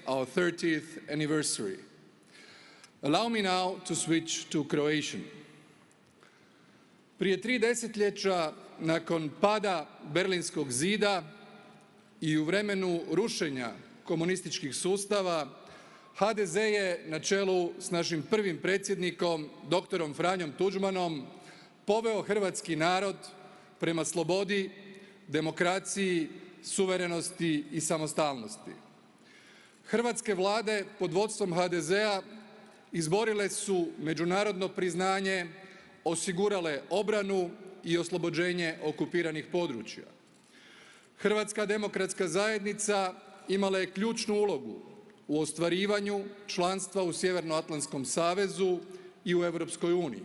our 30th anniversary. Allow me now to switch to Croatian. Prije 3 desetljeća nakon pada Berlinskog zida i u vremenu rušenja komunističkih sustava, HDZ je na čelu s našim prvim predsjednikom, dr. Franjom Tuđmanom, poveo hrvatski narod prema slobodi, demokraciji, suverenosti i samostalnosti. Hrvatske vlade pod vodstvom HDZ-a izborile su međunarodno priznanje, osigurale obranu i oslobođenje okupiranih područja. Hrvatska demokratska zajednica imala je ključnu ulogu u ostvarivanju članstva u Sjevernoatlantskom savezu i u Europskoj uniji,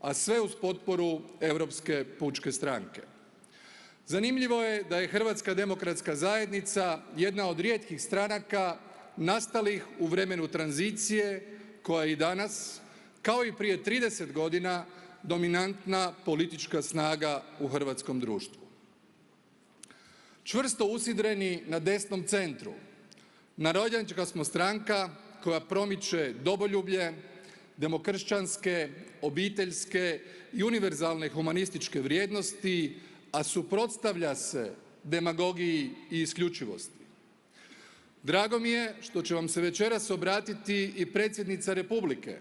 a sve uz potporu Europske pučke stranke. Zanimljivo je da je Hrvatska demokratska zajednica jedna od rijetkih stranaka nastalih u vremenu tranzicije koja je i danas, kao i prije 30 godina, dominantna politička snaga u hrvatskom društvu. Čvrsto usidreni na desnom centru, narodnjačka smo stranka koja promiče domoljublje, demokršćanske, obiteljske i univerzalne humanističke vrijednosti, a suprotstavlja se demagogiji i isključivosti. Drago mi je što će vam se večeras obratiti i predsjednica Republike,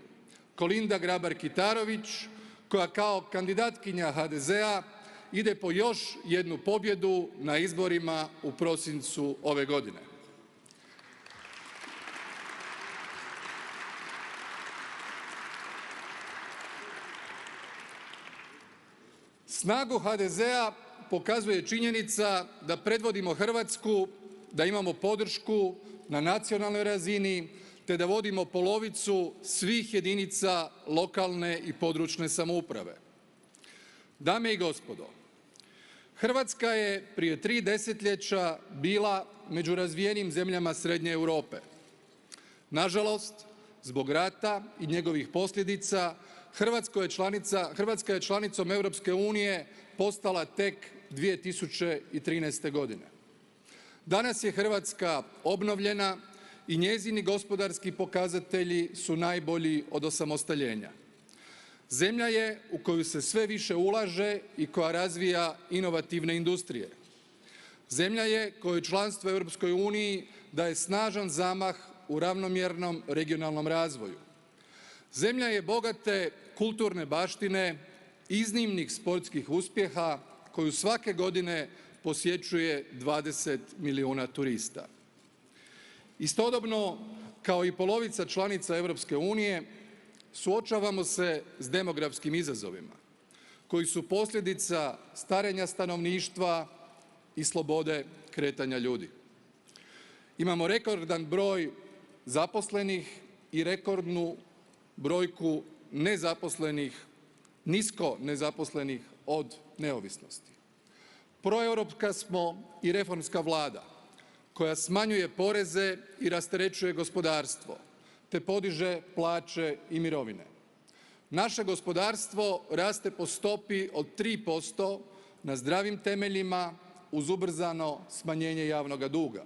Kolinda Grabar-Kitarović, koja kao kandidatkinja HDZ-a ide po još jednu pobjedu na izborima u prosincu ove godine. Snagu HDZ-a pokazuje činjenica da predvodimo Hrvatsku, da imamo podršku na nacionalnoj razini, te da vodimo polovicu svih jedinica lokalne i područne samouprave. Dame i gospodo, Hrvatska je prije 3 desetljeća bila među razvijenim zemljama Srednje Europe. Nažalost, zbog rata i njegovih posljedica, Hrvatska je članicom Europske unije postala tek 2013. godine. Danas je Hrvatska obnovljena i njezini gospodarski pokazatelji su najbolji od osamostaljenja. Zemlja je u koju se sve više ulaže i koja razvija inovativne industrije. Zemlja je kojoj članstvo u Europskoj uniji daje snažan zamah u ravnomjernom regionalnom razvoju. Zemlja je bogate kulturne baštine, iznimnih sportskih uspjeha koju svake godine posjećuje 20 milijuna turista. Istodobno, kao i polovica članica Europske unije, suočavamo se s demografskim izazovima koji su posljedica starenja stanovništva i slobode kretanja ljudi. Imamo rekordan broj zaposlenih i rekordnu brojku nezaposlenih, nisko nezaposlenih od neovisnosti. Proeuropska smo i reformska vlada koja smanjuje poreze i rasterećuje gospodarstvo, te podiže plaće i mirovine. Naše gospodarstvo raste po stopi od 3% na zdravim temeljima uz ubrzano smanjenje javnoga duga.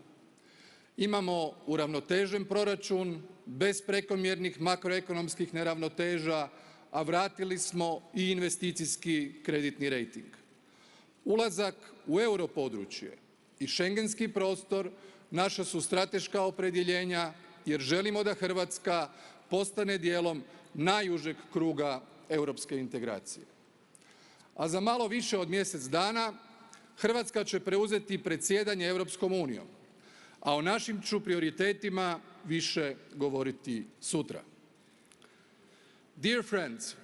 Imamo uravnotežen proračun bez prekomjernih makroekonomskih neravnoteža, a vratili smo i investicijski kreditni rejting. Ulazak u europodručje i šengenski prostor naša su strateška opredjeljenja jer želimo da Hrvatska postane dijelom najužeg kruga europske integracije. A za malo više od mjesec dana Hrvatska će preuzeti predsjedanje Europskom unijom, a o našim ću prioritetima više govoriti sutra. Dear friends,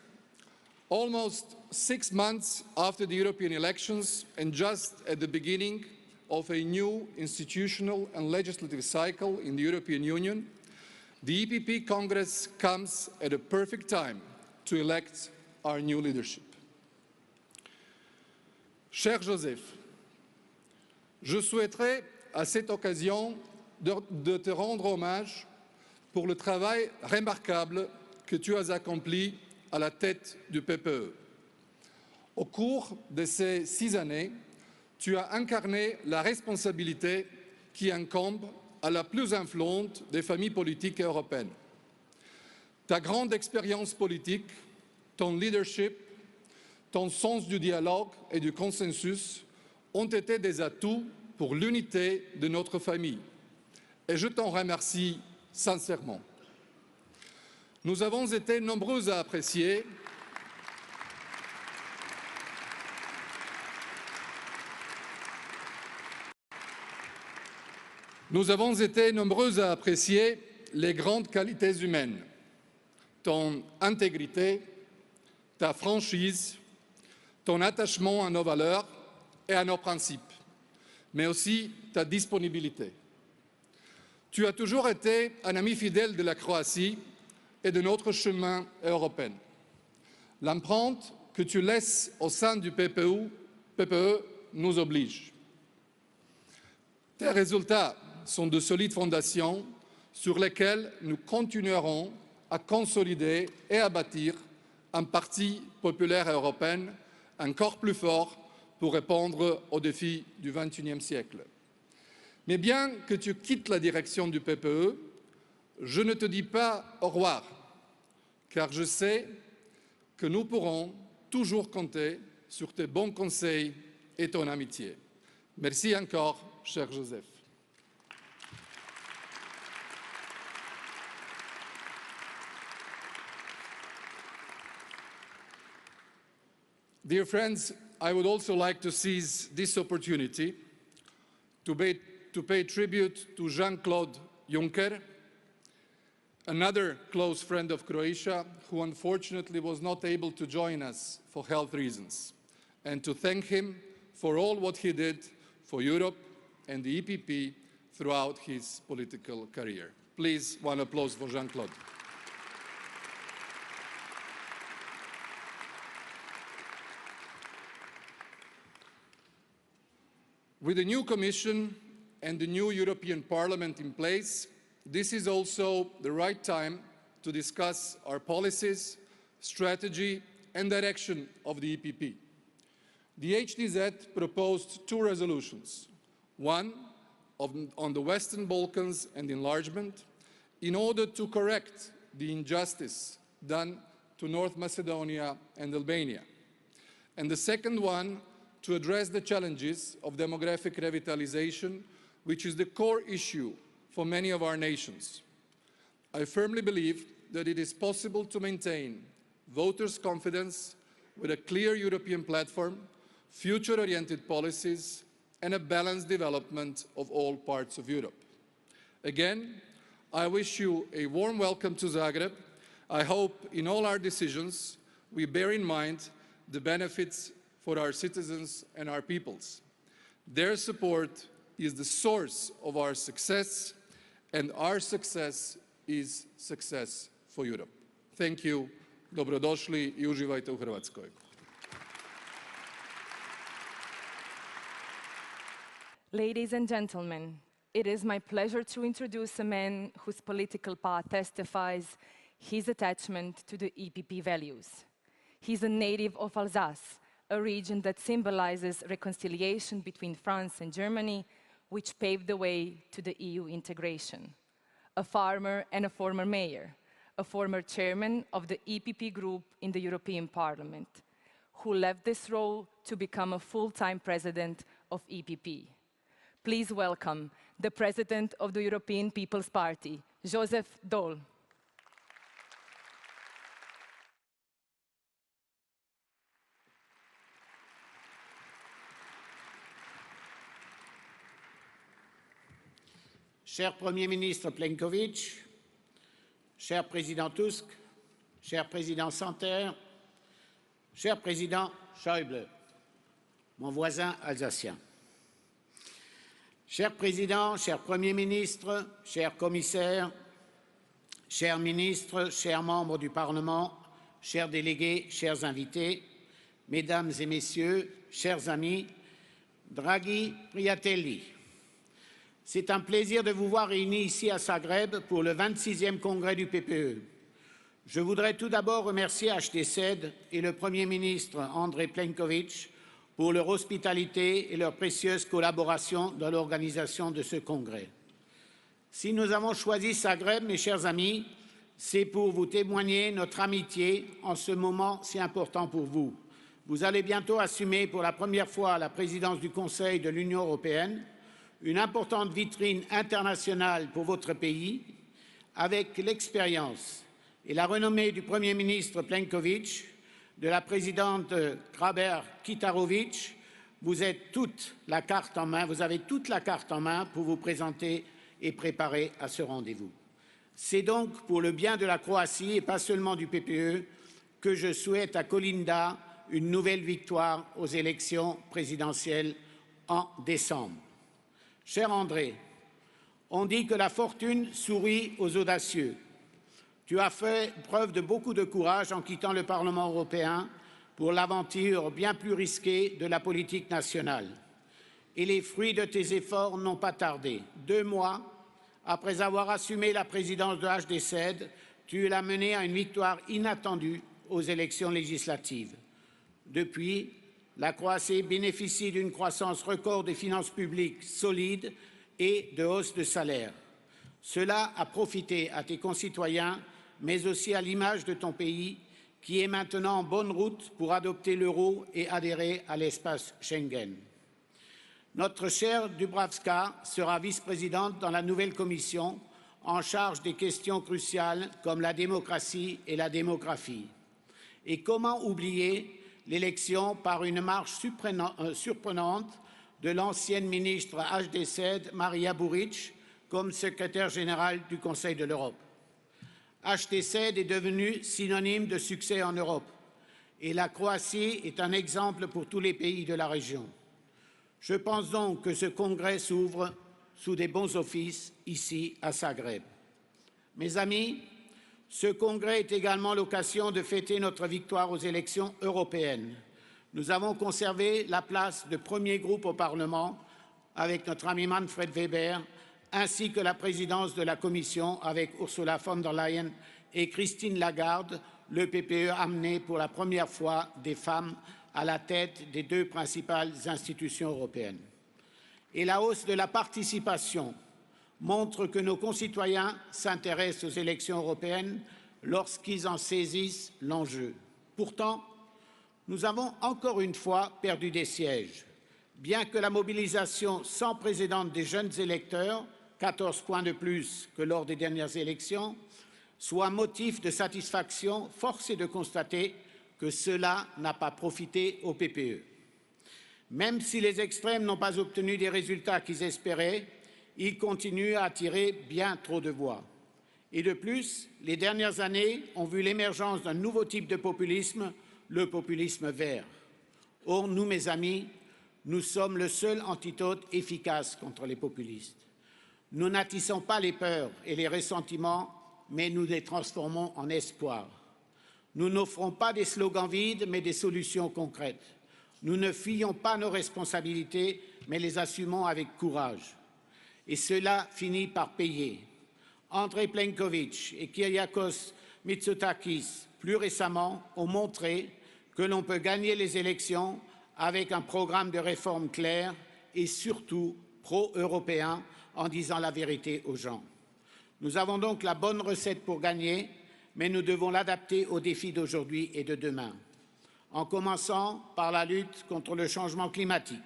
almost 6 months after the European elections and just at the beginning of a new institutional and legislative cycle in the European Union, the EPP Congress comes at a perfect time to elect our new leadership. Cher Joseph, je souhaiterais à cette occasion de te rendre hommage pour le travail remarquable que tu as accompli à la tête du PPE. Au cours de ces 6 années, tu as incarné la responsabilité qui incombe à la plus influente des familles politiques européennes. Ta grande expérience politique, ton leadership, ton sens du dialogue et du consensus ont été des atouts pour l'unité de notre famille. Et je t'en remercie sincèrement. Nous avons été nombreux à apprécier les grandes qualités humaines, ton intégrité, ta franchise, ton attachement à nos valeurs et à nos principes, mais aussi ta disponibilité. Tu as toujours été un ami fidèle de la Croatie et de notre chemin européen. L'empreinte que tu laisses au sein du PPE nous oblige. Tes résultats sont de solides fondations sur lesquelles nous continuerons à consolider et à bâtir un parti populaire européen encore plus fort pour répondre aux défis du XXIe siècle. Mais bien que tu quittes la direction du PPE, je ne te dis pas au revoir, car je sais que nous pourrons toujours compter sur tes bons conseils et ton amitié. Merci encore, cher Joseph. Dear friends, I would also like to seize this opportunity to pay tribute to Jean-Claude Juncker, another close friend of Croatia who unfortunately was not able to join us for health reasons, and to thank him for all what he did for Europe and the EPP throughout his political career. Please, one applause for Jean-Claude. With the new Commission and the new European Parliament in place, this is also the right time to discuss our policies, strategy and direction of the EPP. The HDZ proposed two resolutions, one on the Western Balkans and enlargement, in order to correct the injustice done to North Macedonia and Albania, and the second one to address the challenges of demographic revitalization, which is the core issue for many of our nations. I firmly believe that it is possible to maintain voters' confidence with a clear European platform, future-oriented policies, and a balanced development of all parts of Europe. Again, I wish you a warm welcome to Zagreb. I hope in all our decisions we bear in mind the benefits for our citizens and our peoples. Their support is the source of our success, and our success is success for Europe. Thank you, dobrodošli I uživajte u Hrvatskoj. Ladies and gentlemen, it is my pleasure to introduce a man whose political path testifies his attachment to the EPP values. He's a native of Alsace, a region that symbolizes reconciliation between France and Germany, which paved the way to the EU integration. A farmer and a former mayor, a former chairman of the EPP group in the European Parliament, who left this role to become a full-time president of EPP. Please welcome the President of the European People's Party, Joseph DAUL. Cher Premier ministre PLENKOVIĆ, cher Président Tusk, cher Président Santer, cher Président Schäuble, mon voisin alsacien. Cher Président, cher Premier ministre, chers commissaires, chers ministres, chers membres du Parlement, chers délégués, chers invités, Mesdames et Messieurs, chers amis, draghi priatelli. C'est un plaisir de vous voir réunis ici à Zagreb pour le 26e congrès du PPE. Je voudrais tout d'abord remercier HDZ et le Premier ministre Andrej PLENKOVIĆ pour leur hospitalité et leur précieuse collaboration dans l'organisation de ce congrès. Si nous avons choisi Zagreb, mes chers amis, c'est pour vous témoigner notre amitié en ce moment si important pour vous. Vous allez bientôt assumer pour la première fois la présidence du Conseil de l'Union européenne, une importante vitrine internationale pour votre pays, avec l'expérience et la renommée du Premier ministre PLENKOVIĆ, de la présidente Grabar-Kitarović, vous avez toute la carte en main pour vous présenter et préparer à ce rendez-vous. C'est donc pour le bien de la Croatie et pas seulement du PPE que je souhaite à Kolinda une nouvelle victoire aux élections présidentielles en décembre. Cher Andrej, on dit que la fortune sourit aux audacieux. Tu as fait preuve de beaucoup de courage en quittant le Parlement européen pour l'aventure bien plus risquée de la politique nationale. Et les fruits de tes efforts n'ont pas tardé. 2 mois après avoir assumé la présidence de HDZ, tu l'as menée à une victoire inattendue aux élections législatives. Depuis, la Croatie bénéficie d'une croissance record des finances publiques solides et de hausse de salaire. Cela a profité à tes concitoyens, mais aussi à l'image de ton pays, qui est maintenant en bonne route pour adopter l'euro et adhérer à l'espace Schengen. Notre chère Dubravka sera vice-présidente dans la nouvelle commission en charge des questions cruciales comme la démocratie et la démographie. Et comment oublier l'élection par une marche surprenante de l'ancienne ministre HDZ, Marija Burić, comme secrétaire général du Conseil de l'Europe. HDZ est devenu synonyme de succès en Europe et la Croatie est un exemple pour tous les pays de la région. Je pense donc que ce congrès s'ouvre sous des bons auspices ici à Zagreb. Mes amis, ce congrès est également l'occasion de fêter notre victoire aux élections européennes. Nous avons conservé la place de premier groupe au Parlement avec notre ami Manfred Weber, ainsi que la présidence de la Commission avec Ursula von der Leyen et Christine Lagarde, le PPE a amené pour la première fois des femmes à la tête des 2 principales institutions européennes. Et la hausse de la participation montre que nos concitoyens s'intéressent aux élections européennes lorsqu'ils en saisissent l'enjeu. Pourtant, nous avons encore une fois perdu des sièges. Bien que la mobilisation sans précédent des jeunes électeurs, 14 points de plus que lors des dernières élections, soit motif de satisfaction, force est de constater que cela n'a pas profité au PPE. Même si les extrêmes n'ont pas obtenu des résultats qu'ils espéraient, ils continuent à attirer bien trop de voix. Et de plus, les dernières années ont vu l'émergence d'un nouveau type de populisme, le populisme vert. Or, nous, mes amis, nous sommes le seul antidote efficace contre les populistes. Nous n'attisons pas les peurs et les ressentiments, mais nous les transformons en espoir. Nous n'offrons pas des slogans vides, mais des solutions concrètes. Nous ne fuyons pas nos responsabilités, mais les assumons avec courage. Et cela finit par payer. Andrej Plenković et Kyriakos Mitsotakis, plus récemment, ont montré que l'on peut gagner les élections avec un programme de réforme clair et surtout pro-européen en disant la vérité aux gens. Nous avons donc la bonne recette pour gagner, mais nous devons l'adapter aux défis d'aujourd'hui et de demain. En commençant par la lutte contre le changement climatique.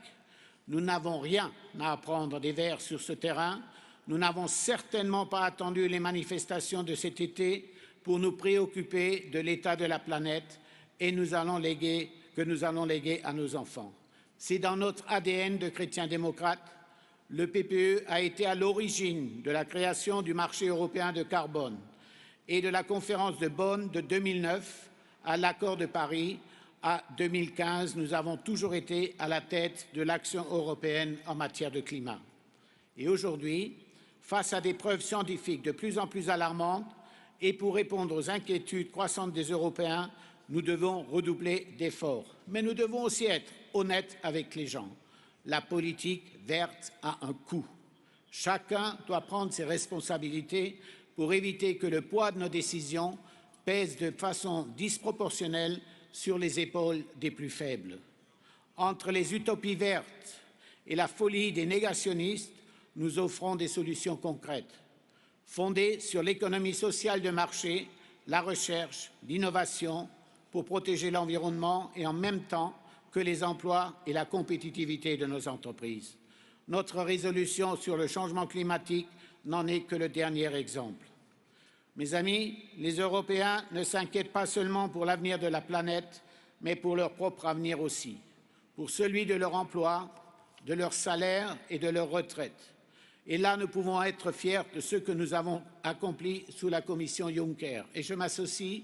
Nous n'avons rien à apprendre des Verts sur ce terrain. Nous n'avons certainement pas attendu les manifestations de cet été pour nous préoccuper de l'état de la planète et que nous allons léguer à nos enfants. C'est dans notre ADN de chrétiens démocrates. Le PPE a été à l'origine de la création du marché européen de carbone et de la conférence de Bonn de 2009 à l'accord de Paris. À 2015, nous avons toujours été à la tête de l'action européenne en matière de climat. Et aujourd'hui, face à des preuves scientifiques de plus en plus alarmantes et pour répondre aux inquiétudes croissantes des Européens, nous devons redoubler d'efforts. Mais nous devons aussi être honnêtes avec les gens. La politique verte a un coût. Chacun doit prendre ses responsabilités pour éviter que le poids de nos décisions pèse de façon disproportionnelle sur les épaules des plus faibles. Entre les utopies vertes et la folie des négationnistes, nous offrons des solutions concrètes. fondée sur l'économie sociale de marché, la recherche, l'innovation, pour protéger l'environnement et en même temps que les emplois et la compétitivité de nos entreprises. Notre résolution sur le changement climatique n'en est que le dernier exemple. Mes amis, les Européens ne s'inquiètent pas seulement pour l'avenir de la planète, mais pour leur propre avenir aussi, pour celui de leur emploi, de leur salaire et de leur retraite. Et là, nous pouvons être fiers de ce que nous avons accompli sous la commission Juncker. Et je m'associe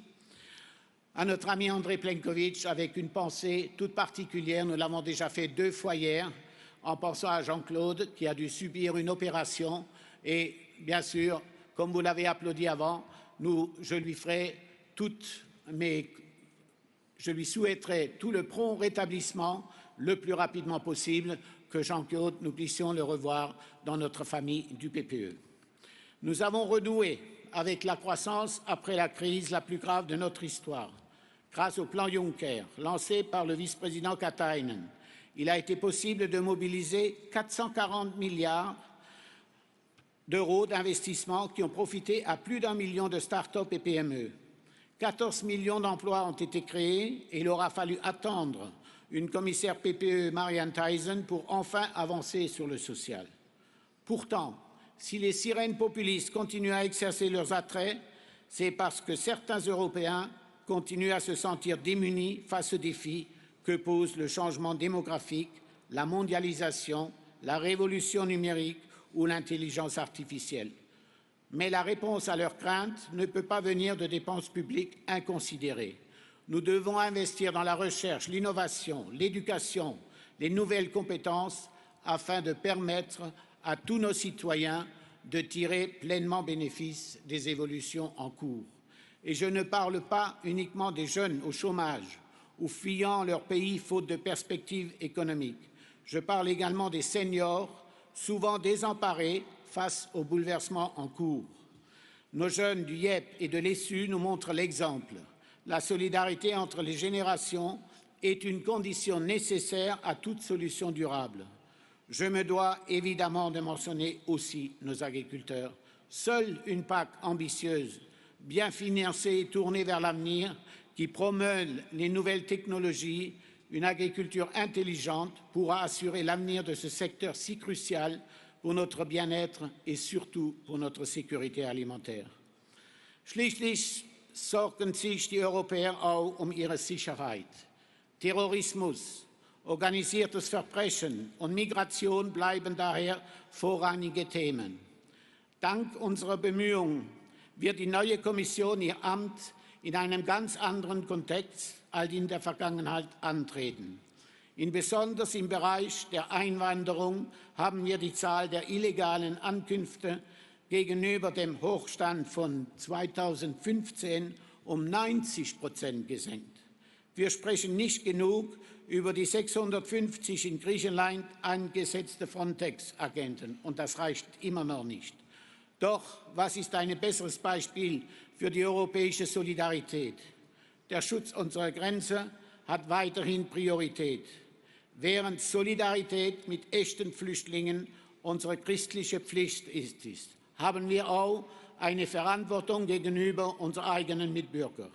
à notre ami Andrej PLENKOVIĆ avec une pensée toute particulière. Nous l'avons déjà fait 2 fois hier, en pensant à Jean-Claude qui a dû subir une opération. Et bien sûr, comme vous l'avez applaudi avant, je lui souhaiterai tout le prompt rétablissement le plus rapidement possible, que Jean-Claude, nous puissions le revoir dans notre famille du PPE. Nous avons renoué avec la croissance après la crise la plus grave de notre histoire. Grâce au plan Juncker, lancé par le vice-président Katainen, il a été possible de mobiliser 440 milliards d'euros d'investissements qui ont profité à plus d'1 million de start-up et PME. 14 millions d'emplois ont été créés et il aura fallu attendre une commissaire PPE, Marianne Thyssen, pour enfin avancer sur le social. Pourtant, si les sirènes populistes continuent à exercer leurs attraits, c'est parce que certains Européens continuent à se sentir démunis face aux défis que posent le changement démographique, la mondialisation, la révolution numérique ou l'intelligence artificielle. Mais la réponse à leurs craintes ne peut pas venir de dépenses publiques inconsidérées. Nous devons investir dans la recherche, l'innovation, l'éducation, les nouvelles compétences afin de permettre à tous nos citoyens de tirer pleinement bénéfice des évolutions en cours. Et je ne parle pas uniquement des jeunes au chômage ou fuyant leur pays faute de perspectives économiques. Je parle également des seniors, souvent désemparés face aux bouleversements en cours. Nos jeunes du IEP et de l'ESU nous montrent l'exemple. La solidarité entre les générations est une condition nécessaire à toute solution durable. Je me dois évidemment de mentionner aussi nos agriculteurs. Seule une PAC ambitieuse, bien financée et tournée vers l'avenir, qui promeut les nouvelles technologies, une agriculture intelligente pourra assurer l'avenir de ce secteur si crucial pour notre bien-être et surtout pour notre sécurité alimentaire. Schließlich sorgen sich die Europäer auch ihre Sicherheit. Terrorismus, organisiertes Verbrechen und Migration bleiben daher vorrangige Themen. Dank unserer Bemühungen wird die neue Kommission ihr Amt in einem ganz anderen Kontext als in der Vergangenheit antreten. Besonders im Bereich der Einwanderung haben wir die Zahl der illegalen Ankünfte gegenüber dem Hochstand von 2015 um 90% gesenkt. Wir sprechen nicht genug über die 650 in Griechenland eingesetzte Frontex-Agenten, und das reicht immer noch nicht. Doch was ist ein besseres Beispiel für die europäische Solidarität? Der Schutz unserer Grenze hat weiterhin Priorität, während Solidarität mit echten Flüchtlingen unsere christliche Pflicht ist, haben wir auch eine Verantwortung gegenüber unseren eigenen Mitbürgern.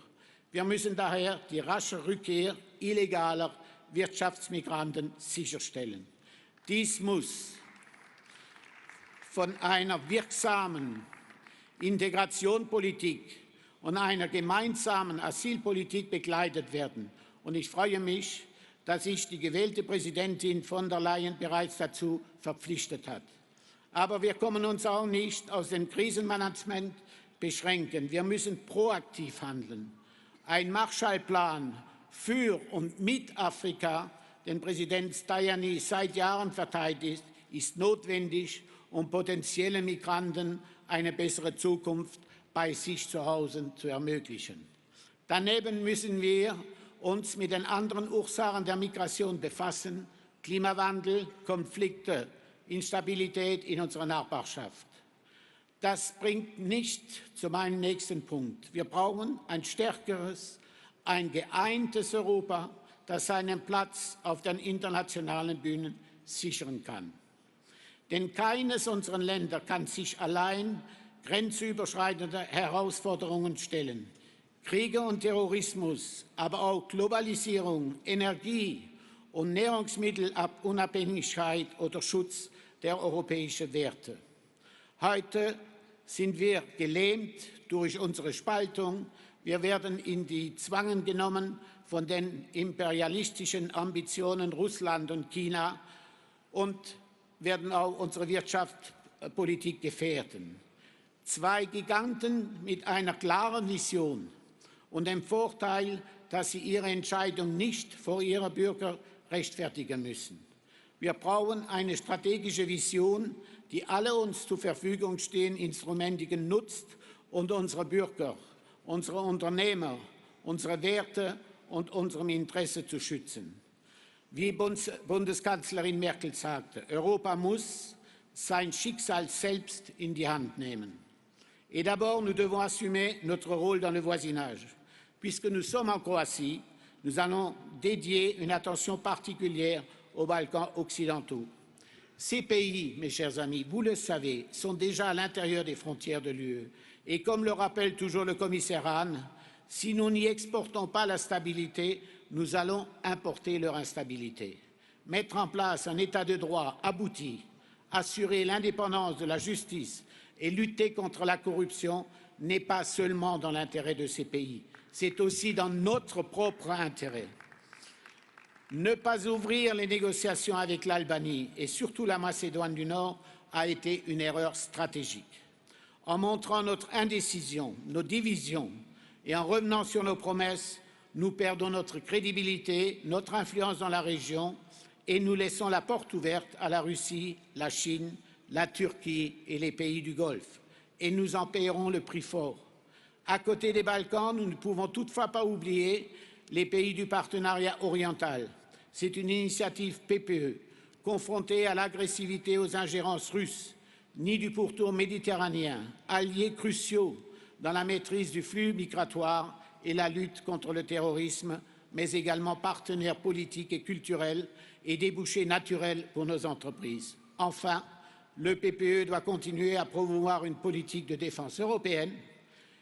Wir müssen daher die rasche Rückkehr illegaler Wirtschaftsmigranten sicherstellen. Dies muss von einer wirksamen Integrationspolitik und einer gemeinsamen Asylpolitik begleitet werden. Und ich freue mich, dass sich die gewählte Präsidentin von der Leyen bereits dazu verpflichtet hat. Aber wir können uns auch nicht auf dem Krisenmanagement beschränken. Wir müssen proaktiv handeln. Ein Marshallplan für und mit Afrika, den Präsident Tajani seit Jahren verteidigt, ist notwendig, um potenziellen Migranten eine bessere Zukunft bei sich zu Hause zu ermöglichen. Daneben müssen wir uns mit den anderen Ursachen der Migration befassen: Klimawandel, Konflikte, Instabilität in unserer Nachbarschaft. Das bringt nicht zu meinem nächsten Punkt. Wir brauchen ein stärkeres, ein geeintes Europa, das seinen Platz auf den internationalen Bühnen sichern kann. Denn keines unserer Länder kann sich allein grenzüberschreitende Herausforderungen stellen. Kriege und Terrorismus, aber auch Globalisierung, Energie und Nährungsmittelunabhängigkeit oder Schutz der europäischen Werte. Heute sind wir gelähmt durch unsere Spaltung. Wir werden in die Zwangen genommen von den imperialistischen Ambitionen Russland und China und werden auch unsere Wirtschaftspolitik gefährden. Zwei Giganten mit einer klaren Vision und dem Vorteil, dass sie ihre Entscheidung nicht vor ihrer Bürger rechtfertigen müssen. Wir brauchen eine strategische Vision, die alle uns zur Verfügung stehenden Instrumente nutzt und unsere Bürger, unsere Unternehmer, unsere Werte und unserem Interesse zu schützen. Wie Bundeskanzlerin Merkel sagte, Europa muss sein Schicksal selbst in die Hand nehmen. Et d'abord, nous devons assumer notre rôle dans le voisinage. Puisque nous sommes en Croatie, nous allons dédier une attention particulière aux Balkans occidentaux. Ces pays, mes chers amis, vous le savez, sont déjà à l'intérieur des frontières de l'UE. Et comme le rappelle toujours le commissaire Hahn, si nous n'y exportons pas la stabilité, nous allons importer leur instabilité. Mettre en place un État de droit abouti, assurer l'indépendance de la justice et lutter contre la corruption n'est pas seulement dans l'intérêt de ces pays, c'est aussi dans notre propre intérêt. Ne pas ouvrir les négociations avec l'Albanie et surtout la Macédoine du Nord a été une erreur stratégique. En montrant notre indécision, nos divisions et en revenant sur nos promesses, nous perdons notre crédibilité, notre influence dans la région et nous laissons la porte ouverte à la Russie, la Chine, la Turquie et les pays du Golfe. Et nous en paierons le prix fort. À côté des Balkans, nous ne pouvons toutefois pas oublier les pays du partenariat oriental. C'est une initiative PPE, confrontée à l'agressivité et aux ingérences russes, ni du pourtour méditerranéen, alliés cruciaux dans la maîtrise du flux migratoire et la lutte contre le terrorisme, mais également partenaires politiques et culturels et débouchés naturels pour nos entreprises. Enfin, le PPE doit continuer à promouvoir une politique de défense européenne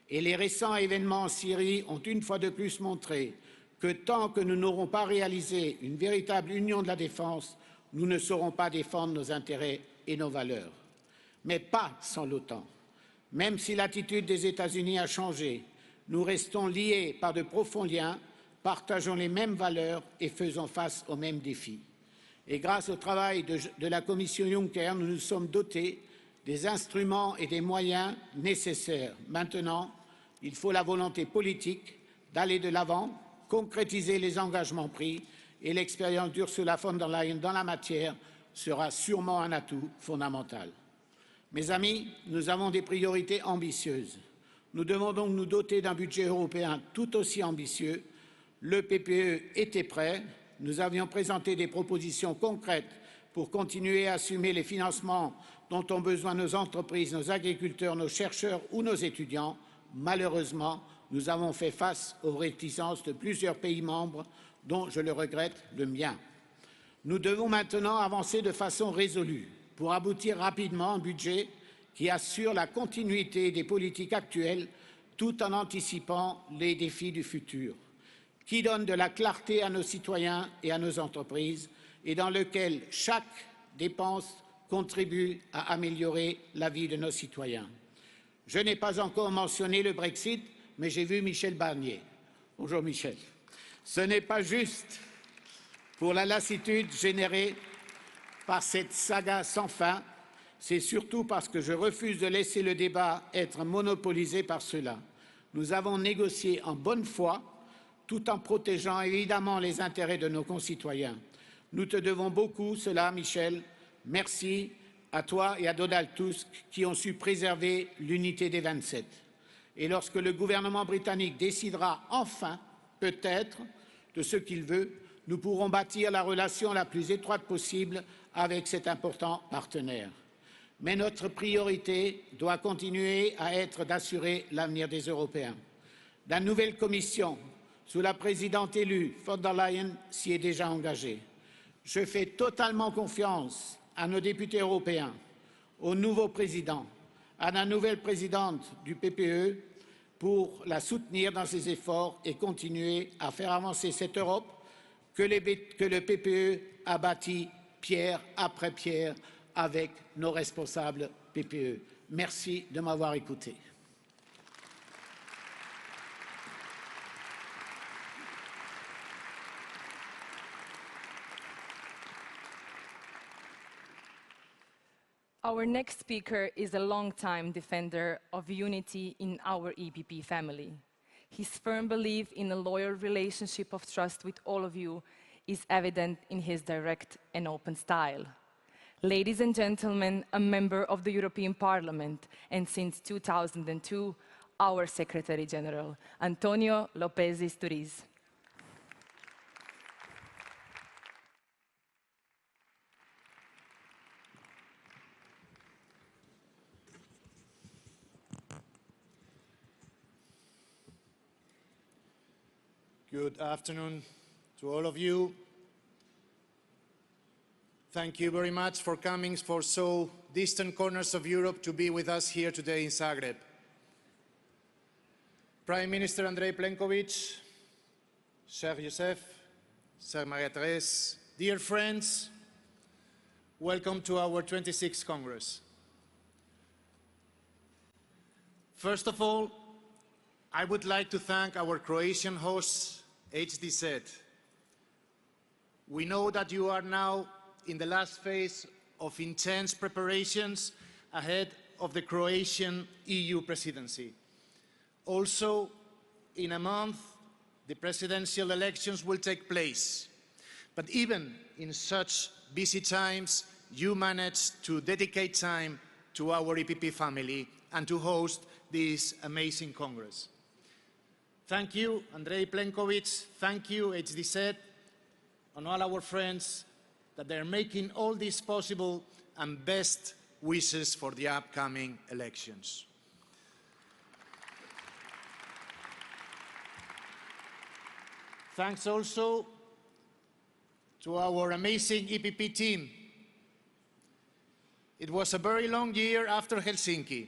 et les récents événements en Syrie ont une fois de plus montré que tant que nous n'aurons pas réalisé une véritable union de la défense, nous ne saurons pas défendre nos intérêts et nos valeurs. Mais pas sans l'OTAN. Même si l'attitude des États-Unis a changé, nous restons liés par de profonds liens, partageons les mêmes valeurs et faisons face aux mêmes défis. Et grâce au travail de la Commission Juncker, nous nous sommes dotés des instruments et des moyens nécessaires. Maintenant, il faut la volonté politique d'aller de l'avant, concrétiser les engagements pris et l'expérience d'Ursula von der Leyen dans la matière sera sûrement un atout fondamental. Mes amis, nous avons des priorités ambitieuses. Nous devons donc nous doter d'un budget européen tout aussi ambitieux. Le PPE était prêt. Nous avions présenté des propositions concrètes pour continuer à assumer les financements dont ont besoin nos entreprises, nos agriculteurs, nos chercheurs ou nos étudiants. Malheureusement, nous avons fait face aux réticences de plusieurs pays membres, dont, je le regrette, le mien. Nous devons maintenant avancer de façon résolue pour aboutir rapidement à un budget qui assure la continuité des politiques actuelles tout en anticipant les défis du futur, qui donne de la clarté à nos citoyens et à nos entreprises et dans lequel chaque dépense contribue à améliorer la vie de nos citoyens. Je n'ai pas encore mentionné le Brexit, mais j'ai vu Michel Barnier. Bonjour Michel. Ce n'est pas juste pour la lassitude générée par cette saga sans fin, c'est surtout parce que je refuse de laisser le débat être monopolisé par cela. Nous avons négocié en bonne foi, tout en protégeant évidemment les intérêts de nos concitoyens. Nous te devons beaucoup cela, Michel. Merci à toi et à Donald Tusk qui ont su préserver l'unité des 27. Et lorsque le gouvernement britannique décidera enfin, peut-être, de ce qu'il veut, nous pourrons bâtir la relation la plus étroite possible avec cet important partenaire. Mais notre priorité doit continuer à être d'assurer l'avenir des Européens. La nouvelle Commission, sous la présidente élue, von der Leyen, s'y est déjà engagée. Je fais totalement confiance à nos députés européens, au nouveau président, à la nouvelle présidente du PPE pour la soutenir dans ses efforts et continuer à faire avancer cette Europe que le PPE a bâtie pierre après pierre avec nos responsables PPE. Merci de m'avoir écouté. Our next speaker is a long-time defender of unity in our EPP family. His firm belief in a loyal relationship of trust with all of you is evident in his direct and open style. Ladies and gentlemen, a member of the European Parliament, and since 2002, our Secretary General, Antonio López-ISTÚRIZ. Good afternoon to all of you. Thank you very much for coming for so distant corners of Europe to be with us here today in Zagreb. Prime Minister Andrej PLENKOVIĆ, Cher Joseph, Sir Maria-Therese, dear friends, welcome to our 26th Congress. First of all, I would like to thank our Croatian hosts, HDZ. We know that you are now in the last phase of intense preparations ahead of the Croatian EU presidency. Also, in a month, the presidential elections will take place. But even in such busy times, you managed to dedicate time to our EPP family and to host this amazing Congress. Thank you, Andrej PLENKOVIĆ, thank you, HDZ, and all our friends that they're making all this possible, and best wishes for the upcoming elections. Thanks also to our amazing EPP team. It was a very long year after Helsinki.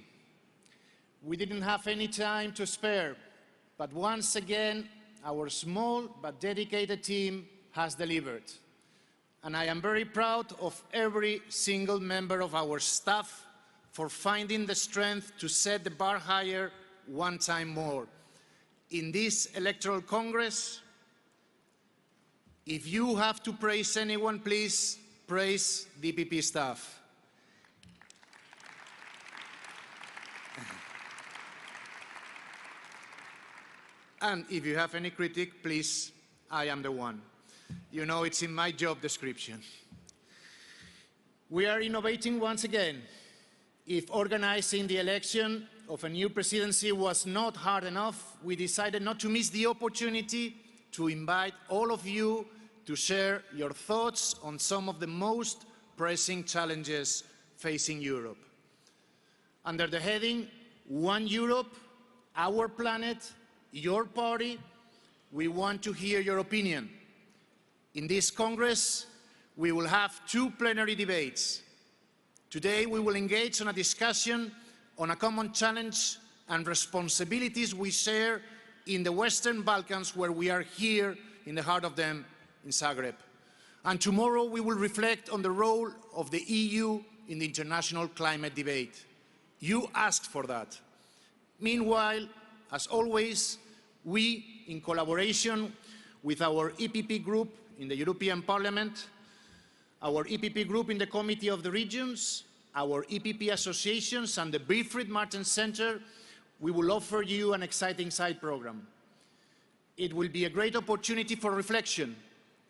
We didn't have any time to spare, but once again, our small but dedicated team has delivered. And I am very proud of every single member of our staff for finding the strength to set the bar higher one time more. In this electoral Congress, if you have to praise anyone, please praise the EPP staff. And if you have any critic, please, I am the one. You know, it's in my job description. We are innovating once again. If organizing the election of a new presidency was not hard enough, we decided not to miss the opportunity to invite all of you to share your thoughts on some of the most pressing challenges facing Europe. Under the heading, One Europe, Our Planet, Your Party, we want to hear your opinion. In this Congress, we will have two plenary debates. Today, we will engage in a discussion on a common challenge and responsibilities we share in the Western Balkans, where we are here in the heart of them in Zagreb. And tomorrow, we will reflect on the role of the EU in the international climate debate. You asked for that. Meanwhile, as always, we, in collaboration with our EPP group in the European Parliament, our EPP group in the Committee of the Regions, our EPP associations and the Wilfried Martens Center, we will offer you an exciting side program. It will be a great opportunity for reflection,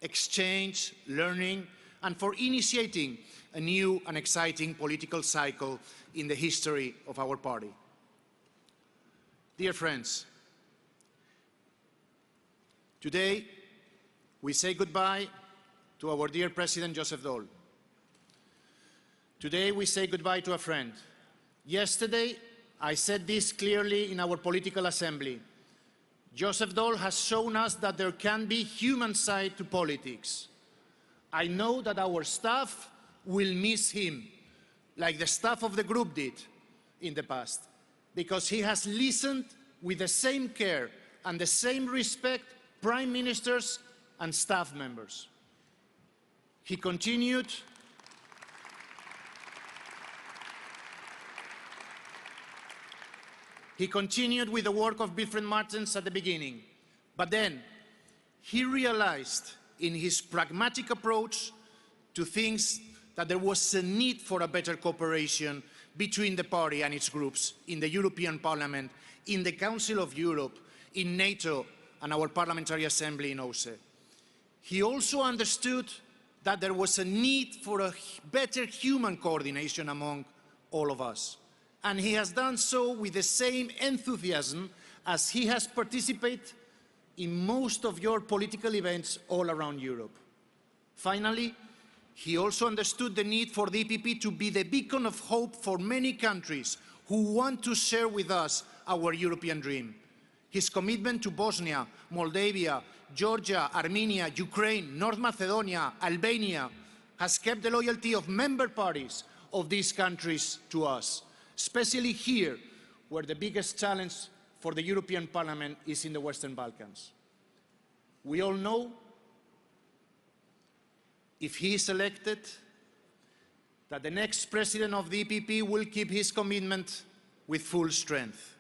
exchange, learning, and for initiating a new and exciting political cycle in the history of our party. Dear friends, today, we say goodbye to our dear President Joseph DAUL. Today, we say goodbye to a friend. Yesterday, I said this clearly in our political assembly. Joseph DAUL has shown us that there can be human side to politics. I know that our staff will miss him, like the staff of the group did, in the past, because he has listened with the same care and the same respect prime ministers and staff members. He continued with the work of Wilfried Martens at the beginning, but then he realized in his pragmatic approach to things that there was a need for a better cooperation between the party and its groups in the European Parliament, in the Council of Europe, in NATO and our Parliamentary Assembly in OSCE. He also understood that there was a need for a better human coordination among all of us. And he has done so with the same enthusiasm as he has participated in most of your political events all around Europe. Finally, he also understood the need for the EPP to be the beacon of hope for many countries who want to share with us our European dream. His commitment to Bosnia, Moldavia, Georgia, Armenia, Ukraine, North Macedonia, Albania has kept the loyalty of member parties of these countries to us, especially here, where the biggest challenge for the European Parliament is in the Western Balkans. We all know, if he is elected, that the next president of the EPP will keep his commitment with full strength.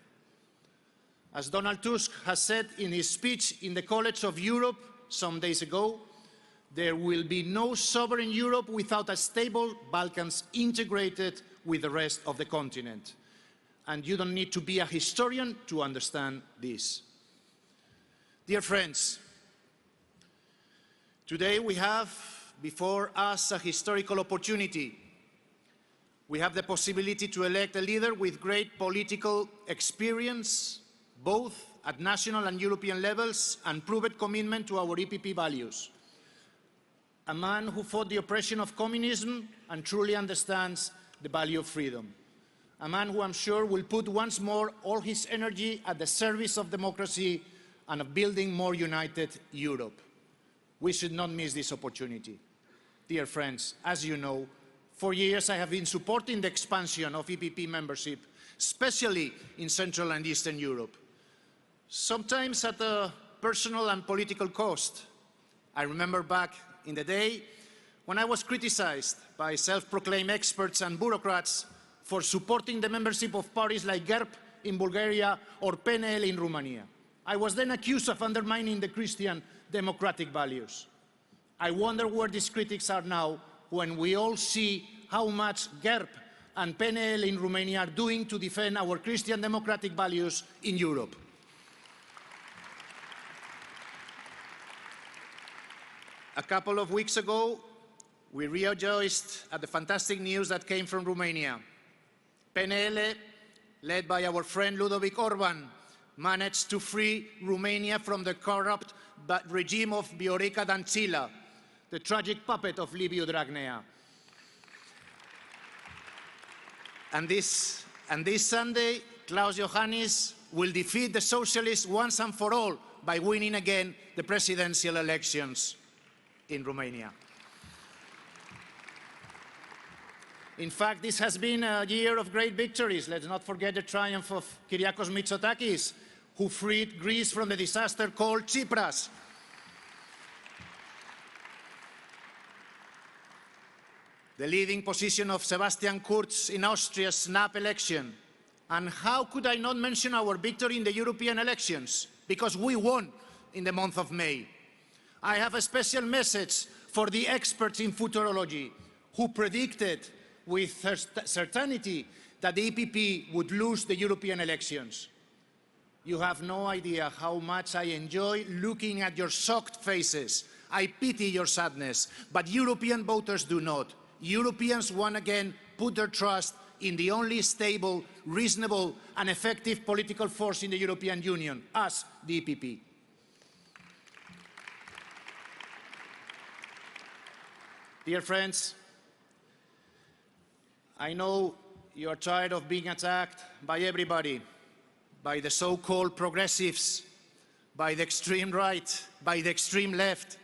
As Donald Tusk has said in his speech in the College of Europe some days ago, there will be no sovereign Europe without a stable Balkans integrated with the rest of the continent. And you don't need to be a historian to understand this. Dear friends, today we have before us a historical opportunity. We have the possibility to elect a leader with great political experience, both at national and European levels, and proven commitment to our EPP values. A man who fought the oppression of communism and truly understands the value of freedom. A man who I'm sure will put once more all his energy at the service of democracy and of building more united Europe. We should not miss this opportunity. Dear friends, as you know, for years I have been supporting the expansion of EPP membership, especially in Central and Eastern Europe. Sometimes at a personal and political cost. I remember back in the day when I was criticized by self-proclaimed experts and bureaucrats for supporting the membership of parties like GERB in Bulgaria or PNL in Romania. I was then accused of undermining the Christian democratic values. I wonder where these critics are now when we all see how much GERB and PNL in Romania are doing to defend our Christian democratic values in Europe. A couple of weeks ago, we rejoiced at the fantastic news that came from Romania. PNL, led by our friend Ludovic Orban, managed to free Romania from the corrupt regime of Viorica Dăncilă, the tragic puppet of Liviu Dragnea. And this Sunday, Klaus Iohannis will defeat the socialists once and for all by winning again the presidential elections in Romania. In fact, this has been a year of great victories. Let's not forget the triumph of Kyriakos Mitsotakis, who freed Greece from the disaster called Tsipras. The leading position of Sebastian Kurz in Austria's snap election. And how could I not mention our victory in the European elections? Because we won in the month of May. I have a special message for the experts in futurology who predicted with certainty that the EPP would lose the European elections. You have no idea how much I enjoy looking at your shocked faces. I pity your sadness, but European voters do not. Europeans once again put their trust in the only stable, reasonable and effective political force in the European Union, us, the EPP. Dear friends, I know you are tired of being attacked by everybody, by the so-called progressives, by the extreme right, by the extreme left.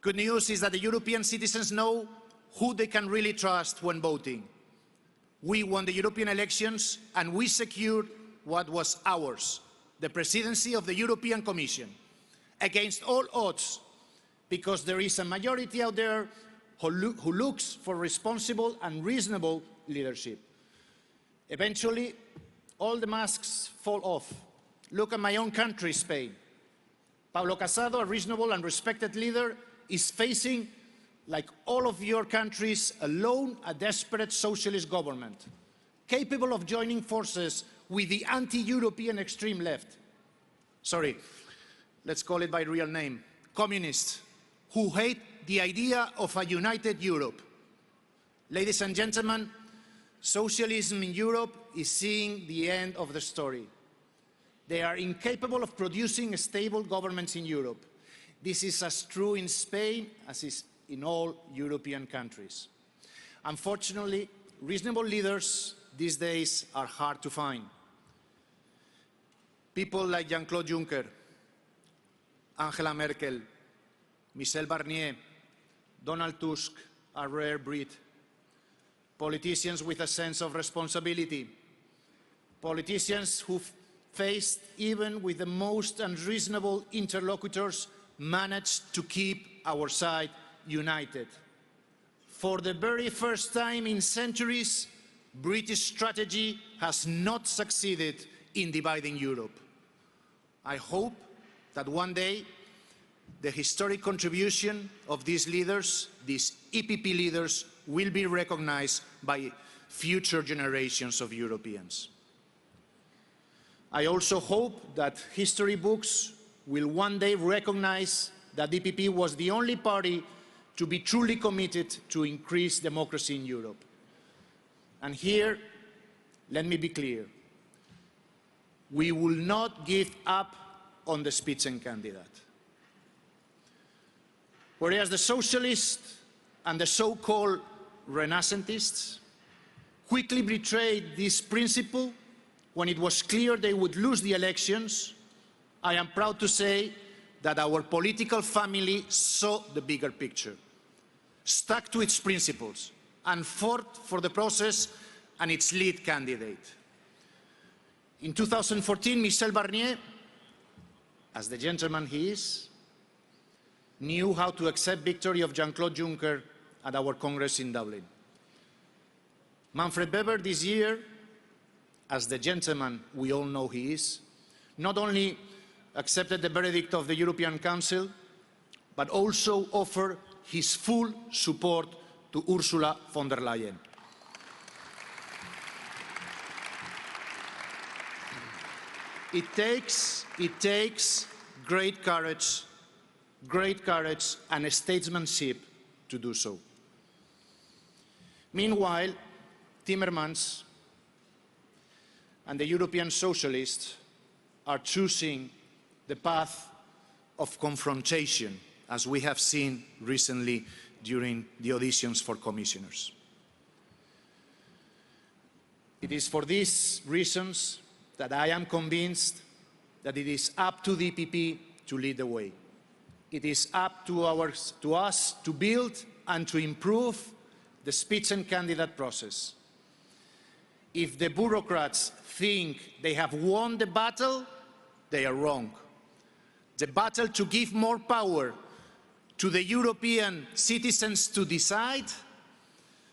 Good news is that the European citizens know who they can really trust when voting. We won the European elections and we secured what was ours, the presidency of the European Commission, against all odds, because there is a majority out there who looks for responsible and reasonable leadership. Eventually, all the masks fall off. Look at my own country, Spain. Pablo Casado, a reasonable and respected leader, is facing, like all of your countries, alone a desperate socialist government, capable of joining forces with the anti-European extreme left. Sorry, let's call it by real name. Communists who hate the idea of a united Europe. Ladies and gentlemen, socialism in Europe is seeing the end of the story. They are incapable of producing stable governments in Europe. This is as true in Spain as is in all European countries. Unfortunately, reasonable leaders these days are hard to find. People like Jean-Claude Juncker, Angela Merkel, Michel Barnier, Donald Tusk are rare breed. Politicians with a sense of responsibility. Politicians who faced even with the most unreasonable interlocutors managed to keep our side united. For the very first time in centuries, British strategy has not succeeded in dividing Europe. I hope that one day the historic contribution of these leaders, these EPP leaders, will be recognized by future generations of Europeans. I also hope that history books will one day recognize that the EPP was the only party to be truly committed to increase democracy in Europe. And here, let me be clear. We will not give up on the Spitzenkandidat. Whereas the socialists and the so-called Renaissantists quickly betrayed this principle when it was clear they would lose the elections, I am proud to say that our political family saw the bigger picture, stuck to its principles, and fought for the process and its lead candidate. In 2014, Michel Barnier, as the gentleman he is, knew how to accept victory of Jean-Claude Juncker at our Congress in Dublin. Manfred Weber this year, as the gentleman we all know he is, not only accepted the verdict of the European Council, but also offered his full support to Ursula von der Leyen. It takes great courage and statesmanship to do so. Meanwhile, Timmermans and the European socialists are choosing the path of confrontation, as we have seen recently during the auditions for commissioners. It is for these reasons that I am convinced that it is up to the EPP to lead the way. It is up to us to build and to improve the Spitzenkandidat process. If the bureaucrats think they have won the battle, they are wrong. The battle to give more power to the European citizens to decide,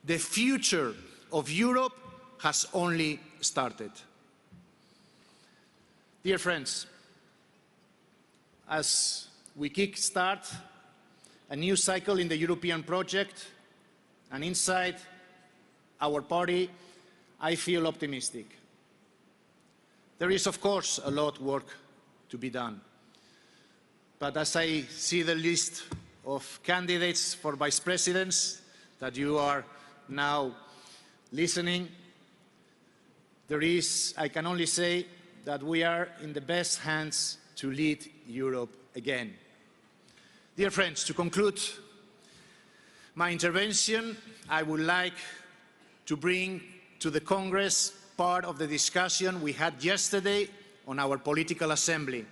the future of Europe has only started. Dear friends, as we kickstart a new cycle in the European project, and inside our party, I feel optimistic. There is, of course, a lot of work to be done. But as I see the list of candidates for vice presidents that you are now listening, I can only say that we are in the best hands to lead Europe again. Dear friends, to conclude my intervention, I would like to bring to the Congress part of the discussion we had yesterday on our political assembly.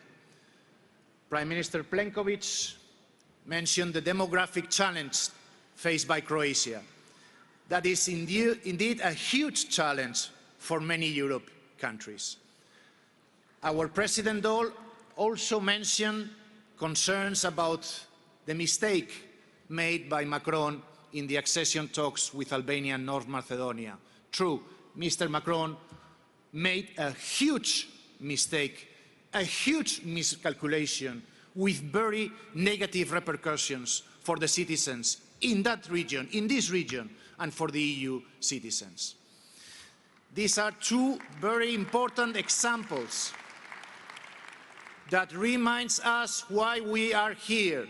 Prime Minister Plenković mentioned the demographic challenge faced by Croatia. that is indeed a huge challenge for many Europe countries. Our President Daul also mentioned concerns about the mistake made by Macron in the accession talks with Albania and North Macedonia. True, Mr. Macron made a huge mistake, a huge miscalculation with very negative repercussions for the citizens in that region, in this region, and for the EU citizens. These are two very important examples that reminds us why we are here.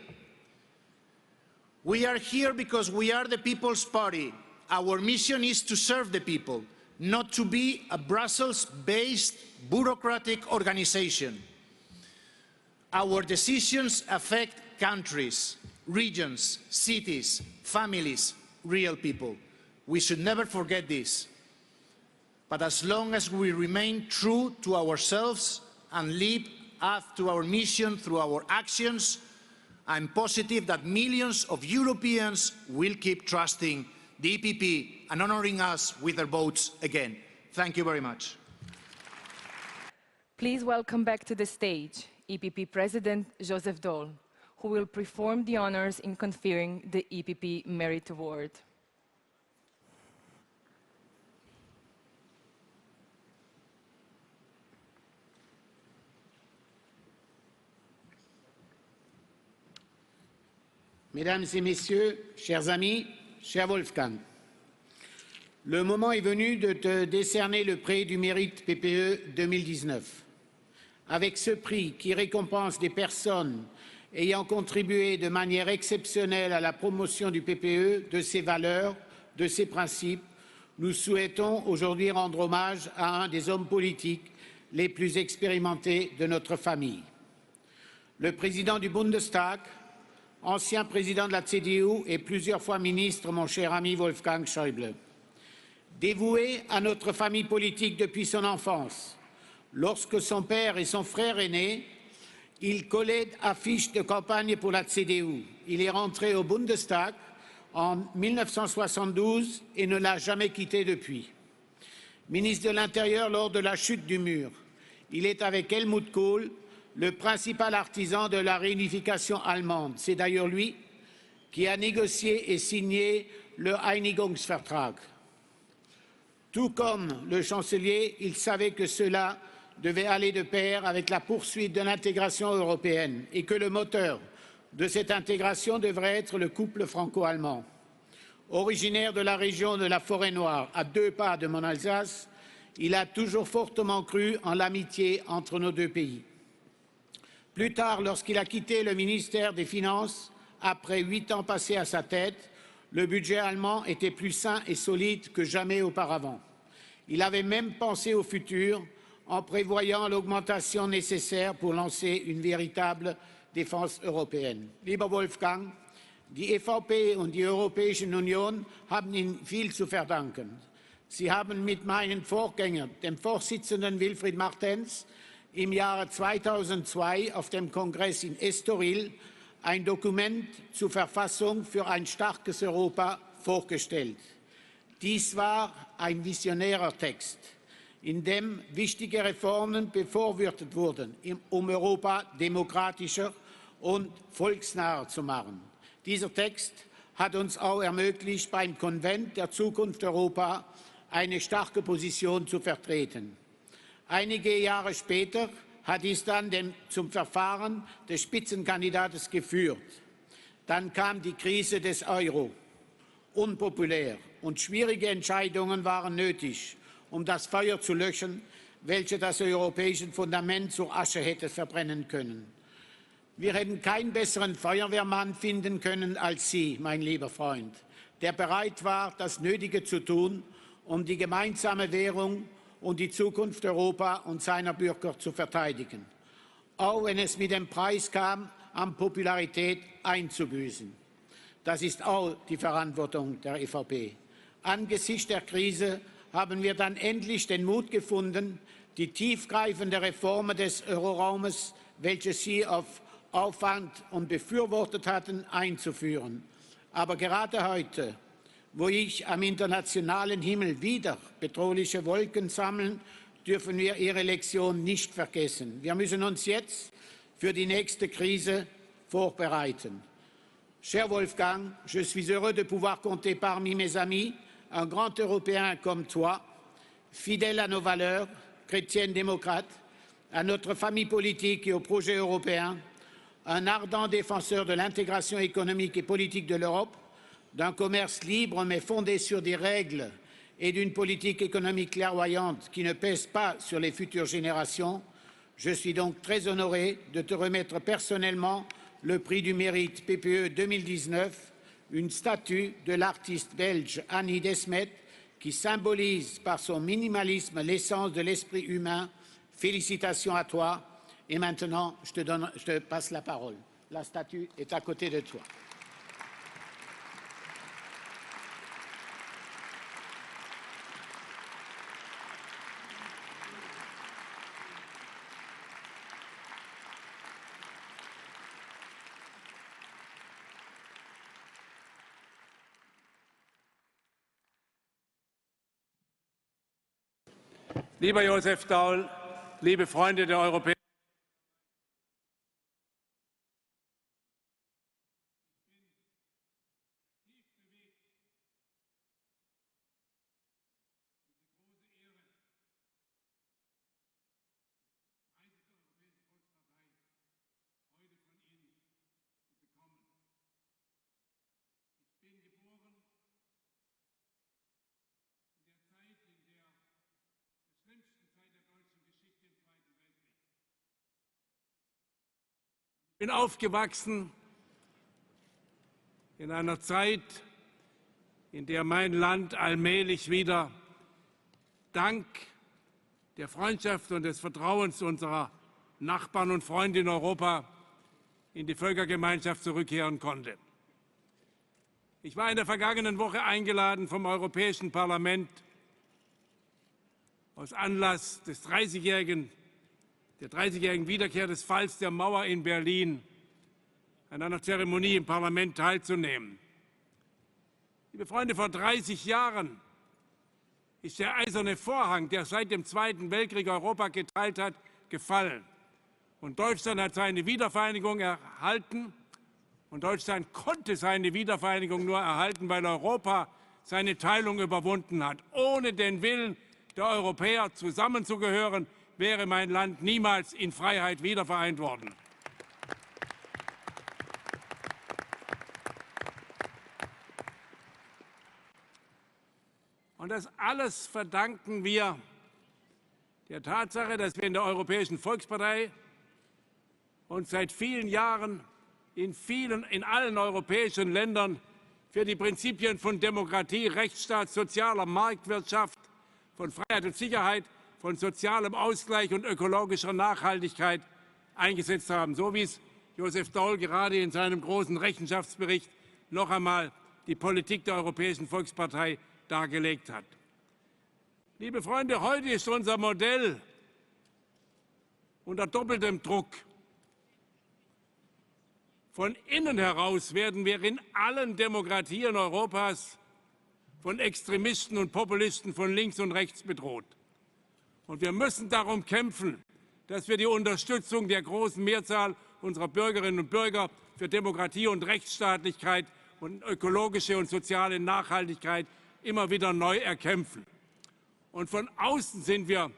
We are here because we are the People's Party. Our mission is to serve the people, not to be a Brussels-based bureaucratic organization. Our decisions affect countries, regions, cities, families, real people. We should never forget this. But as long as we remain true to ourselves and live up to our mission through our actions, I'm positive that millions of Europeans will keep trusting the EPP and honoring us with their votes again. Thank you very much. Please welcome back to the stage EPP President Joseph DAUL, who will perform the honors in conferring the EPP Merit Award. Mesdames et Messieurs, chers amis, cher Wolfgang, le moment est venu de te décerner le prix du mérite PPE 2019. Avec ce prix qui récompense des personnes ayant contribué de manière exceptionnelle à la promotion du PPE, de ses valeurs, de ses principes, nous souhaitons aujourd'hui rendre hommage à un des hommes politiques les plus expérimentés de notre famille. Le président du Bundestag, ancien président de la CDU et plusieurs fois ministre, mon cher ami Wolfgang Schäuble. Dévoué à notre famille politique depuis son enfance, lorsque son père et son frère aîné, il collait affiches de campagne pour la CDU. Il est rentré au Bundestag en 1972 et ne l'a jamais quitté depuis. Ministre de l'Intérieur lors de la chute du mur, il est avec Helmut Kohl le principal artisan de la réunification allemande. C'est d'ailleurs lui qui a négocié et signé le Einigungsvertrag. Tout comme le chancelier, il savait que cela devait aller de pair avec la poursuite de l'intégration européenne et que le moteur de cette intégration devrait être le couple franco-allemand. Originaire de la région de la Forêt-Noire, à 2 pas de mon Alsace, il a toujours fortement cru en l'amitié entre nos deux pays. Plus tard, lorsqu'il a quitté le ministère des Finances, après 8 ans passés à sa tête, le budget allemand était plus sain et solide que jamais auparavant. Il avait même pensé au futur en prévoyant l'augmentation nécessaire pour lancer une véritable défense européenne. Lieber Wolfgang, die EVP und die Europäische Union haben Ihnen viel zu verdanken. Sie haben mit meinem Vorgänger, dem Vorsitzenden Wilfried Martens, im Jahre 2002 auf dem Kongress in Estoril ein Dokument zur Verfassung für ein starkes Europa vorgestellt. Dies war ein visionärer Text, in dem wichtige Reformen befürwortet wurden, um Europa demokratischer und volksnaher zu machen. Dieser Text hat uns auch ermöglicht, beim Konvent der Zukunft Europa eine starke Position zu vertreten. Einige Jahre später hat dies dann zum Verfahren des Spitzenkandidaten geführt. Dann kam die Krise des Euro. Unpopulär und schwierige Entscheidungen waren nötig, um das Feuer zu löschen, welches das europäische Fundament zur Asche hätte verbrennen können. Wir hätten keinen besseren Feuerwehrmann finden können als Sie, mein lieber Freund, der bereit war, das Nötige zu tun, um die gemeinsame Währung und die Zukunft Europa und seiner Bürger zu verteidigen, auch wenn es mit dem Preis kam, an Popularität einzubüßen. Das ist auch die Verantwortung der EVP. Angesichts der Krise haben wir dann endlich den Mut gefunden, die tiefgreifende Reformen des Euroraumes, welche Sie auf Aufwand und befürwortet hatten, einzuführen. Aber gerade heute, Wo ich am internationalen Himmel wieder bedrohliche Wolken sammeln, dürfen wir Ihre Lektion nicht vergessen. Wir müssen uns jetzt für die nächste Krise vorbereiten. Cher Wolfgang, je suis heureux de pouvoir compter parmi mes amis un grand Européen comme toi, fidèle à nos valeurs, chrétienne démocrate, à notre famille politique et au projet européen, un ardent défenseur de l'intégration économique et politique de l'Europe, d'un commerce libre mais fondé sur des règles et d'une politique économique clairvoyante qui ne pèse pas sur les futures générations. Je suis donc très honoré de te remettre personnellement le prix du mérite PPE 2019, une statue de l'artiste belge Annie Desmet qui symbolise par son minimalisme l'essence de l'esprit humain. Félicitations à toi. Et maintenant, je te passe la parole. La statue est à côté de toi. Lieber Joseph Daul, liebe Freunde der Europäischen Ich bin aufgewachsen in einer Zeit, in der mein Land allmählich wieder dank der Freundschaft und des Vertrauens unserer Nachbarn und Freunde in Europa in die Völkergemeinschaft zurückkehren konnte. Ich war in der vergangenen Woche eingeladen vom Europäischen Parlament aus Anlass der 30-jährigen Wiederkehr des Falls der Mauer in Berlin an einer Zeremonie im Parlament teilzunehmen. Liebe Freunde, vor 30 Jahren ist der eiserne Vorhang, der seit dem Zweiten Weltkrieg Europa geteilt hat, gefallen. Und Deutschland hat seine Wiedervereinigung erhalten. Und Deutschland konnte seine Wiedervereinigung nur erhalten, weil Europa seine Teilung überwunden hat. Ohne den Willen der Europäer zusammenzugehören, wäre mein Land niemals in Freiheit wiedervereint worden. Und das alles verdanken wir der Tatsache, dass wir in der Europäischen Volkspartei uns seit vielen Jahren in allen europäischen Ländern für die Prinzipien von Demokratie, Rechtsstaat, sozialer Marktwirtschaft, von Freiheit und Sicherheit, von sozialem Ausgleich und ökologischer Nachhaltigkeit eingesetzt haben, so wie es Joseph Daul gerade in seinem großen Rechenschaftsbericht noch einmal die Politik der Europäischen Volkspartei dargelegt hat. Liebe Freunde, heute ist unser Modell unter doppeltem Druck. Von innen heraus werden wir in allen Demokratien Europas von Extremisten und Populisten von links und rechts bedroht. Und wir müssen darum kämpfen, dass wir die Unterstützung der großen Mehrzahl unserer Bürgerinnen und Bürger für Demokratie und Rechtsstaatlichkeit und ökologische und soziale Nachhaltigkeit immer wieder neu erkämpfen. Und von außen sind wir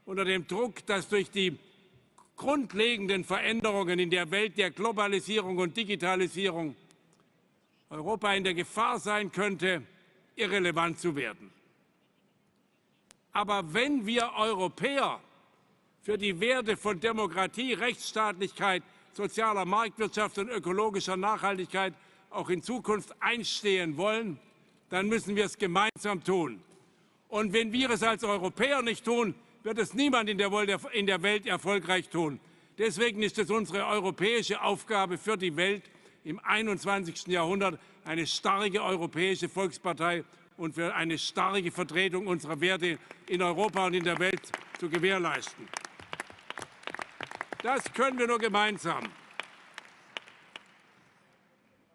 unter dem Druck, dass durch die grundlegenden Veränderungen in der Welt der Globalisierung und Digitalisierung Europa in der Gefahr sein könnte, irrelevant zu werden. Aber wenn wir Europäer für die Werte von Demokratie, Rechtsstaatlichkeit, sozialer Marktwirtschaft und ökologischer Nachhaltigkeit auch in Zukunft einstehen wollen, dann müssen wir es gemeinsam tun. Und wenn wir es als Europäer nicht tun, wird es niemand in der Welt erfolgreich tun. Deswegen ist es unsere europäische Aufgabe für die Welt im 21. Jahrhundert, eine starke europäische Volkspartei und für eine starke Vertretung unserer Werte in Europa und in der Welt zu gewährleisten. Das können wir nur gemeinsam.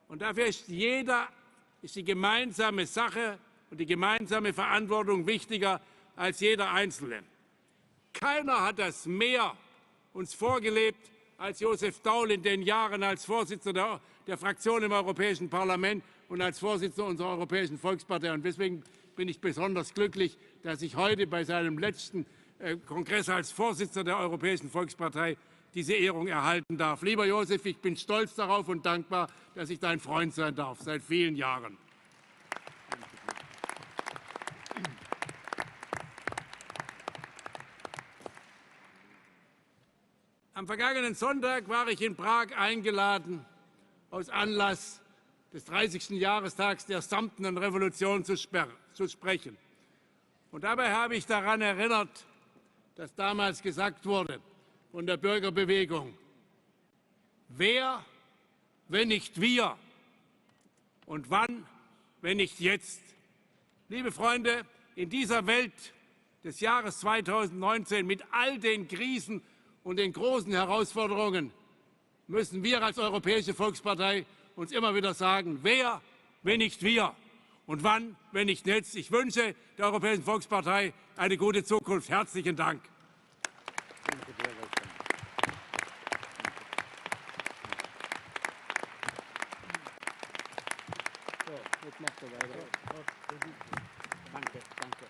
Und dafür ist jeder ist die gemeinsame Sache und die gemeinsame Verantwortung wichtiger als jeder Einzelne. Keiner hat das mehr uns vorgelebt als Joseph DAUL in den Jahren als Vorsitzender der Fraktion im Europäischen Parlament und als Vorsitzender unserer Europäischen Volkspartei. Und deswegen bin ich besonders glücklich, dass ich heute bei seinem letzten Kongress als Vorsitzender der Europäischen Volkspartei diese Ehrung erhalten darf. Lieber Joseph, ich bin stolz darauf und dankbar, dass ich dein Freund sein darf, seit vielen Jahren. Am vergangenen Sonntag war ich in Prag eingeladen, aus Anlass des 30. Jahrestags der Samtenen Revolution zu sprechen. Und dabei habe ich daran erinnert, dass damals gesagt wurde von der Bürgerbewegung: Wer, wenn nicht wir? Und wann, wenn nicht jetzt? Liebe Freunde, in dieser Welt des Jahres 2019 mit all den Krisen und den großen Herausforderungen müssen wir als Europäische Volkspartei uns immer wieder sagen: Wer, wenn nicht wir? Und wann, wenn nicht jetzt? Ich wünsche der Europäischen Volkspartei eine gute Zukunft. Herzlichen Dank. Danke, danke.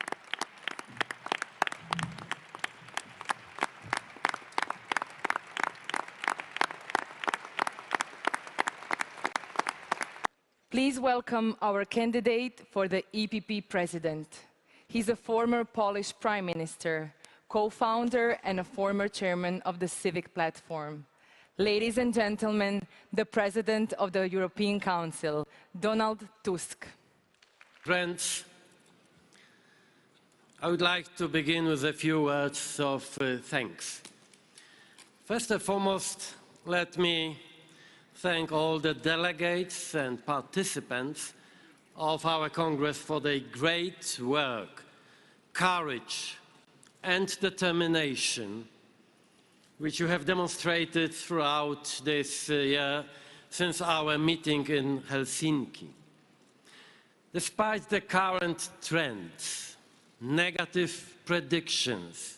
Please welcome our candidate for the EPP President. He's a former Polish Prime Minister, co-founder and a former chairman of the Civic Platform. Ladies and gentlemen, the President of the European Council, Donald Tusk. Friends, I would like to begin with a few words of thanks. First and foremost, let me thank all the delegates and participants of our Congress for their great work, courage and determination which you have demonstrated throughout this year since our meeting in Helsinki. Despite the current trends, negative predictions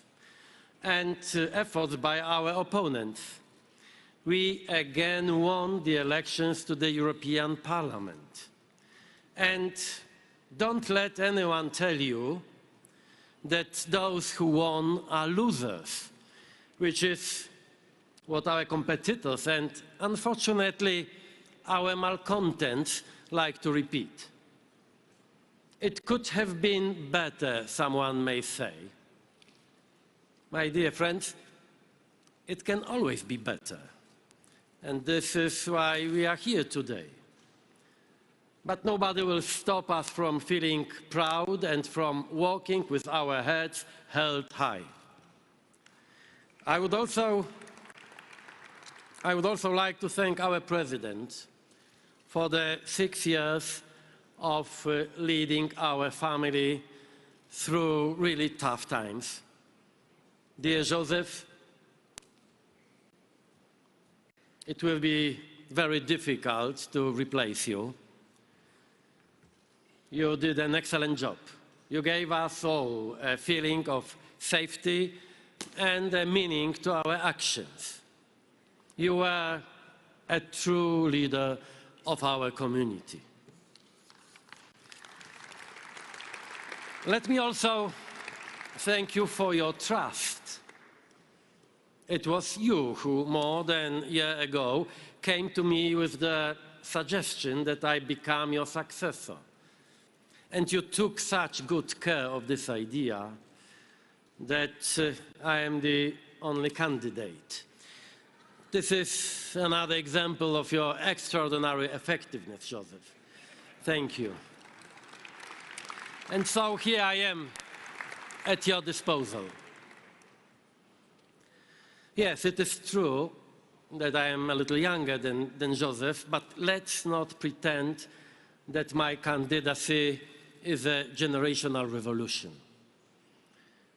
and efforts by our opponents, we again won the elections to the European Parliament. And don't let anyone tell you that those who won are losers, which is what our competitors and, unfortunately, our malcontents like to repeat. It could have been better, someone may say. My dear friends, it can always be better. And this is why we are here today. But nobody will stop us from feeling proud and from walking with our heads held high. I would also like to thank our President for the 6 years of leading our family through really tough times. Dear Joseph, it will be very difficult to replace you. You did an excellent job. You gave us all a feeling of safety and a meaning to our actions. You were a true leader of our community. Let me also thank you for your trust. It was you who, more than a year ago, came to me with the suggestion that I become your successor. And you took such good care of this idea that I am the only candidate. This is another example of your extraordinary effectiveness, Joseph. Thank you. And so here I am at your disposal. Yes, it is true that I am a little younger than Joseph, but let's not pretend that my candidacy is a generational revolution.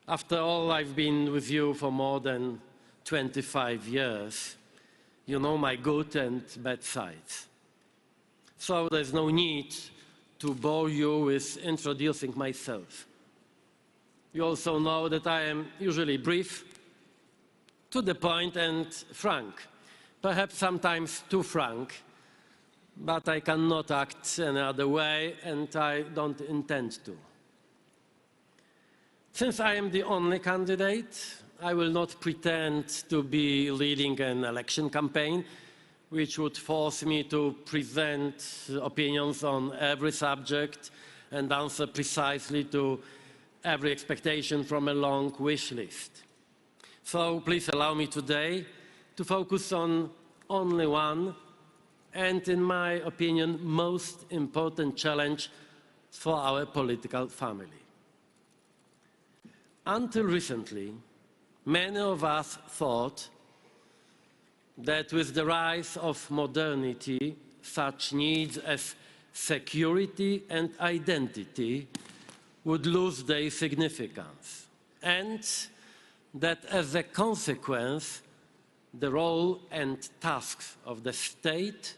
After all, I've been with you for more than 25 years. You know my good and bad sides. So there's no need to bore you with introducing myself. You also know that I am usually brief, to the point and frank, perhaps sometimes too frank, but I cannot act any other way, and I don't intend to. Since I am the only candidate, I will not pretend to be leading an election campaign, which would force me to present opinions on every subject and answer precisely to every expectation from a long wish list. So please allow me today to focus on only one, and in my opinion, most important challenge for our political family. Until recently, many of us thought that with the rise of modernity, such needs as security and identity would lose their significance, and that as a consequence, the role and tasks of the state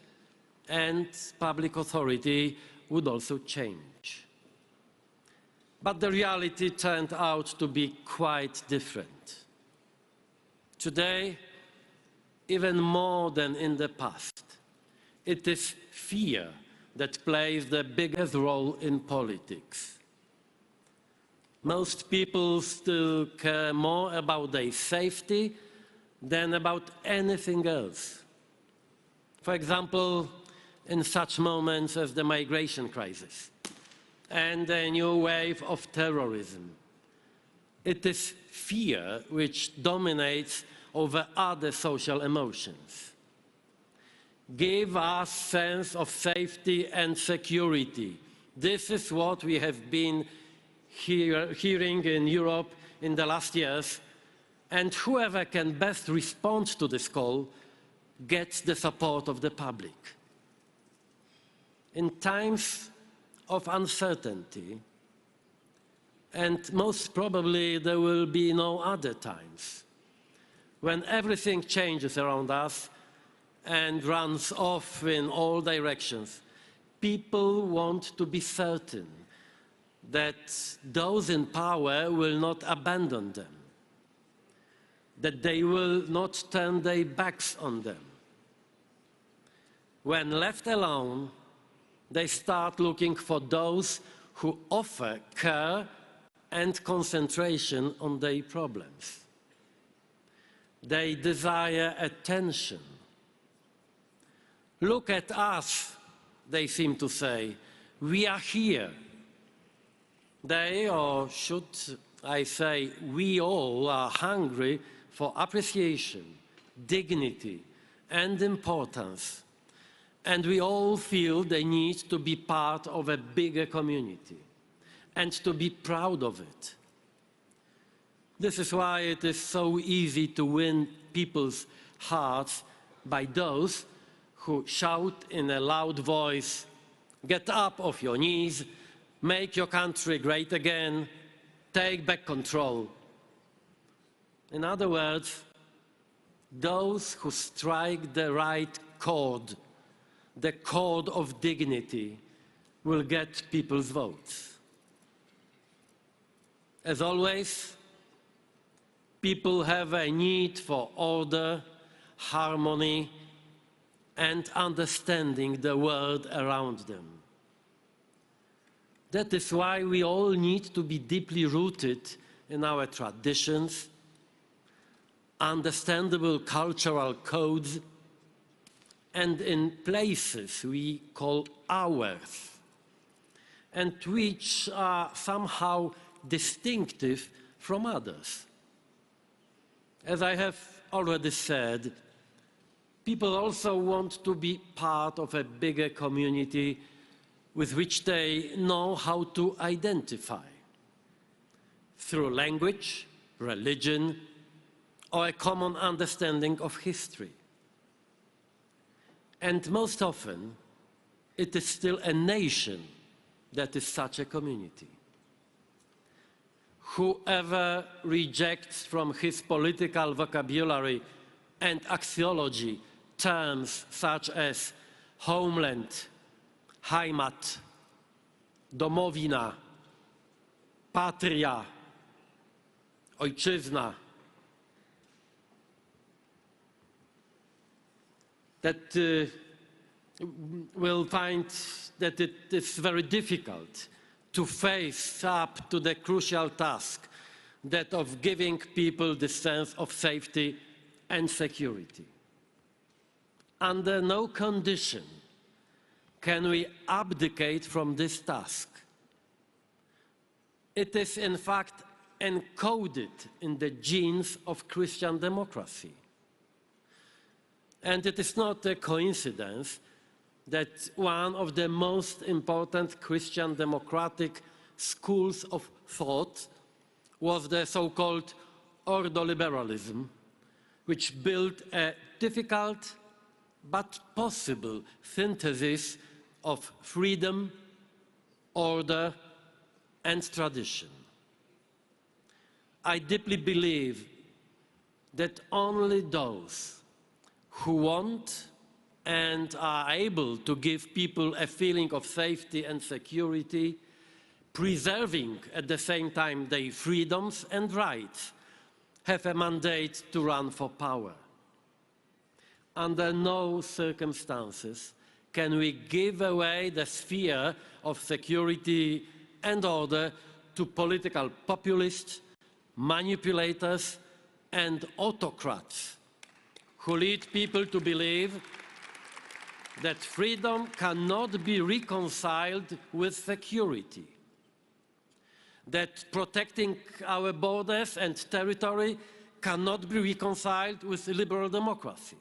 and public authority would also change. But the reality turned out to be quite different. Today, even more than in the past, it is fear that plays the biggest role in politics. Most people still care more about their safety than about anything else. For example, in such moments as the migration crisis and a new wave of terrorism, it is fear which dominates over other social emotions. Give us a sense of safety and security. This is what we have been hearing in Europe in the last years, and whoever can best respond to this call gets the support of the public. In times of uncertainty, and most probably there will be no other times, when everything changes around us and runs off in all directions, people want to be certain that those in power will not abandon them, that they will not turn their backs on them. When left alone, they start looking for those who offer care and concentration on their problems. They desire attention. Look at us, they seem to say. We are here. They, or should I say, we all are hungry for appreciation, dignity, and importance. And we all feel the need to be part of a bigger community and to be proud of it. This is why it is so easy to win people's hearts by those who shout in a loud voice, "Get up off your knees, make your country great again, take back control." In other words, those who strike the right chord, the chord of dignity, will get people's votes. As always, people have a need for order, harmony, and understanding the world around them. That is why we all need to be deeply rooted in our traditions, understandable cultural codes, and in places we call ours, and which are somehow distinctive from others. As I have already said, people also want to be part of a bigger community with which they know how to identify through language, religion, or a common understanding of history. And most often, it is still a nation that is such a community. Whoever rejects from his political vocabulary and axiology terms such as homeland, Heimat, domowina, patria, ojczyzna, that will find that it is very difficult to face up to the crucial task, that of giving people the sense of safety and security. Under no condition can we abdicate from this task. It is in fact encoded in the genes of Christian democracy. And it is not a coincidence that one of the most important Christian democratic schools of thought was the so-called ordoliberalism, which built a difficult but possible synthesis of freedom, order, and tradition. I deeply believe that only those who want and are able to give people a feeling of safety and security, preserving at the same time their freedoms and rights, have a mandate to run for power. Under no circumstances can we give away the sphere of security and order to political populists, manipulators, and autocrats who lead people to believe that freedom cannot be reconciled with security, that protecting our borders and territory cannot be reconciled with liberal democracy,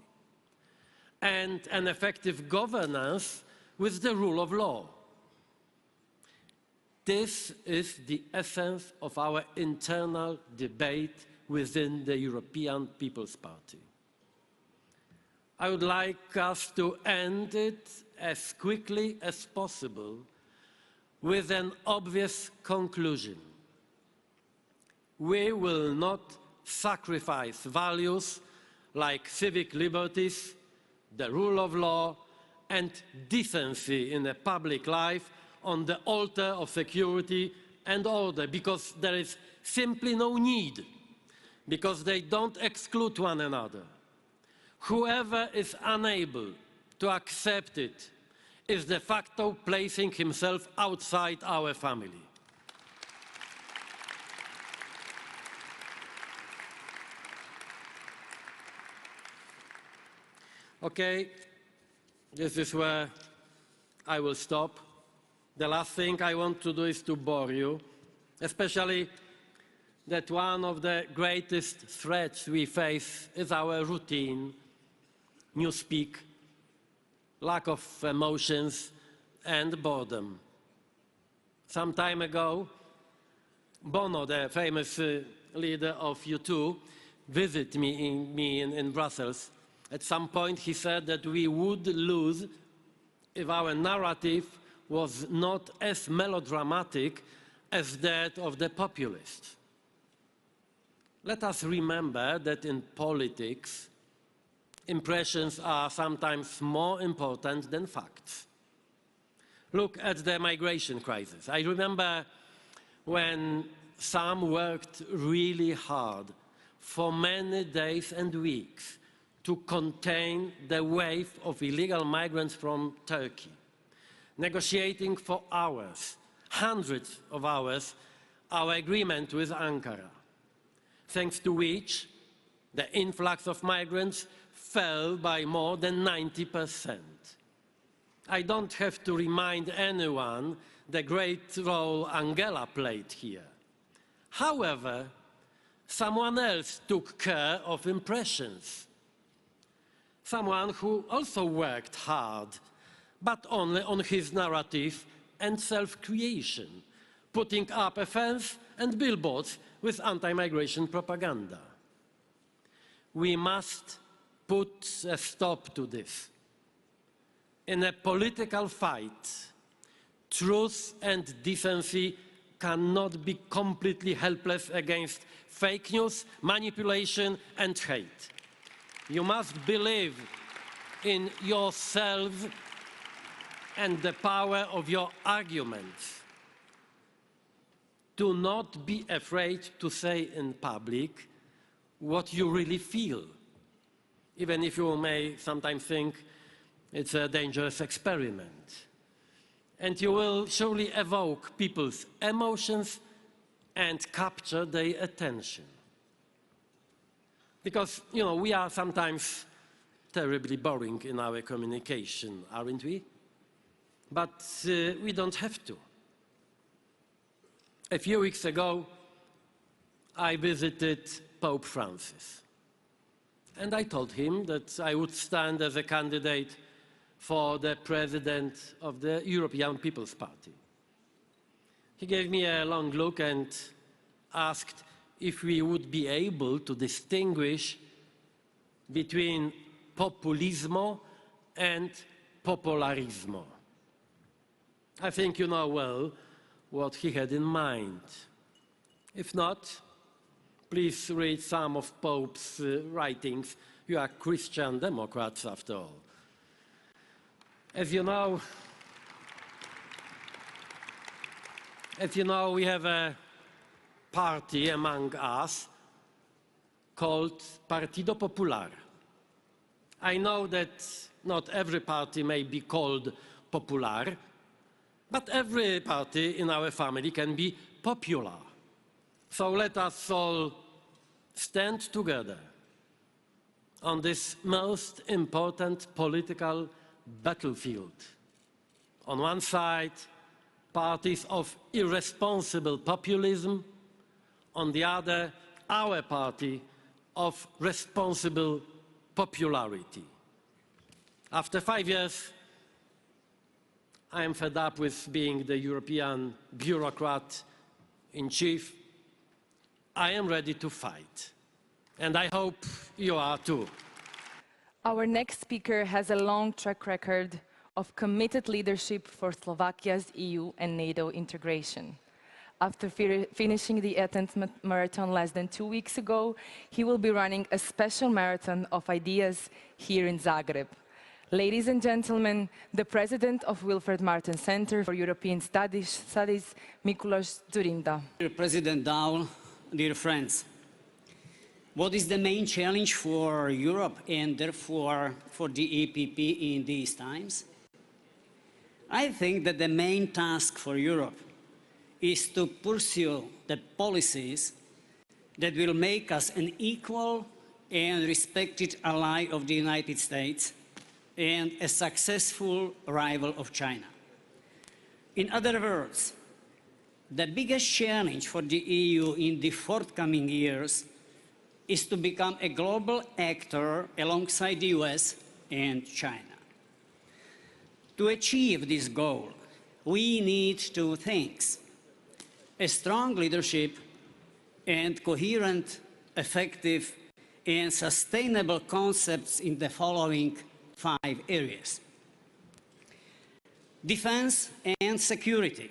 and an effective governance with the rule of law. This is the essence of our internal debate within the European People's Party. I would like us to end it as quickly as possible with an obvious conclusion. We will not sacrifice values like civic liberties, the rule of law, and decency in a public life on the altar of security and order, because there is simply no need, because they don't exclude one another. Whoever is unable to accept it is de facto placing himself outside our family. Okay, this is where I will stop. The last thing I want to do is to bore you, especially that one of the greatest threats we face is our routine, newspeak, lack of emotions, and boredom. Some time ago, Bono, the famous leader of U2, visited me in Brussels. At some point, he said that we would lose if our narrative was not as melodramatic as that of the populists. Let us remember that in politics, impressions are sometimes more important than facts. Look at the migration crisis. I remember when some worked really hard for many days and weeks to contain the wave of illegal migrants from Turkey, negotiating for hours, hundreds of hours, our agreement with Ankara, thanks to which the influx of migrants fell by more than 90%. I don't have to remind anyone the great role Angela played here. However, someone else took care of impressions. Someone who also worked hard, but only on his narrative and self-creation, putting up a fence and billboards with anti-migration propaganda. We must put a stop to this. In a political fight, truth and decency cannot be completely helpless against fake news, manipulation, and hate. You must believe in yourself and the power of your arguments. do not be afraid to say in public what you really feel, even if you may sometimes think it's a dangerous experiment. And you will surely evoke people's emotions and capture their attention. Because, you know, we are sometimes terribly boring in our communication, aren't we? But we don't have to. A few weeks ago, I visited Pope Francis. And I told him that I would stand as a candidate for the president of the European People's Party. He gave me a long look and asked if we would be able to distinguish between populismo and popularismo. I think you know well what he had in mind. If not, please read some of Pope's writings. You are Christian Democrats, after all. As you know, we have a party among us called Partido Popular. I know that not every party may be called popular, but every party in our family can be popular. So let us all stand together on this most important political battlefield. On one side, parties of irresponsible populism. On the other, our party of responsible popularity. After 5 years, I am fed up with being the European bureaucrat in chief. I am ready to fight, and I hope you are too. Our next speaker has a long track record of committed leadership for Slovakia's EU and NATO integration. After finishing the Athens Marathon less than 2 weeks ago, he will be running a special marathon of ideas here in Zagreb. Ladies and gentlemen, the President of Wilfred Martin Center for European Studies, Mikuláš Dzurinda. Dear President DAUL, dear friends, what is the main challenge for Europe and therefore for the EPP in these times? I think that the main task for Europe is to pursue the policies that will make us an equal and respected ally of the United States and a successful rival of China. In other words, the biggest challenge for the EU in the forthcoming years is to become a global actor alongside the US and China. To achieve this goal, we need two things: a strong leadership and coherent, effective, and sustainable concepts in the following 5 areas. Defense and security.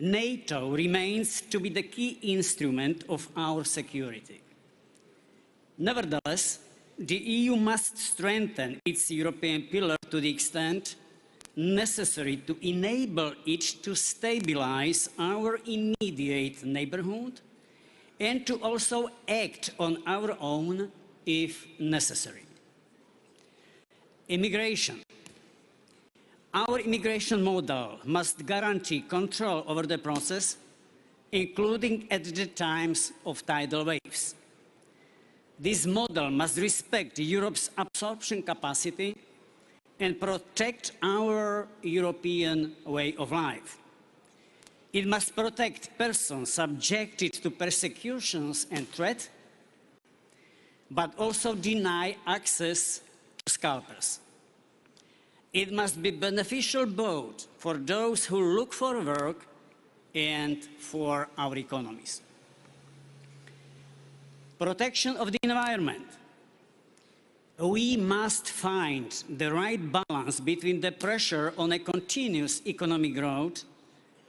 NATO remains to be the key instrument of our security. Nevertheless, the EU must strengthen its European pillar to the extent necessary to enable it to stabilize our immediate neighborhood and to also act on our own if necessary. Immigration. Our immigration model must guarantee control over the process, including at the times of tidal waves. This model must respect Europe's absorption capacity and protect our European way of life. It must protect persons subjected to persecutions and threat, but also deny access to scalpers. It must be beneficial both for those who look for work and for our economies. Protection of the environment. We must find the right balance between the pressure on a continuous economic growth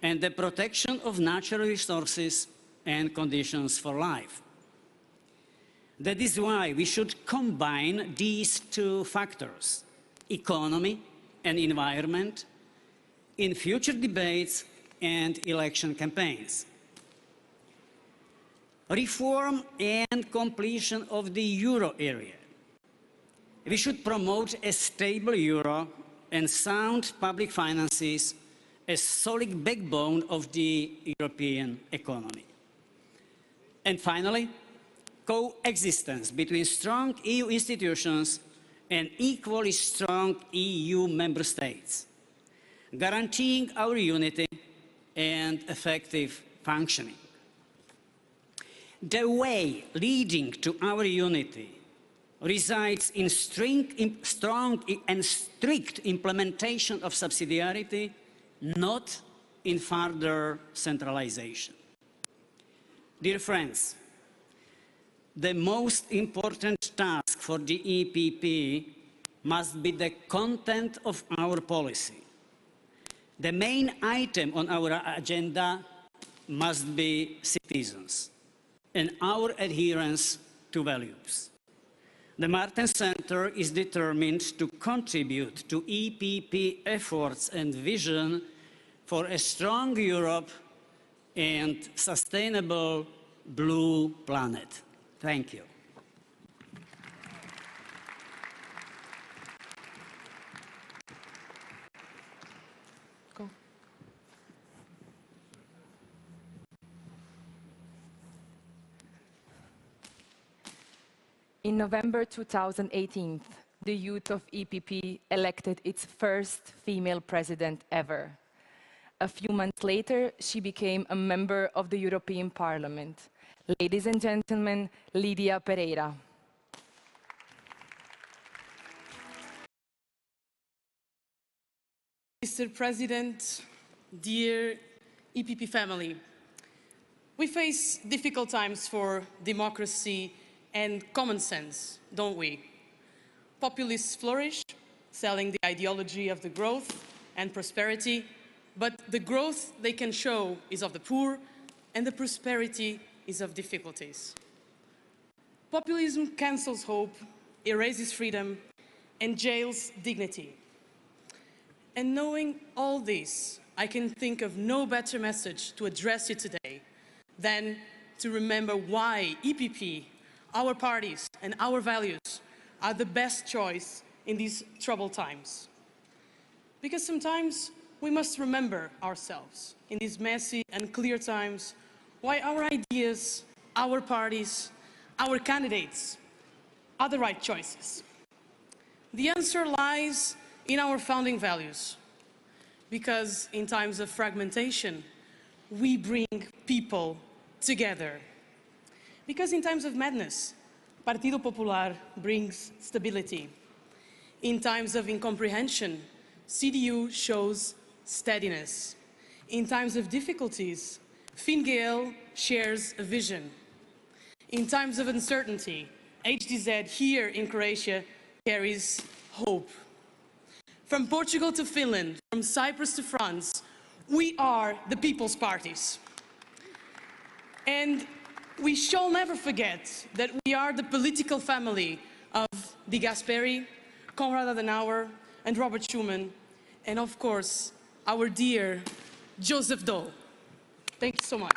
and the protection of natural resources and conditions for life. That is why we should combine these two factors, economy and environment, in future debates and election campaigns. reform and completion of the euro area. We should promote a stable euro and sound public finances as solid backbone of the European economy. And finally, coexistence between strong EU institutions and equally strong EU member states, guaranteeing our unity and effective functioning. The way leading to our unity resides in strong and strict implementation of subsidiarity, not in further centralization. Dear friends, the most important task for the EPP must be the content of our policy. The main item on our agenda must be citizens and our adherence to values. The Martin Center is determined to contribute to EPP efforts and vision for a strong Europe and sustainable blue planet. Thank you. In November 2018, the youth of EPP elected its first female president ever. A few months later, she became a member of the European Parliament. Ladies and gentlemen, Lidia Pereira. Mr. President, dear EPP family, we face difficult times for democracy and common sense, don't we? Populists flourish, selling the ideology of the growth and prosperity, but the growth they can show is of the poor, and the prosperity is of difficulties. Populism cancels hope, erases freedom, and jails dignity. And knowing all this, I can think of no better message to address you today than to remember why EPP, our parties, and our values are the best choice in these troubled times. Because sometimes we must remember ourselves in these messy and clear times why our ideas, our parties, our candidates are the right choices. The answer lies in our founding values, because in times of fragmentation, we bring people together. Because in times of madness, Partido Popular brings stability. In times of incomprehension, CDU shows steadiness. In times of difficulties, Fine Gael shares a vision. In times of uncertainty, HDZ here in Croatia carries hope. From Portugal to Finland, from Cyprus to France, we are the people's parties. And we shall never forget that we are the political family of De Gasperi, Konrad Adenauer, and Robert Schuman, and of course, our dear Joseph DAUL. Thank you so much.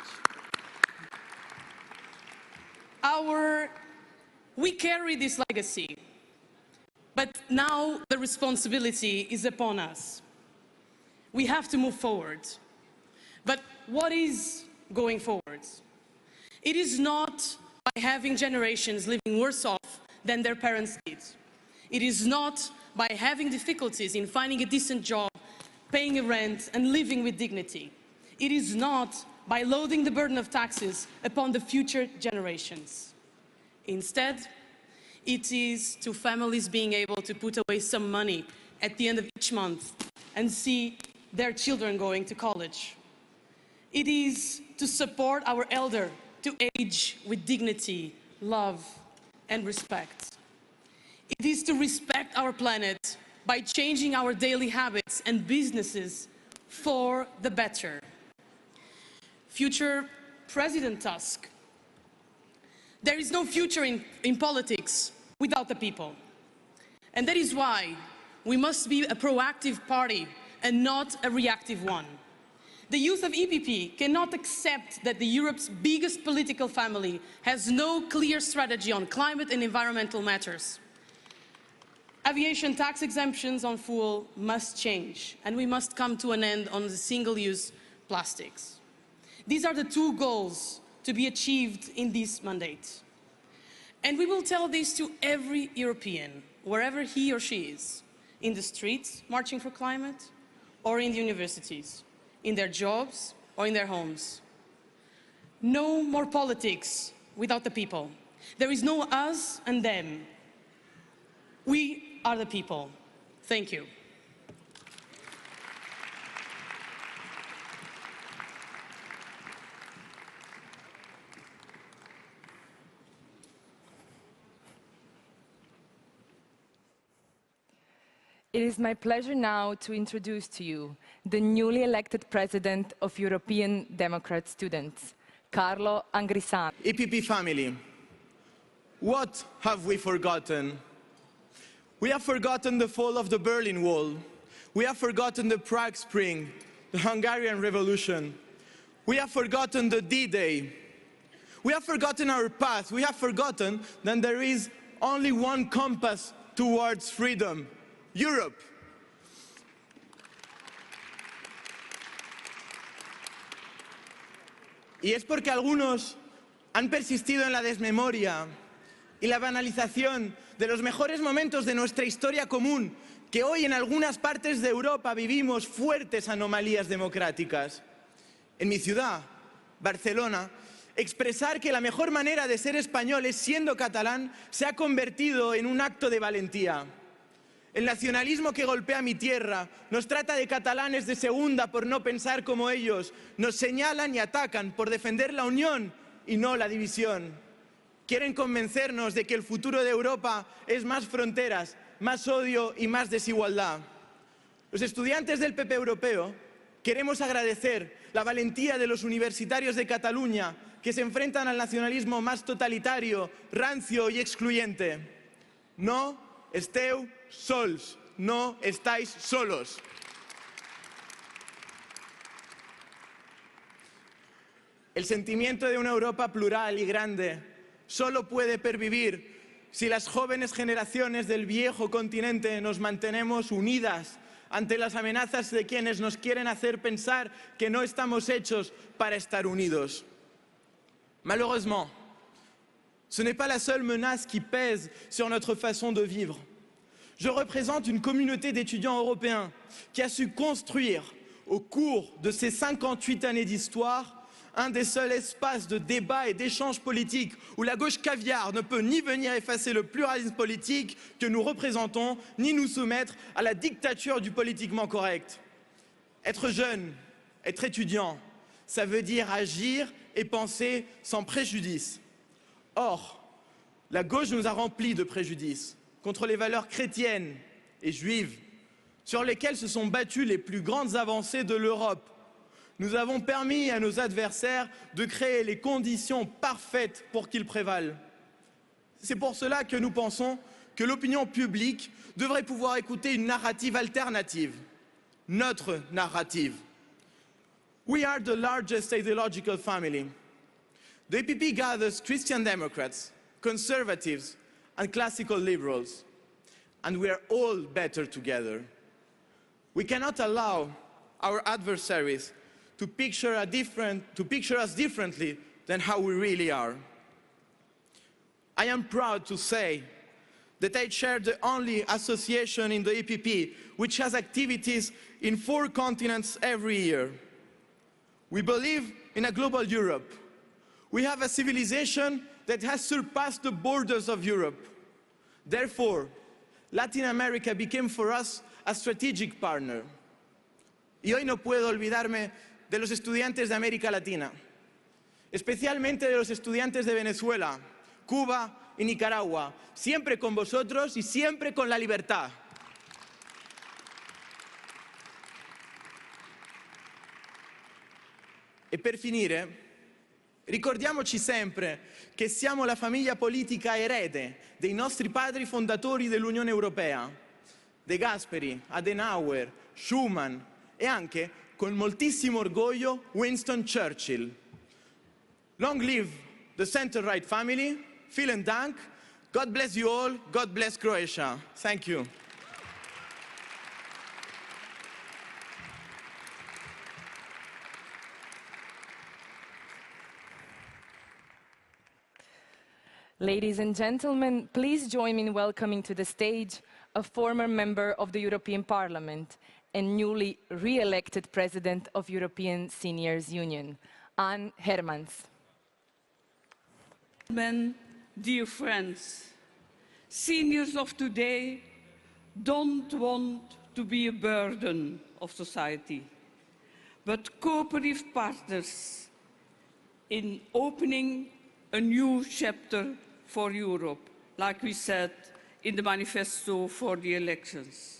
We carry this legacy, but now the responsibility is upon us. We have to move forward. But what is going forward? It is not by having generations living worse off than their parents did. It is not by having difficulties in finding a decent job, paying a rent, and living with dignity. It is not by loading the burden of taxes upon the future generations. Instead, it is to families being able to put away some money at the end of each month and see their children going to college. It is to support our elder to age with dignity, love, and respect. It is to respect our planet by changing our daily habits and businesses for the better. Future President Tusk, there is no future in politics without the people. And that is why we must be a proactive party and not a reactive one. The youth of EPP cannot accept that Europe's biggest political family has no clear strategy on climate and environmental matters. Aviation tax exemptions on fuel must change, and we must come to an end on the single-use plastics. These are the two goals to be achieved in this mandate. And we will tell this to every European, wherever he or she is, in the streets marching for climate, or in the universities, in their jobs or in their homes. No more politics without the people. There is no us and them. We are the people. Thank you. It is my pleasure now to introduce to you the newly elected president of European Democrat Students, Carlo Angrisano. EPP family, what have we forgotten? We have forgotten the fall of the Berlin Wall. We have forgotten the Prague Spring, the Hungarian Revolution. We have forgotten the D-Day. We have forgotten our path. We have forgotten that there is only one compass towards freedom: Europe. Y es porque algunos han persistido en la desmemoria y la banalización de los mejores momentos de nuestra historia común, que hoy en algunas partes de Europa vivimos fuertes anomalías democráticas. En mi ciudad, Barcelona, expresar que la mejor manera de ser español es siendo catalán se ha convertido en un acto de valentía. El nacionalismo que golpea mi tierra nos trata de catalanes de segunda por no pensar como ellos, nos señalan y atacan por defender la unión y no la división. Quieren convencernos de que el futuro de Europa es más fronteras, más odio y más desigualdad. Los estudiantes del PP europeo queremos agradecer la valentía de los universitarios de Cataluña que se enfrentan al nacionalismo más totalitario, rancio y excluyente. No esteu sols, no estáis solos. El sentimiento de una Europa plural y grande solo puede pervivir si las jóvenes generaciones del viejo continente nos mantenemos unidas ante las amenazas de quienes nos quieren hacer pensar que no estamos hechos para estar unidos. Malheureusement, ce n'est pas la seule menace qui pèse sur notre façon de vivre. Je représente une communauté d'étudiants européens qui a su construire, au cours de ces 58 années d'histoire, un des seuls espaces de débat et d'échange politique où la gauche caviar ne peut ni venir effacer le pluralisme politique que nous représentons, ni nous soumettre à la dictature du politiquement correct. Être jeune, être étudiant, ça veut dire agir et penser sans préjudice. Or, la gauche nous a remplis de préjudices contre les valeurs chrétiennes et juives, sur lesquelles se sont battues les plus grandes avancées de l'Europe. Nous avons permis à nos adversaires de créer les conditions parfaites pour qu'ils prévalent. C'est pour cela que nous pensons que l'opinion publique devrait pouvoir écouter une narrative alternative, notre narrative. We are the largest ideological family. The EPP gathers Christian Democrats, conservatives, and classical liberals, and we are all better together. We cannot allow our adversaries to picture us differently than how we really are. I am proud to say that I chair the only association in the EPP which has activities in 4 continents every year. We believe in a global Europe. We have a civilization that has surpassed the borders of Europe. Therefore, Latin America became for us a strategic partner. Y hoy no puedo olvidarme de los estudiantes de América Latina, especialmente de los estudiantes de Venezuela, Cuba y Nicaragua, siempre con vosotros y siempre con la libertà. E per finire, ricordiamoci sempre che siamo la famiglia politica erede dei nostri padri fondatori dell'Unione Europea, De Gasperi, Adenauer, Schuman e anche con moltissimo orgoglio Winston Churchill. Long live the center-right family. Vielen Dank. God bless you all. God bless Croatia. Thank you. Ladies and gentlemen, please join me in welcoming to the stage a former member of the European Parliament and newly re-elected President of European Seniors Union, Anne Hermans. Dear friends, seniors of today don't want to be a burden of society, but cooperative partners in opening a new chapter for Europe, like we said in the manifesto for the elections.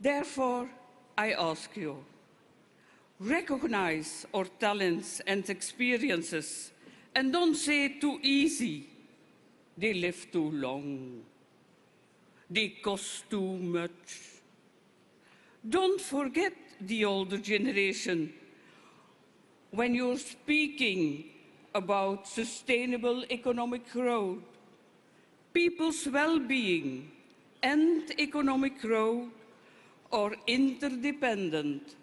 Therefore, I ask you, recognize our talents and experiences and don't say too easy, they live too long, they cost too much. Don't forget the older generation when you're speaking about sustainable economic growth. People's well-being and economic growth are interdependent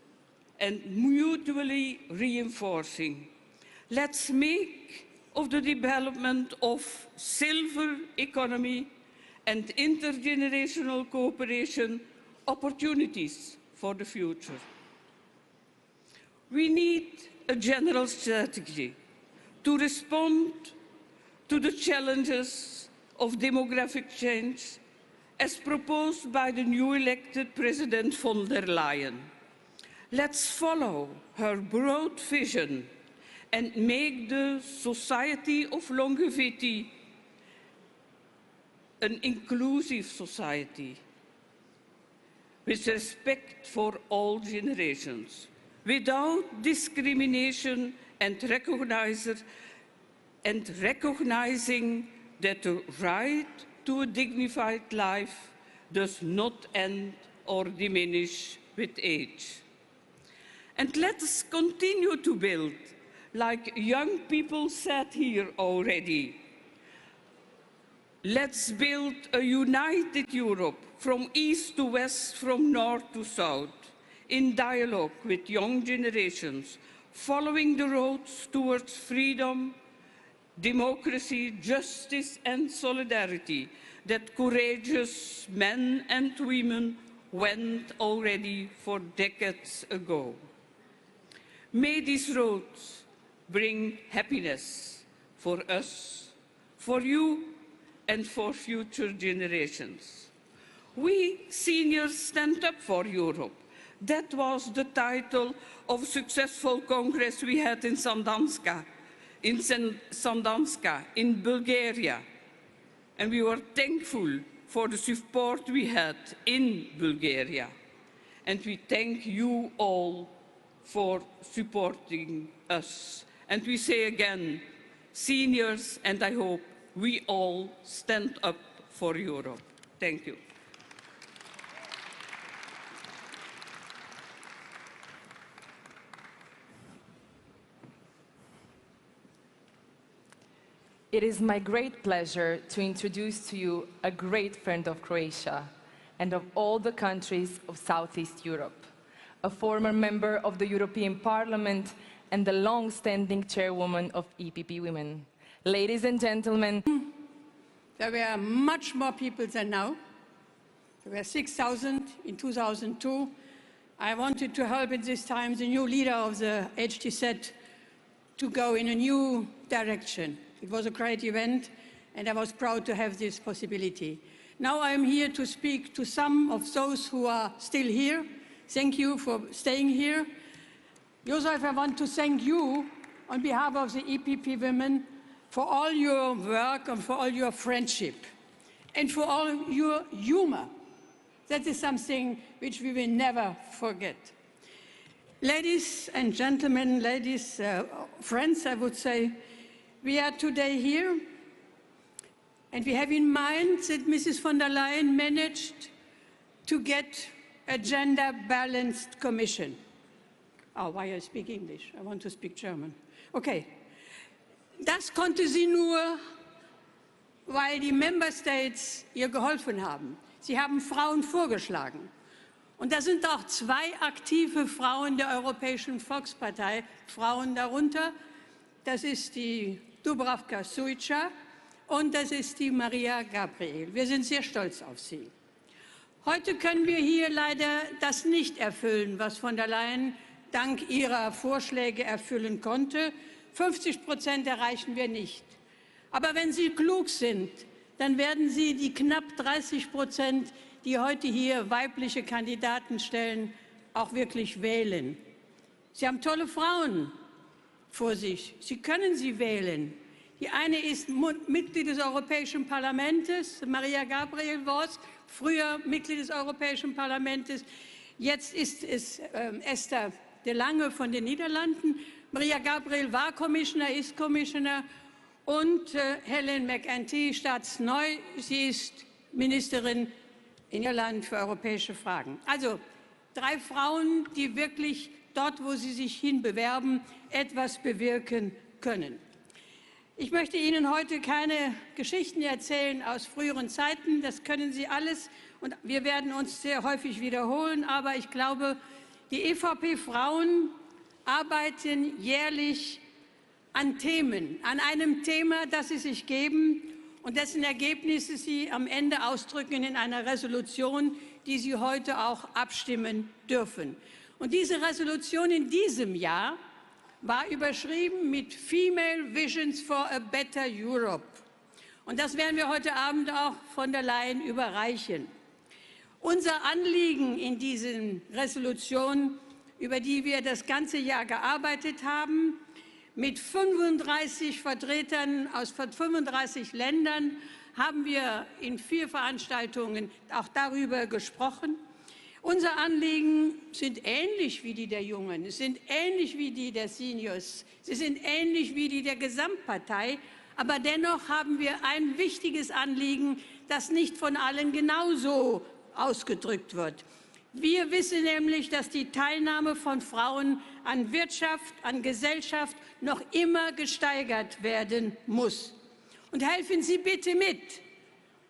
and mutually reinforcing. Let's make of the development of silver economy and intergenerational cooperation opportunities for the future. We need a general strategy to respond to the challenges of demographic change as proposed by the new elected President von der Leyen. Let's follow her broad vision and make the society of longevity an inclusive society with respect for all generations, without discrimination and recognizing that the right to a dignified life does not end or diminish with age. And let us continue to build, like young people said here already, let's build a united Europe from east to west, from north to south, in dialogue with young generations, following the roads towards freedom, democracy, justice, and solidarity that courageous men and women went already for decades ago. May these roads bring happiness for us, for you, and for future generations. We seniors stand up for Europe. That was the title of a successful congress we had in Sandanska, in Bulgaria. And we were thankful for the support we had in Bulgaria. And we thank you all for supporting us. And we say again, seniors, and I hope we all stand up for Europe. Thank you. It is my great pleasure to introduce to you a great friend of Croatia and of all the countries of Southeast Europe, a former member of the European Parliament and the long-standing chairwoman of EPP Women. Ladies and gentlemen. There were much more people than now. There were 6,000 in 2002. I wanted to help at this time the new leader of the HTZ to go in a new direction. It was a great event, and I was proud to have this possibility. Now I'm here to speak to some of those who are still here. Thank you for staying here. Joseph, I want to thank you on behalf of the EPP women for all your work and for all your friendship and for all your humor. That is something which we will never forget. Ladies and gentlemen, friends, I would say, we are today here and we have in mind that Mrs. von der Leyen managed to get a gender-balanced Commission. Oh, why I speak English? I want to speak German. Okay. Das konnte sie nur, weil die Member States ihr geholfen haben. Sie haben Frauen vorgeschlagen. Und da sind auch 2 aktive Frauen der Europäischen Volkspartei, Frauen darunter. Das ist die Dubravka Šuica und das ist die Maria Gabriel. Wir sind sehr stolz auf sie. Heute können wir hier leider das nicht erfüllen, was von der Leyen dank ihrer Vorschläge erfüllen konnte. 50% erreichen wir nicht. Aber wenn Sie klug sind, dann werden Sie die knapp 30%, die heute hier weibliche Kandidaten stellen, auch wirklich wählen. Sie haben tolle Frauen vor sich. Sie können sie wählen. Die eine ist Mitglied des Europäischen Parlaments, Maria Gabriel war früher Mitglied des Europäischen Parlaments. Jetzt ist es Esther de Lange von den Niederlanden. Maria Gabriel war Commissioner, ist Commissioner. Und Helen McEntee, staatsneu, sie ist Ministerin in Irland für europäische Fragen. Also 3 Frauen, die wirklich dort, wo sie sich hinbewerben, etwas bewirken können. Ich möchte Ihnen heute keine Geschichten erzählen aus früheren Zeiten, das können Sie alles und wir werden uns sehr häufig wiederholen, aber ich glaube, die EVP-Frauen arbeiten jährlich an Themen, an einem Thema, das sie sich geben und dessen Ergebnisse sie am Ende ausdrücken in einer Resolution, die Sie heute auch abstimmen dürfen. Und diese Resolution in diesem Jahr war überschrieben mit Female Visions for a Better Europe. Und das werden wir heute Abend auch von der Leyen überreichen. Unser Anliegen in diesen Resolutionen, über die wir das ganze Jahr gearbeitet haben, mit 35 Vertretern aus 35 Ländern haben wir in 4 Veranstaltungen auch darüber gesprochen. Unser Anliegen sind ähnlich wie die der Jungen, es sind ähnlich wie die der Seniors, sie sind ähnlich wie die der Gesamtpartei, aber dennoch haben wir ein wichtiges Anliegen, das nicht von allen genauso ausgedrückt wird. Wir wissen nämlich, dass die Teilnahme von Frauen an Wirtschaft, an Gesellschaft noch immer gesteigert werden muss. Und helfen Sie bitte mit,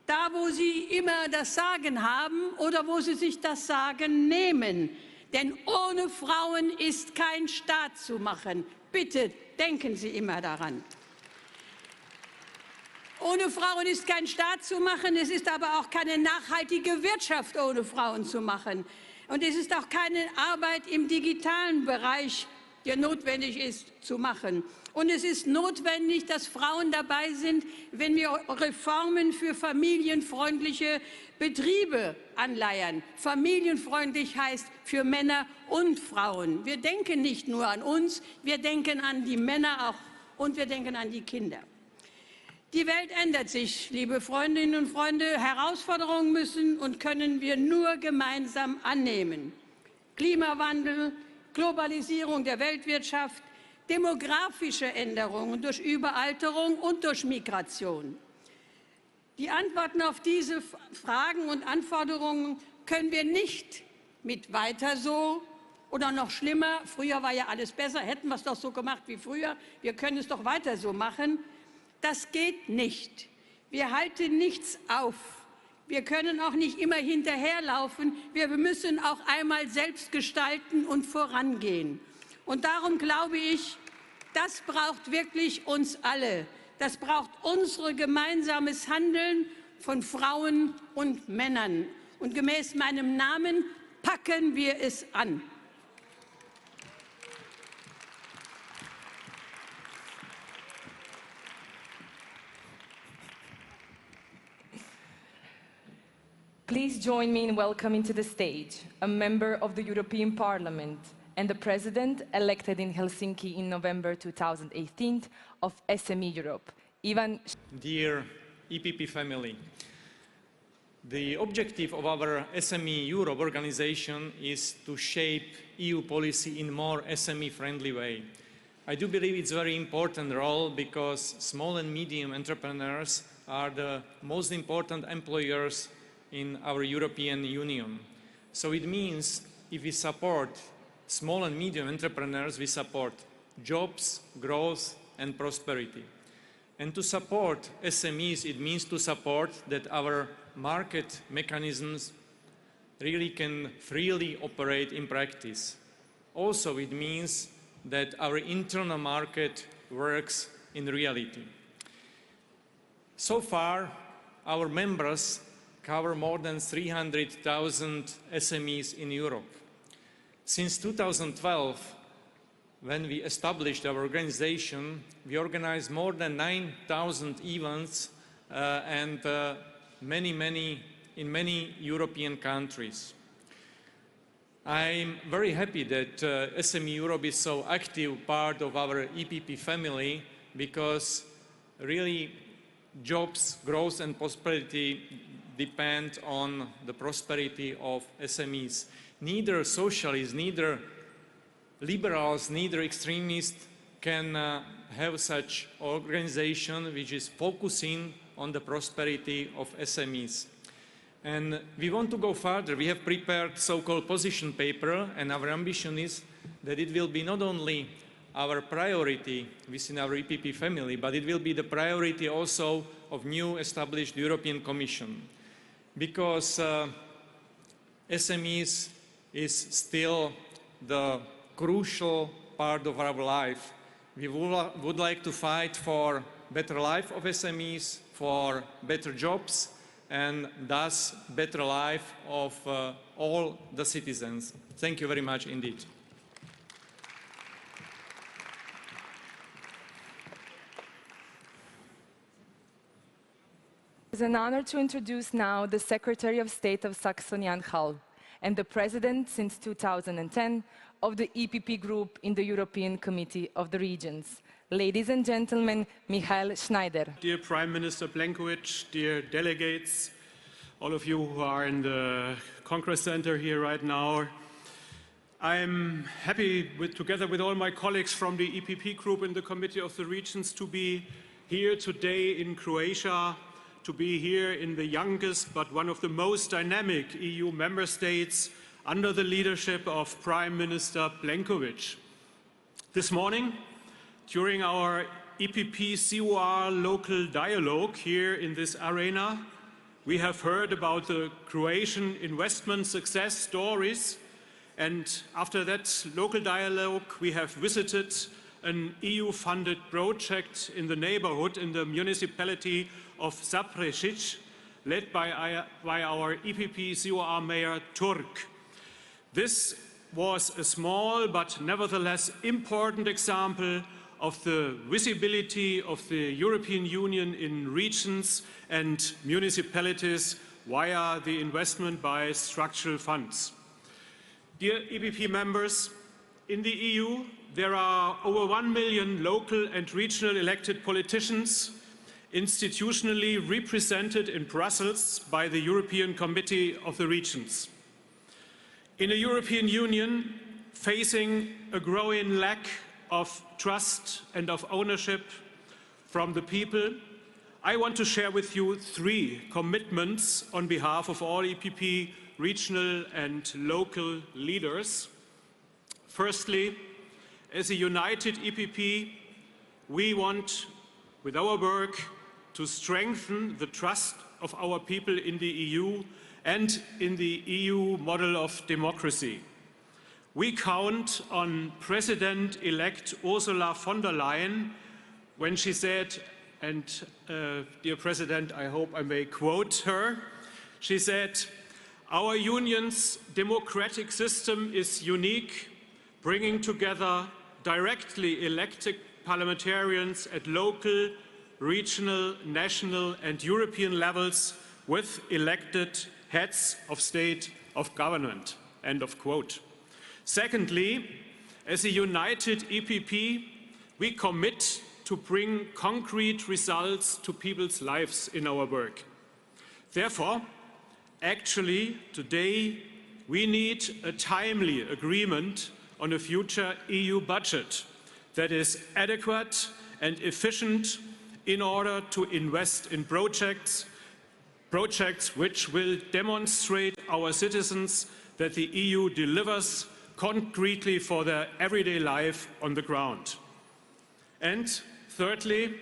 da wo Sie immer das Sagen haben oder wo Sie sich das Sagen nehmen. Denn ohne Frauen ist kein Staat zu machen. Bitte denken Sie immer daran. Ohne Frauen ist kein Staat zu machen, es ist aber auch keine nachhaltige Wirtschaft ohne Frauen zu machen. Und es ist auch keine Arbeit im digitalen Bereich, die notwendig ist, zu machen. Und es ist notwendig, dass Frauen dabei sind, wenn wir Reformen für familienfreundliche Betriebe anleiern. Familienfreundlich heißt für Männer und Frauen. Wir denken nicht nur an uns, wir denken an die Männer auch und wir denken an die Kinder. Die Welt ändert sich, liebe Freundinnen und Freunde. Herausforderungen müssen und können wir nur gemeinsam annehmen. Klimawandel, Globalisierung der Weltwirtschaft, demografische Änderungen durch Überalterung und durch Migration. Die Antworten auf diese Fragen und Anforderungen können wir nicht mit weiter so oder noch schlimmer, früher war ja alles besser, hätten wir es doch so gemacht wie früher, wir können es doch weiter so machen. Das geht nicht. Wir halten nichts auf. Wir können auch nicht immer hinterherlaufen. Wir müssen auch einmal selbst gestalten und vorangehen. Und darum glaube ich, das braucht wirklich uns alle. Das braucht unser gemeinsames Handeln von Frauen und Männern. Und gemäß meinem Namen packen wir es an. Please join me in welcoming to the stage a member of the European Parliament and the President elected in Helsinki in November 2018 of SME Europe, Ivan. Dear EPP family, the objective of our SME Europe organization is to shape EU policy in a more SME-friendly way. I do believe it's a very important role because small and medium entrepreneurs are the most important employers in our European Union. So it means if we support small and medium entrepreneurs, we support jobs, growth and prosperity. And to support SMEs, it means to support that our market mechanisms really can freely operate in practice. Also, it means that our internal market works in reality. So far, our members cover more than 300,000 SMEs in Europe. Since 2012, when we established our organization, we organized more than 9,000 events and in many European countries. I'm very happy that SME Europe is so active part of our EPP family, because really jobs, growth and prosperity depend on the prosperity of SMEs. Neither socialists, neither liberals, neither extremists can have such organization which is focusing on the prosperity of SMEs. And we want to go further. We have prepared so-called position paper, and our ambition is that it will be not only our priority within our EPP family, but it will be the priority also of new established European Commission. Because SMEs is still the crucial part of our life. We would like to fight for better life of SMEs, for better jobs, and thus better life of all the citizens. Thank you very much indeed. It is an honor to introduce now the Secretary of State of Saxony-Anhalt and the President since 2010 of the EPP Group in the European Committee of the Regions. Ladies and gentlemen, Michael Schneider. Dear Prime Minister Plenković, dear delegates, all of you who are in the Congress Center here right now, I'm happy, together with all my colleagues from the EPP Group in the Committee of the Regions, to be here today in Croatia, to be here in the youngest but one of the most dynamic EU member states under the leadership of Prime Minister Plenković. This morning, during our EPP COR local dialogue here in this arena, we have heard about the Croatian investment success stories, and after that local dialogue we have visited an EU-funded project in the neighborhood, in the municipality of Zaprešić, led by our EPP COR Mayor Turk. This was a small but nevertheless important example of the visibility of the European Union in regions and municipalities via the investment by structural funds. Dear EPP members, in the EU there are over 1 million local and regional elected politicians institutionally represented in Brussels by the European Committee of the Regions. In a European Union facing a growing lack of trust and of ownership from the people, I want to share with you 3 commitments on behalf of all EPP regional and local leaders. Firstly, as a united EPP, we want, with our work, to strengthen the trust of our people in the EU and in the EU model of democracy. We count on President-elect Ursula von der Leyen when she said, and dear President, I hope I may quote her, she said, "Our union's democratic system is unique, bringing together directly elected parliamentarians at local, regional, national and European levels with elected heads of state of government." End of quote. Secondly, as a united EPP, we commit to bring concrete results to people's lives in our work. Therefore, actually, today we need a timely agreement on a future EU budget that is adequate and efficient in order to invest in projects which will demonstrate our citizens that the EU delivers concretely for their everyday life on the ground. And thirdly,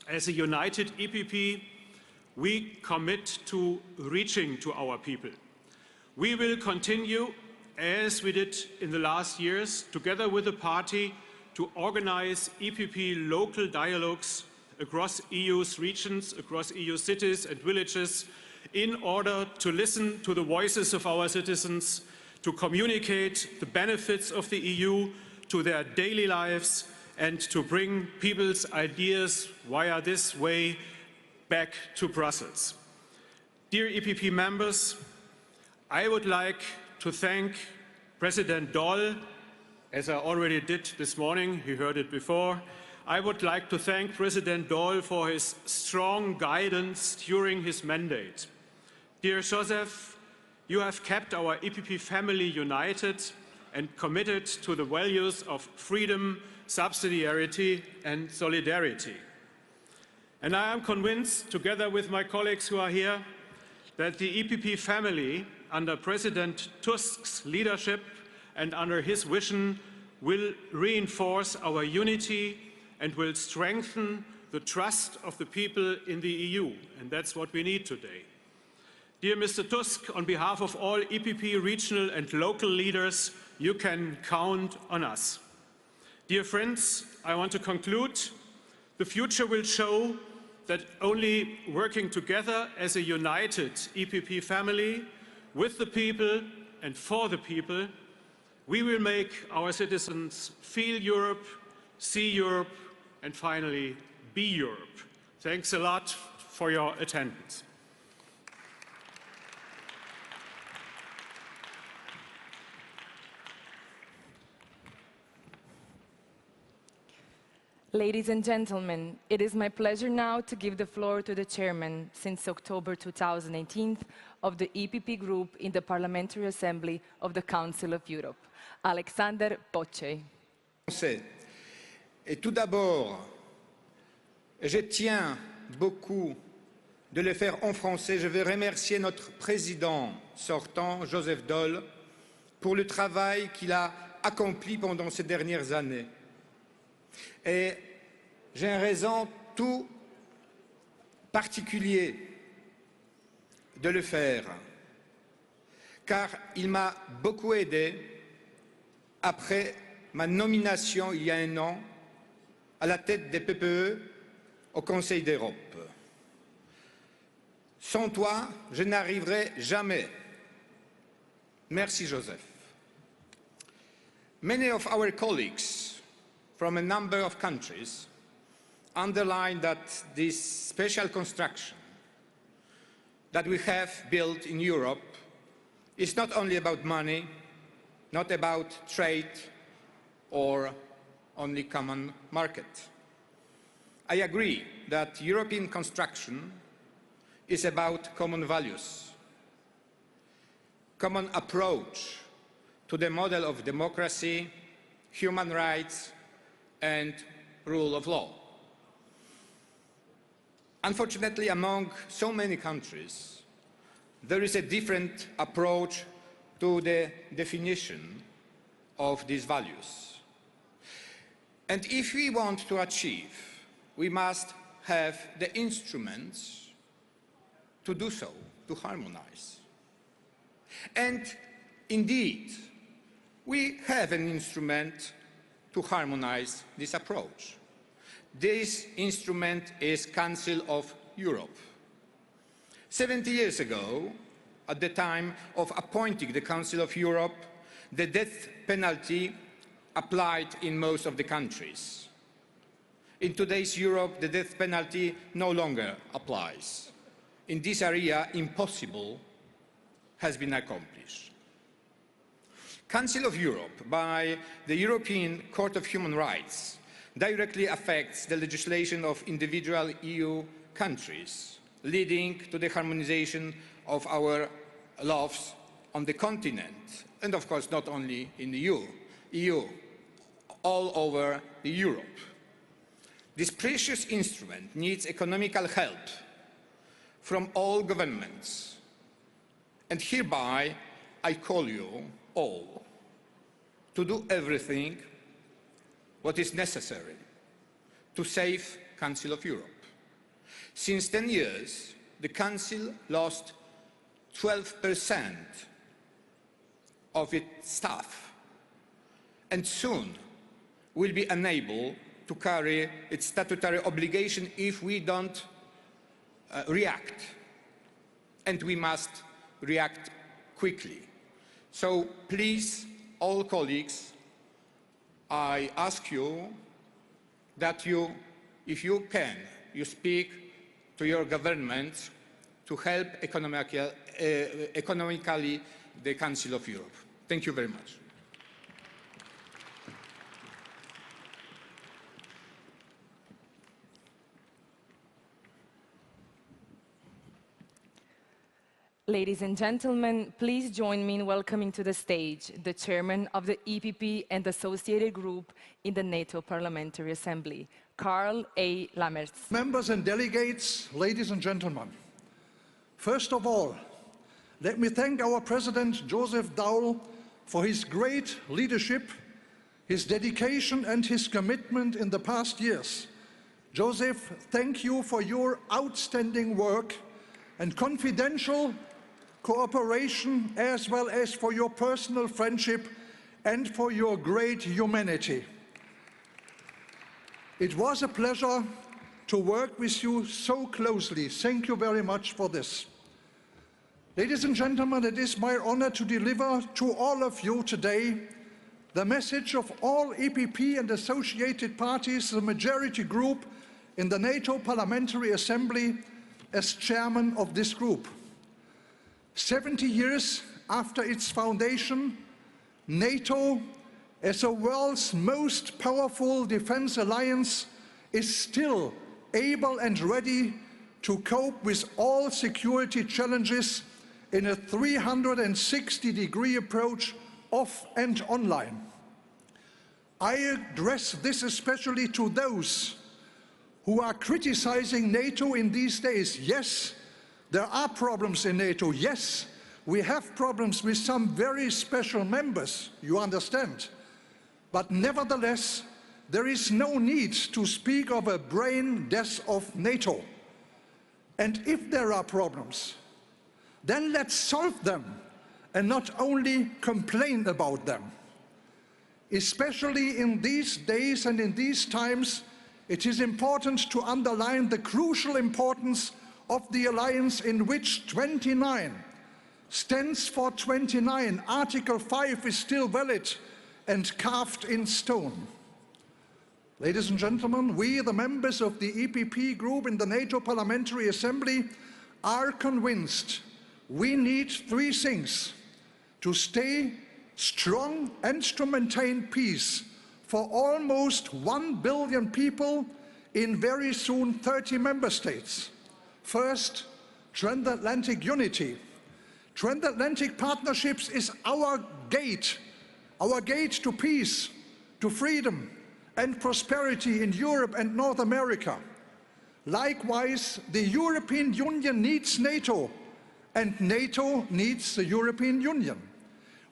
as a united EPP, we commit to reaching to our people. We will continue, as we did in the last years, together with the party, to organize EPP local dialogues across EU's regions, across EU cities and villages, in order to listen to the voices of our citizens, to communicate the benefits of the EU to their daily lives, and to bring people's ideas via this way back to Brussels. Dear EPP members, I would like to thank President Daul, as I already did this morning, he heard it before. I would like to thank President Daul for his strong guidance during his mandate. Dear Joseph, you have kept our EPP family united and committed to the values of freedom, subsidiarity and solidarity. And I am convinced, together with my colleagues who are here, that the EPP family, under President Tusk's leadership and under his vision, will reinforce our unity and will strengthen the trust of the people in the EU. And that's what we need today. Dear Mr. Tusk, on behalf of all EPP regional and local leaders, you can count on us. Dear friends, I want to conclude. The future will show that only working together as a united EPP family, with the people and for the people, we will make our citizens feel Europe, see Europe, and finally be Europe. Thanks a lot for your attendance. Ladies and gentlemen, it is my pleasure now to give the floor to the chairman since October 2018 of the EPP Group in the Parliamentary Assembly of the Council of Europe, Alexander Pocei. Et tout d'abord, je tiens beaucoup de le faire en français. Je veux remercier notre président sortant, Joseph DAUL, pour le travail qu'il a accompli pendant ces dernières années. Et j'ai une raison tout particulière de le faire, car il m'a beaucoup aidé après ma nomination il y a un an à la tête des PPE au Conseil d'Europe. Sans toi, je n'arriverai jamais. Merci, Joseph. Many of our colleagues from a number of countries underline that this special construction that we have built in Europe is not only about money, not about trade or only common market. I agree that European construction is about common values, common approach to the model of democracy, human rights, and rule of law. Unfortunately, among so many countries, there is a different approach to the definition of these values. And if we want to achieve, we must have the instruments to do so, to harmonize. And indeed, we have an instrument to harmonize this approach. This instrument is Council of Europe. 70 years ago, at the time of appointing the Council of Europe, the death penalty applied in most of the countries. In today's Europe, the death penalty no longer applies. In this area, impossible has been accomplished. Council of Europe, by the European Court of Human Rights, directly affects the legislation of individual EU countries, leading to the harmonization of our laws on the continent, and of course not only in the EU, all over Europe. This precious instrument needs economical help from all governments, and hereby I call you all to do everything what is necessary to save Council of Europe. Since 10 years, the Council lost 12% of its staff, and soon will be unable to carry its statutory obligation if we don't react. And we must react quickly. So please, all colleagues, I ask you that you, if you can, you speak to your governments to help economically the Council of Europe. Thank you very much. Ladies and gentlemen, please join me in welcoming to the stage the chairman of the EPP and associated group in the NATO Parliamentary Assembly, Karl A. Lammerts. Members and delegates, ladies and gentlemen, first of all, let me thank our President Joseph DAUL for his great leadership, his dedication and his commitment in the past years. Joseph, thank you for your outstanding work and confidential cooperation, as well as for your personal friendship and for your great humanity. It was a pleasure to work with you so closely. Thank you very much for this. Ladies and gentlemen, it is my honor to deliver to all of you today the message of all EPP and associated parties, the majority group in the NATO Parliamentary Assembly, as chairman of this group. 70 years after its foundation, NATO, as the world's most powerful defense alliance, is still able and ready to cope with all security challenges in a 360-degree approach off and online. I address this especially to those who are criticizing NATO in these days. Yes, there are problems in NATO. Yes, we have problems with some very special members, you understand. But nevertheless, there is no need to speak of a brain death of NATO. And if there are problems, then let's solve them and not only complain about them. Especially in these days and in these times, it is important to underline the crucial importance of the alliance, in which 29 stands for 29. Article 5 is still valid and carved in stone. Ladies and gentlemen, we, the members of the EPP group in the NATO Parliamentary Assembly, are convinced we need three things to stay strong and to maintain peace for almost 1 billion people in very soon 30 member states. First, transatlantic unity. Transatlantic partnerships is our gate to peace, to freedom and prosperity in Europe and North America. Likewise, the European Union needs NATO, and NATO needs the European Union.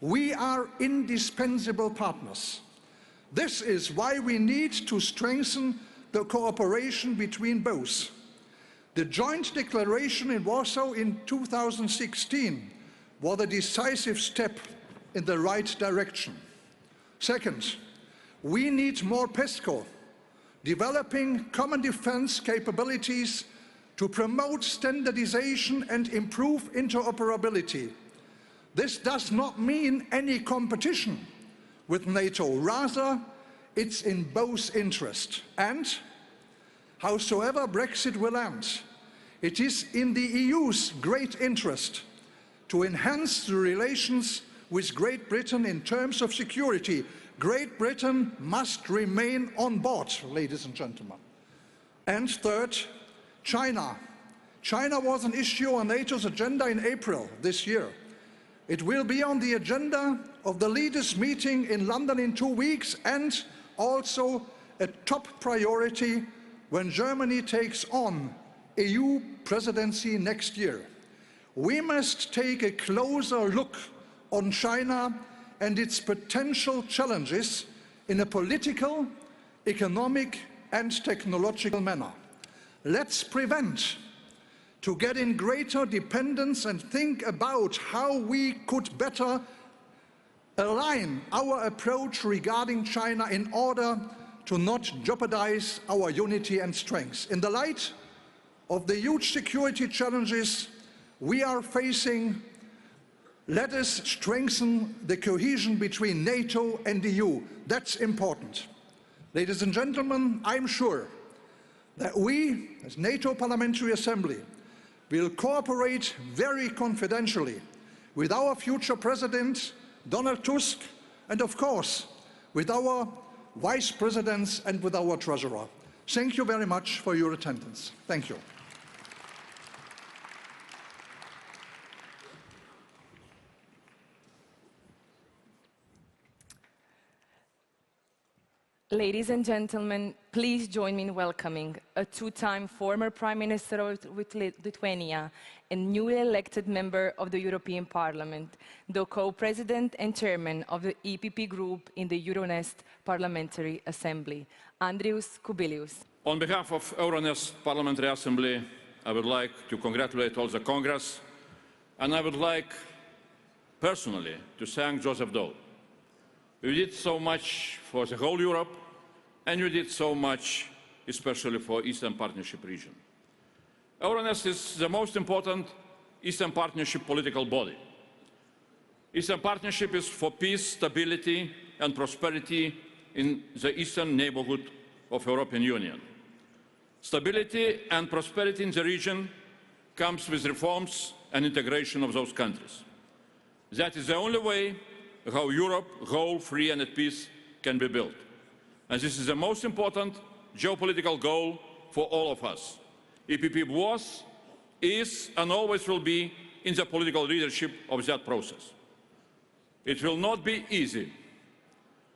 We are indispensable partners. This is why we need to strengthen the cooperation between both. The joint declaration in Warsaw in 2016 was a decisive step in the right direction. Second, we need more PESCO, developing common defense capabilities to promote standardization and improve interoperability. This does not mean any competition with NATO. Rather, it's in both interests. And howsoever Brexit will end, it is in the EU's great interest to enhance the relations with Great Britain in terms of security. Great Britain must remain on board, ladies and gentlemen. And third, China. China was an issue on NATO's agenda in April this year. It will be on the agenda of the leaders' meeting in London in 2 weeks, and also a top priority when Germany takes on EU presidency next year. We must take a closer look on China and its potential challenges in a political, economic and technological manner. Let's prevent to get in greater dependence and think about how we could better align our approach regarding China in order to not jeopardize our unity and strength. In the light of the huge security challenges we are facing, let us strengthen the cohesion between NATO and the EU. That's important. Ladies and gentlemen, I'm sure that we, as NATO Parliamentary Assembly, will cooperate very confidentially with our future President, Donald Tusk, and of course, with our Vice Presidents and with our Treasurer. Thank you very much for your attendance. Thank you. Ladies and gentlemen, please join me in welcoming a two-time former Prime Minister of Lithuania and newly elected member of the European Parliament, the co-president and chairman of the EPP group in the Euronest Parliamentary Assembly, Andrius Kubilius. On behalf of Euronest Parliamentary Assembly, I would like to congratulate all the Congress, and I would like personally to thank Joseph DAUL. You did so much for the whole Europe, and you did so much especially for Eastern Partnership region. Euronest is the most important Eastern Partnership political body. Eastern Partnership is for peace, stability and prosperity in the eastern neighborhood of the European Union. Stability and prosperity in the region comes with reforms and integration of those countries. That is the only way how Europe, whole, free and at peace, can be built. And this is the most important geopolitical goal for all of us. EPP was, is and always will be in the political leadership of that process. It will not be easy.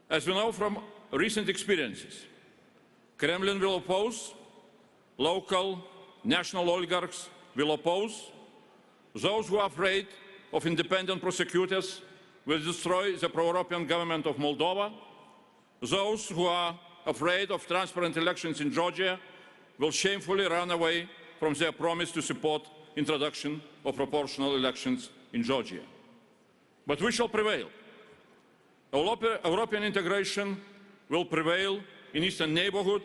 As we know from recent experiences, Kremlin will oppose, local, national oligarchs will oppose, those who are afraid of independent prosecutors will destroy the pro-European government of Moldova. Those who are afraid of transparent elections in Georgia will shamefully run away from their promise to support introduction of proportional elections in Georgia. But we shall prevail. European integration will prevail in Eastern neighborhood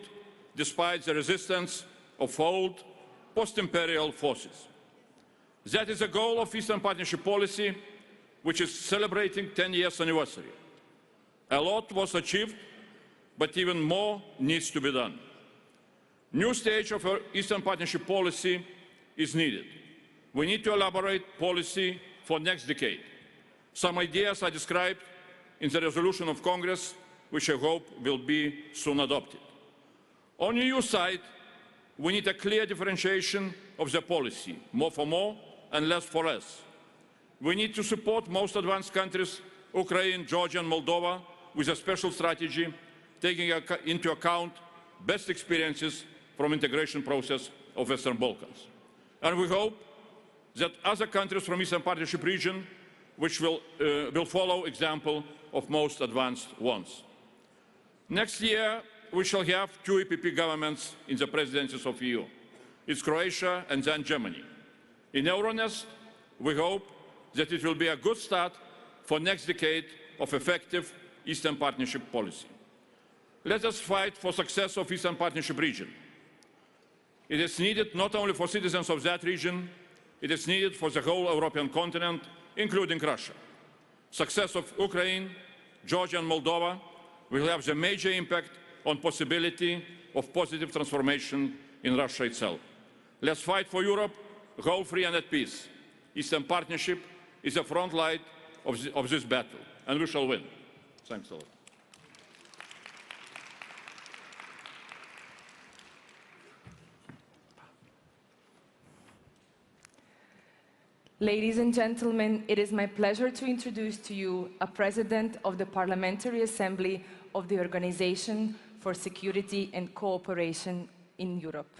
despite the resistance of old post-imperial forces. That is the goal of Eastern Partnership policy, which is celebrating 10 years anniversary. A lot was achieved, but even more needs to be done. New stage of our Eastern Partnership policy is needed. We need to elaborate policy for next decade. Some ideas are described in the resolution of Congress, which I hope will be soon adopted. On the EU side, we need a clear differentiation of the policy, more for more and less for less. We need to support most advanced countries, Ukraine, Georgia and Moldova, with a special strategy, taking into account best experiences from integration process of Western Balkans. And we hope that other countries from Eastern Partnership region which will follow example of most advanced ones. Next year, we shall have two EPP governments in the presidencies of EU. It's Croatia and then Germany. In Euronest, we hope that it will be a good start for next decade of effective Eastern Partnership policy. Let us fight for success of Eastern Partnership region. It is needed not only for citizens of that region, it is needed for the whole European continent, including Russia. Success of Ukraine, Georgia and Moldova will have a major impact on possibility of positive transformation in Russia itself. Let's fight for Europe, whole, free and at peace. Eastern Partnership is the front line of this battle, and we shall win. Thanks a lot. Ladies and gentlemen, it is my pleasure to introduce to you a President of the Parliamentary Assembly of the Organization for Security and Cooperation in Europe,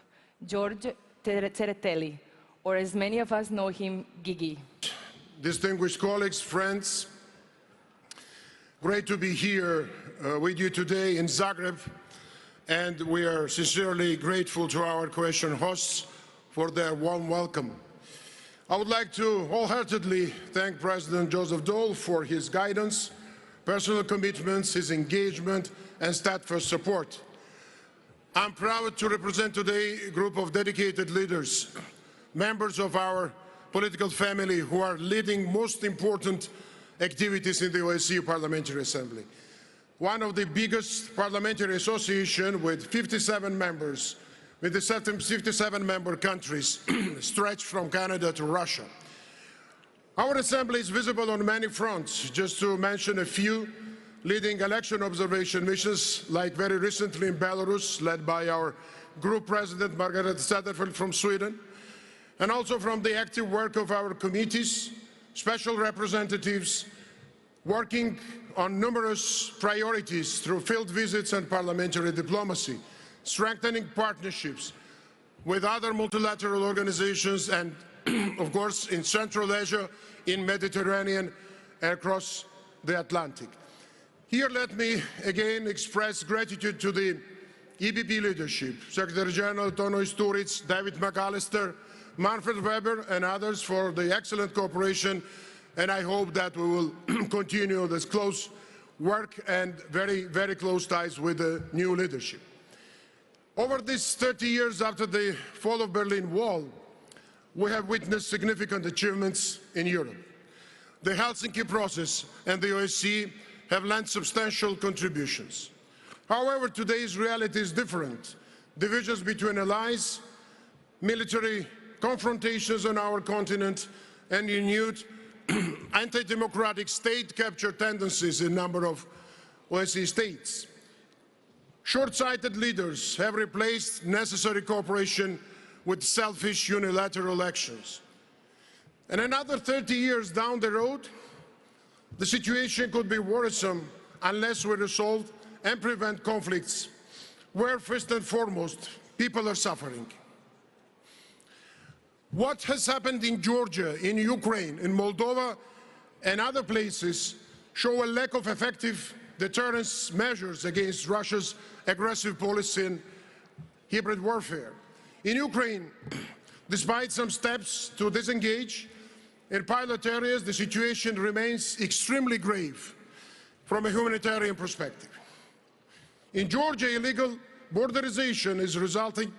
George Tsereteli, or as many of us know him, Gigi. Distinguished colleagues, friends, Great to be here with you today in Zagreb, and we are sincerely grateful to our Croatian hosts for their warm welcome. I would like to wholeheartedly thank President Joseph DAUL for his guidance, personal commitments, his engagement, and steadfast support. I'm proud to represent today a group of dedicated leaders, members of our political family who are leading most important activities in the OSCE Parliamentary Assembly. One of the biggest parliamentary associations with 57 members, with the 57 member countries stretched from Canada to Russia. Our assembly is visible on many fronts. Just to mention a few, leading election observation missions, like very recently in Belarus, led by our group president, Margaret Sederfeld from Sweden, and also from the active work of our committees, special representatives, working on numerous priorities through field visits and parliamentary diplomacy, strengthening partnerships with other multilateral organizations and, of course, in Central Asia, in Mediterranean, and across the Atlantic. Here, let me again express gratitude to the EPP leadership, Secretary General LÓPEZ-ISTÚRIZ, David McAllister, Manfred Weber, and others for the excellent cooperation, and I hope that we will continue this close work and very, very close ties with the new leadership. Over these 30 years after the fall of Berlin Wall, we have witnessed significant achievements in Europe. The Helsinki process and the OSCE have lent substantial contributions. However, today's reality is different. Divisions between allies, military confrontations on our continent, and renewed anti-democratic state capture tendencies in a number of OSCE states. Short-sighted leaders have replaced necessary cooperation with selfish unilateral actions. And another 30 years down the road, the situation could be worrisome unless we resolve and prevent conflicts where, first and foremost, people are suffering. What has happened in Georgia, in Ukraine, in Moldova, and other places show a lack of effective deterrence measures against Russia's aggressive policy and hybrid warfare. In Ukraine, despite some steps to disengage, in pilot areas the situation remains extremely grave from a humanitarian perspective. In Georgia, illegal borderization is resulting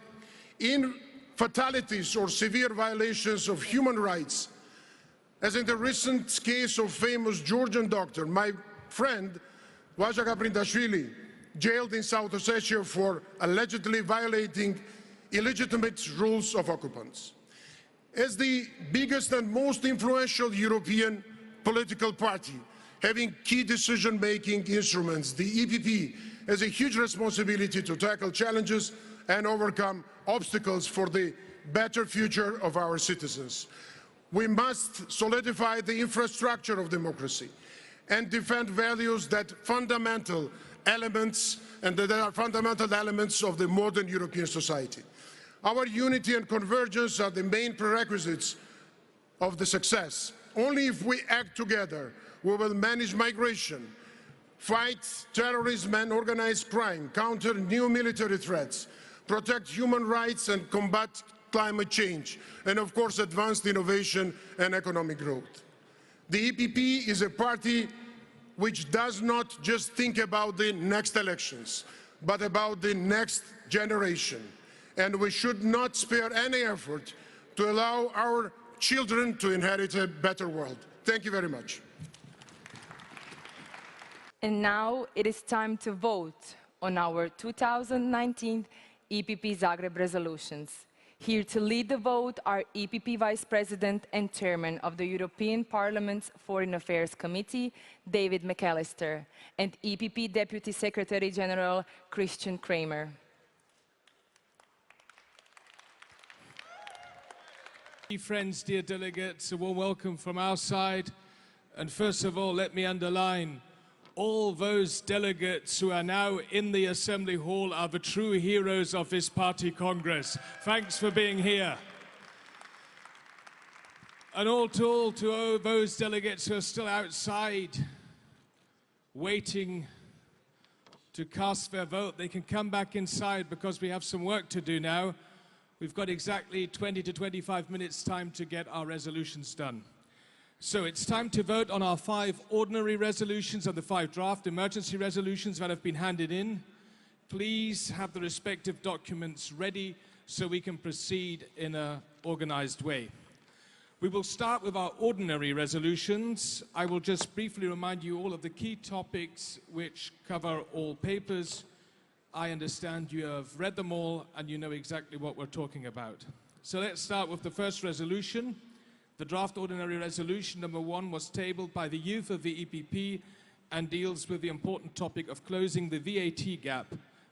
in fatalities or severe violations of human rights, as in the recent case of famous Georgian doctor, my friend Vaja Gabrindashvili, jailed in South Ossetia for allegedly violating illegitimate rules of occupants. As the biggest and most influential European political party, having key decision-making instruments, the EPP has a huge responsibility to tackle challenges and overcome obstacles for the better future of our citizens. We must solidify the infrastructure of democracy and defend values that are fundamental elements of the modern European society. Our unity and convergence are the main prerequisites of the success. Only if we act together, we will manage migration, fight terrorism and organized crime, counter new military threats, protect human rights and combat climate change, and of course advance innovation and economic growth. The EPP is a party which does not just think about the next elections, but about the next generation. And we should not spare any effort to allow our children to inherit a better world. Thank you very much. And now it is time to vote on our 2019 EPP Zagreb resolutions. Here to lead the vote are EPP Vice President and Chairman of the European Parliament's Foreign Affairs Committee, David McAllister, and EPP Deputy Secretary General, Christian Kramer. Friends, dear delegates, a warm welcome from our side. And first of all, let me underline, all those delegates who are now in the Assembly Hall are the true heroes of this party Congress. Thanks for being here. And all to all those delegates who are still outside, waiting to cast their vote, they can come back inside because we have some work to do now. We've got exactly 20 to 25 minutes time to get our resolutions done. So it's time to vote on our 5 ordinary resolutions and the 5 draft emergency resolutions that have been handed in. Please have the respective documents ready so we can proceed in an organized way. We will start with our ordinary resolutions. I will just briefly remind you all of the key topics which cover all papers. I understand you have read them all and you know exactly what we're talking about. So let's start with the first resolution. The draft ordinary resolution number 1 was tabled by the youth of the EPP and deals with the important topic of closing the VAT gap.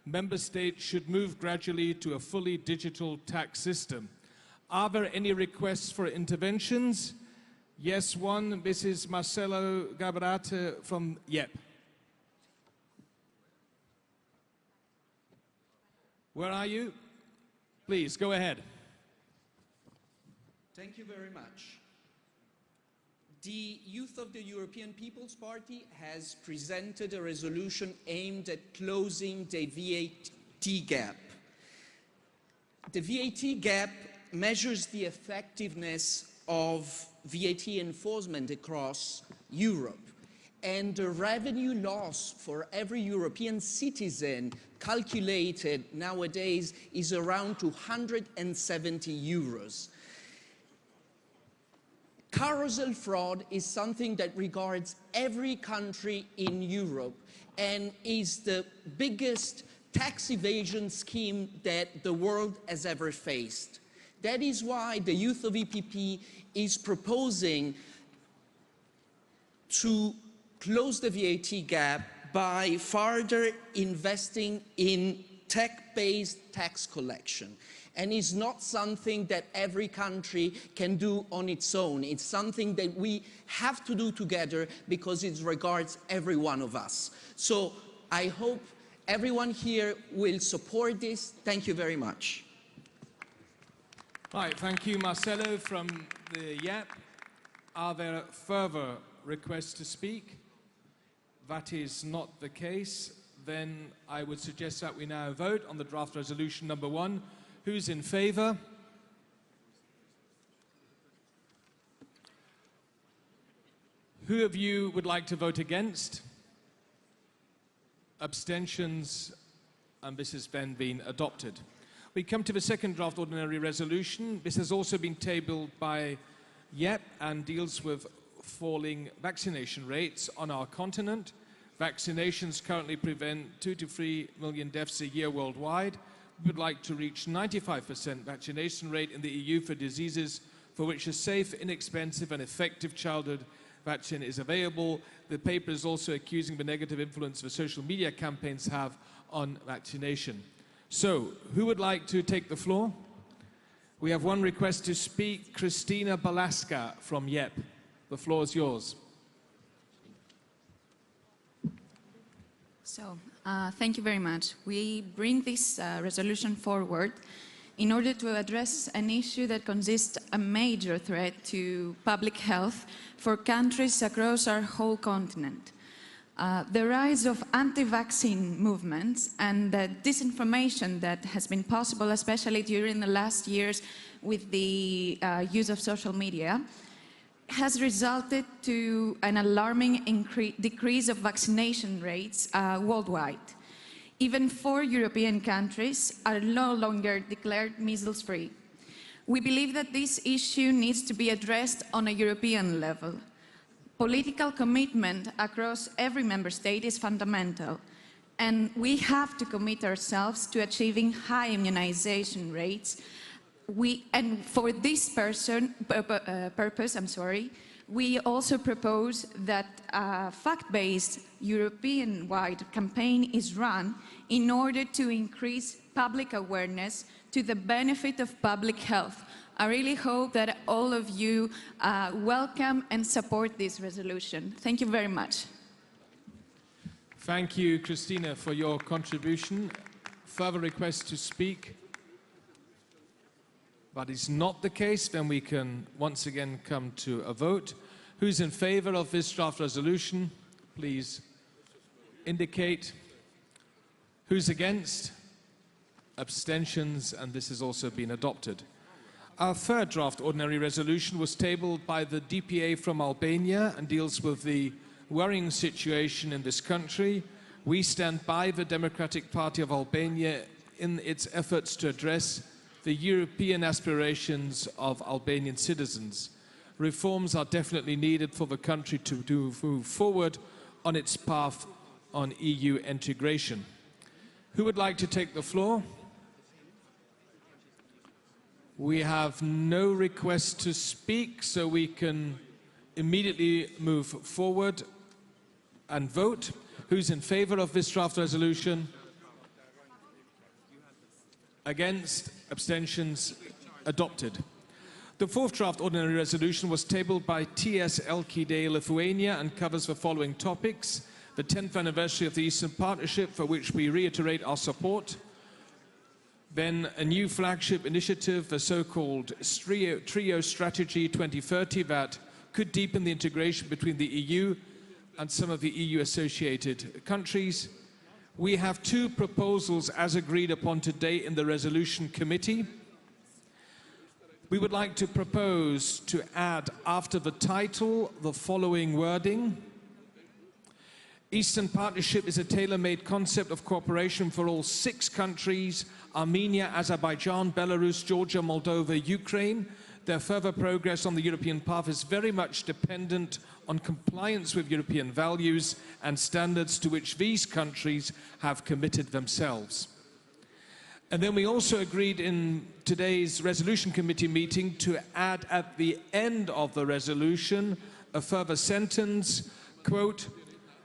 Member states should move gradually to a fully digital tax system. Are there any requests for interventions? Yes, one. Mrs. Marcelo Gabarate from YEP. Where are you? Please, go ahead. Thank you very much. The youth of the European People's Party has presented a resolution aimed at closing the VAT gap. The VAT gap measures the effectiveness of VAT enforcement across Europe, and the revenue loss for every European citizen calculated nowadays is around 270 euros. Carousel fraud is something that regards every country in Europe and is the biggest tax evasion scheme that the world has ever faced. That is why the youth of EPP is proposing to close the VAT gap by further investing in tech-based tax collection. And it's not something that every country can do on its own. It's something that we have to do together because it regards every one of us. So I hope everyone here will support this. Thank you very much. Right, thank you, Marcelo from the YEP. Are there further requests to speak? That is not the case. Then I would suggest that we now vote on the draft resolution number 1. Who's in favor? Who of you would like to vote against? Abstentions? And this has then been adopted. We come to the second draft ordinary resolution. This has also been tabled by YEP and deals with falling vaccination rates on our continent. Vaccinations currently prevent 2 to 3 million deaths a year worldwide. We would like to reach 95% vaccination rate in the EU for diseases for which a safe, inexpensive and effective childhood vaccine is available. The paper is also accusing the negative influence the social media campaigns have on vaccination. So, who would like to take the floor? We have one request to speak, Christina Balaska from YEP. The floor is yours. So, thank you very much. We bring this resolution forward in order to address an issue that consists a major threat to public health for countries across our whole continent. The rise of anti-vaccine movements and the disinformation that has been possible, especially during the last years with the use of social media, has resulted to an alarming decrease of vaccination rates worldwide. Even 4 European countries are no longer declared measles-free. We believe that this issue needs to be addressed on a European level. Political commitment across every member state is fundamental, and we have to commit ourselves to achieving high immunization rates. And for this purpose, we also propose that a fact-based European-wide campaign is run in order to increase public awareness to the benefit of public health. I really hope that all of you welcome and support this resolution. Thank you very much. Thank you, Christina, for your contribution. Further requests to speak? That is not the case. Then we can once again come to a vote. Who's in favor of this draft resolution? Please indicate. Who's against? Abstentions, and this has also been adopted. Our third draft ordinary resolution was tabled by the DPA from Albania and deals with the worrying situation in this country. We stand by the Democratic Party of Albania in its efforts to address the European aspirations of Albanian citizens. Reforms are definitely needed for the country to move forward on its path on EU integration. Who would like to take the floor? We have no request to speak, so we can immediately move forward and vote. Who's in favor of this draft resolution? Against? Abstentions? Adopted. The fourth draft ordinary resolution was tabled by TS Elkide, Lithuania, and covers the following topics: the 10th anniversary of the Eastern Partnership, for which we reiterate our support; then a new flagship initiative, the so-called Trio Strategy 2030, that could deepen the integration between the EU and some of the EU-associated countries. We have two proposals as agreed upon today in the Resolution Committee. We would like to propose to add after the title the following wording: Eastern Partnership is a tailor-made concept of cooperation for all 6 countries: Armenia, Azerbaijan, Belarus, Georgia, Moldova, Ukraine. Their further progress on the European path is very much dependent on compliance with European values and standards to which these countries have committed themselves. And then we also agreed in today's Resolution Committee meeting to add at the end of the resolution a further sentence, quote,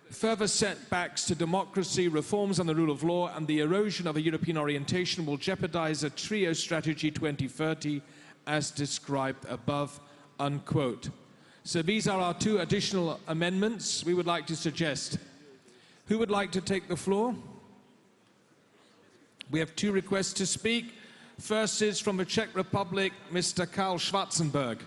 "Further setbacks to democracy, reforms on the rule of law, and the erosion of a European orientation will jeopardize a Trio Strategy 2030 as described above," unquote. So these are our two additional amendments we would like to suggest. Who would like to take the floor? We have 2 requests to speak. First is from the Czech Republic, Mr. Karl Schwarzenberg.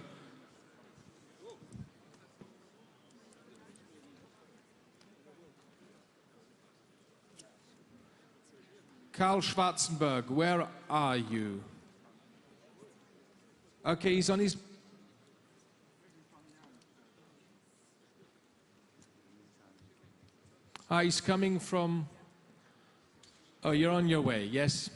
Karl Schwarzenberg, where are you? Okay, he's on his... he's coming from... Oh, you're on your way, yes?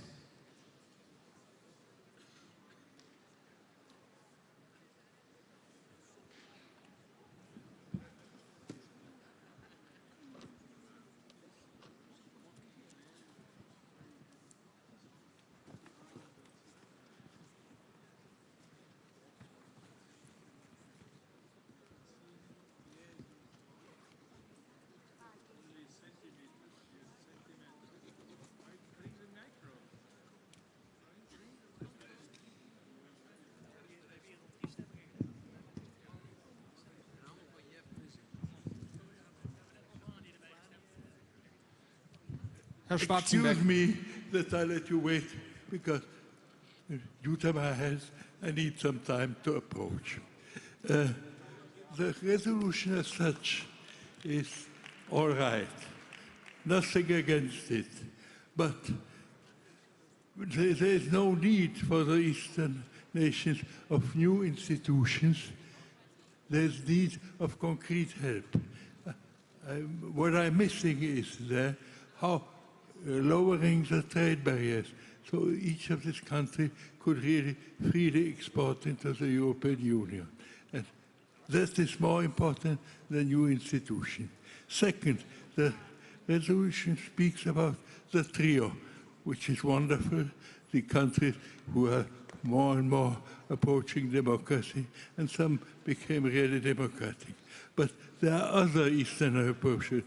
Excuse me that I let you wait, because due to my health, I need some time to approach. The resolution as such is all right. Nothing against it. But there is no need for the Eastern nations of new institutions. There's need of concrete help. What I'm missing is there how lowering the trade barriers so each of these countries could really freely export into the European Union. And that is more important than new institutions. Second, the resolution speaks about the trio, which is wonderful, the countries who are more and more approaching democracy, and some became really democratic. But there are other Eastern European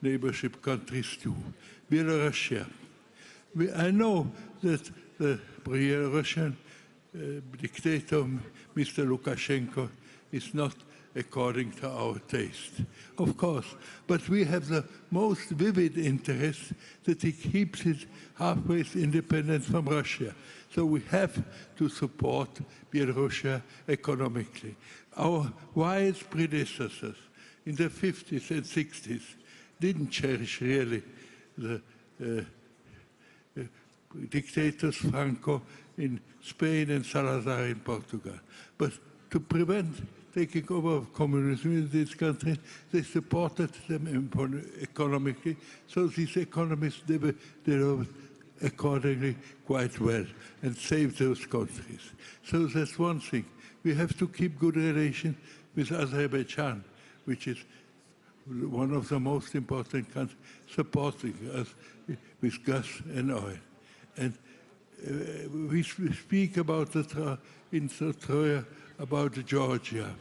neighborship countries too. Belarusia. I know that the Belarusian dictator, Mr. Lukashenko, is not according to our taste, of course, but we have the most vivid interest that he keeps his halfway independence from Russia. So we have to support Belarusia economically. Our wise predecessors in the 50s and 60s didn't cherish really the dictators Franco in Spain and Salazar in Portugal. But to prevent taking over of communism in this country, they supported them economically, so these economies developed accordingly quite well and saved those countries. So that's one thing. We have to keep good relations with Azerbaijan, which is one of the most important countries supporting us with gas and oil. And we speak about in Troya about Georgia.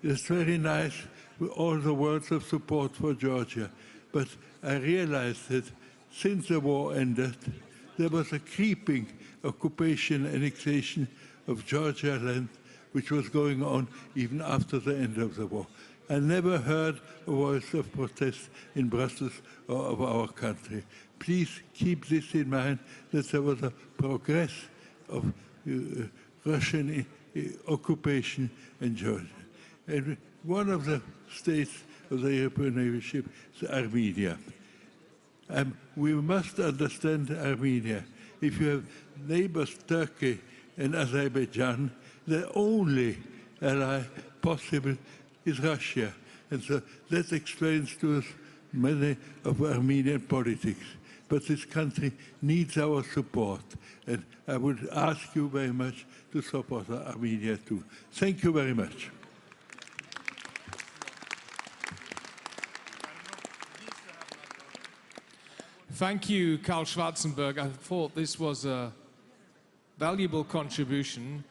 It's very nice with all the words of support for Georgia, but I realized that since the war ended, there was a creeping occupation, annexation of Georgia land, which was going on even after the end of the war. I never heard a voice of protest in Brussels or of our country. Please keep this in mind, that there was a progress of Russian occupation in Georgia. And one of the states of the European membership is Armenia. We must understand Armenia. If you have neighbors, Turkey and Azerbaijan, the only ally possible is Russia. And so that explains to us many of Armenian politics. But this country needs our support. And I would ask you very much to support Armenia too. Thank you very much. Thank you, Karl Schwarzenberg. I thought this was a valuable contribution.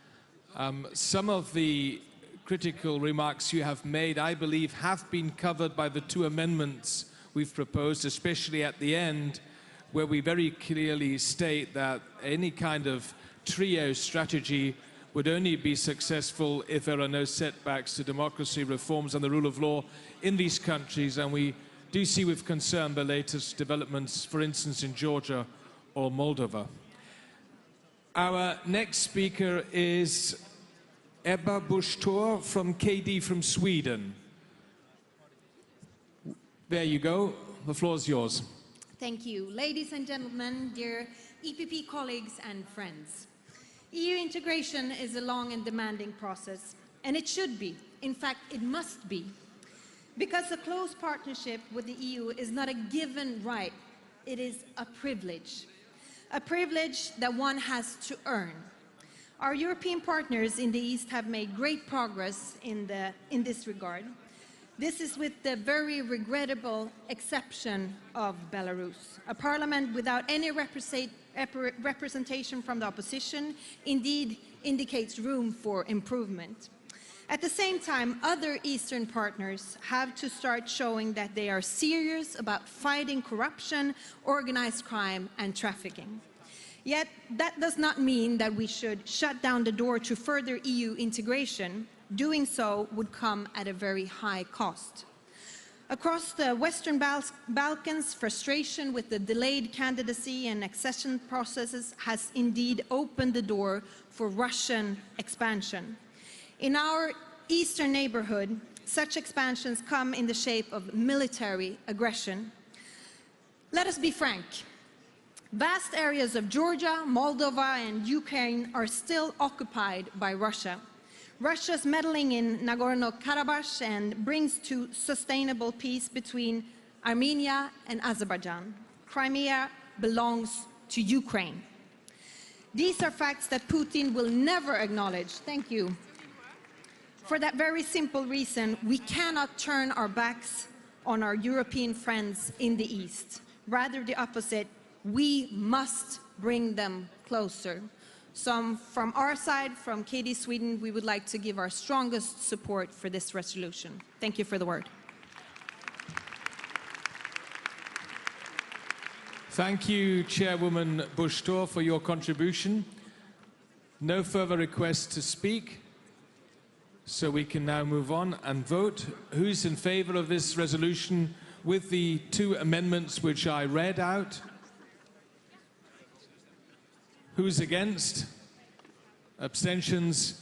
Some of the critical remarks you have made, I believe, have been covered by the two amendments we've proposed, especially at the end, where we very clearly state that any kind of trio strategy would only be successful if there are no setbacks to democracy, reforms and the rule of law in these countries. And we do see with concern the latest developments, for instance, in Georgia or Moldova. Our next speaker is Ebba Busch Thor from KD from Sweden. There you go. The floor is yours. Thank you. Ladies and gentlemen, dear EPP colleagues and friends. EU integration is a long and demanding process, and it should be. In fact, it must be. Because a close partnership with the EU is not a given right, it is a privilege that one has to earn. Our European partners in the East have made great progress in this regard. This is with the very regrettable exception of Belarus. A parliament without any representation from the opposition indeed indicates room for improvement. At the same time, other Eastern partners have to start showing that they are serious about fighting corruption, organized crime, and trafficking. Yet, that does not mean that we should shut down the door to further EU integration. Doing so would come at a very high cost. Across the Western Balkans, frustration with the delayed candidacy and accession processes has indeed opened the door for Russian expansion. In our eastern neighborhood, such expansions come in the shape of military aggression. Let us be frank. Vast areas of Georgia, Moldova, and Ukraine are still occupied by Russia. Russia's meddling in Nagorno-Karabakh and brings to sustainable peace between Armenia and Azerbaijan. Crimea belongs to Ukraine. These are facts that Putin will never acknowledge. Thank you. For that very simple reason, we cannot turn our backs on our European friends in the East. Rather the opposite, we must bring them closer. So from our side, from KD Sweden, we would like to give our strongest support for this resolution. Thank you for the word. Thank you, Chairwoman Busch Thor, for your contribution. No further requests to speak, so we can now move on and vote. Who's in favor of this resolution with the two amendments which I read out? Who's against? Abstentions?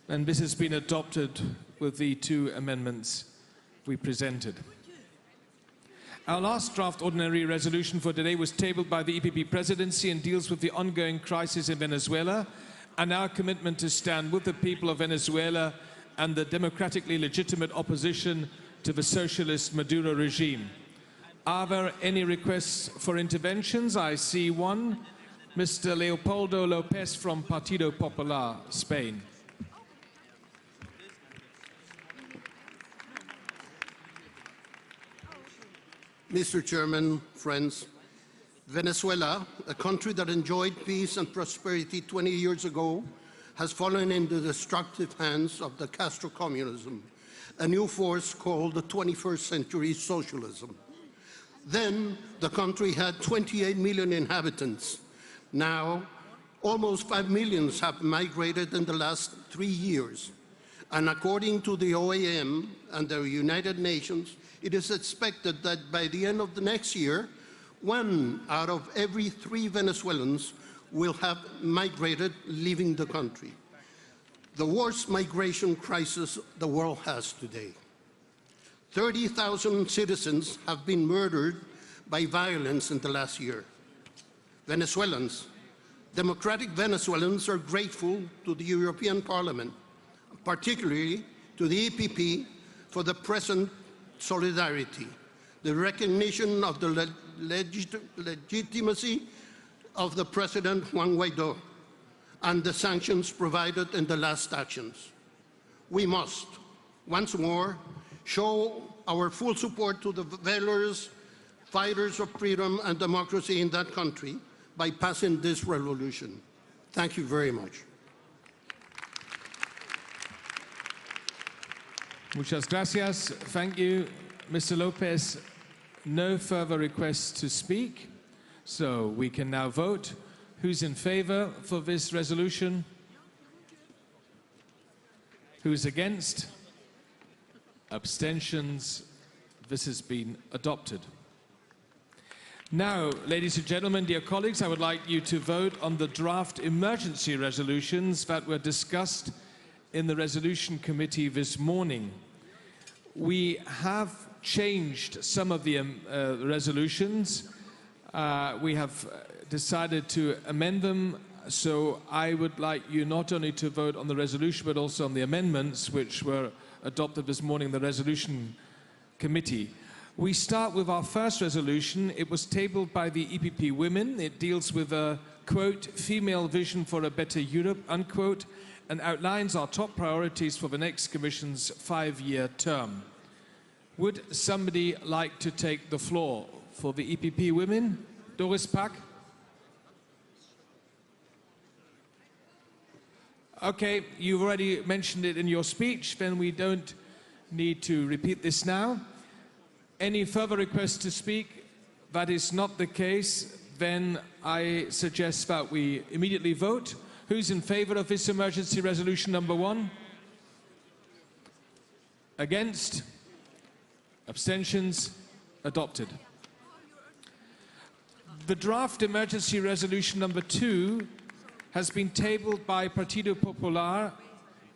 And this has been adopted with the two amendments we presented. Our last draft ordinary resolution for today was tabled by the EPP presidency and deals with the ongoing crisis in Venezuela and our commitment to stand with the people of Venezuela and the democratically legitimate opposition to the socialist Maduro regime. Are there any requests for interventions? I see one. Mr. Leopoldo López from Partido Popular, Spain. Mr. Chairman, friends, Venezuela, a country that enjoyed peace and prosperity 20 years ago, has fallen into the destructive hands of the Castro communism, a new force called the 21st century socialism. Then, the country had 28 million inhabitants. Now, almost 5 million have migrated in the last 3 years. And according to the OAM and the United Nations, it is expected that by the end of the next year, 1 out of every 3 Venezuelans will have migrated, leaving the country. The worst migration crisis the world has today. 30,000 citizens have been murdered by violence in the last year. Venezuelans, democratic Venezuelans are grateful to the European Parliament, particularly to the EPP, for the present solidarity, the recognition of the legitimacy of the President Juan Guaidó, and the sanctions provided in the last actions. We must, once more, show our full support to the valorous fighters of freedom and democracy in that country by passing this resolution. Thank you very much. Muchas gracias. Thank you, Mr. Lopez. No further requests to speak, so we can now vote. Who's in favor for this resolution? Who's against? Abstentions? This has been adopted. Now, ladies and gentlemen, dear colleagues, I would like you to vote on the draft emergency resolutions that were discussed in the resolution committee this morning. We have changed some of the resolutions. We have decided to amend them, so I would like you not only to vote on the resolution but also on the amendments which were adopted this morning in the resolution committee. We start with our first resolution. It was tabled by the EPP Women. It deals with a, quote, female vision for a better Europe, unquote, and outlines our top priorities for the next Commission's 5-year term. Would somebody like to take the floor for the EPP Women? Doris Pack? Okay, you've already mentioned it in your speech, then we don't need to repeat this now. Any further requests to speak? That is not the case. Then I suggest that we immediately vote. Who's in favor of this emergency resolution number 1? Against? Abstentions? Adopted. The draft emergency resolution number 2 has been tabled by Partido Popular.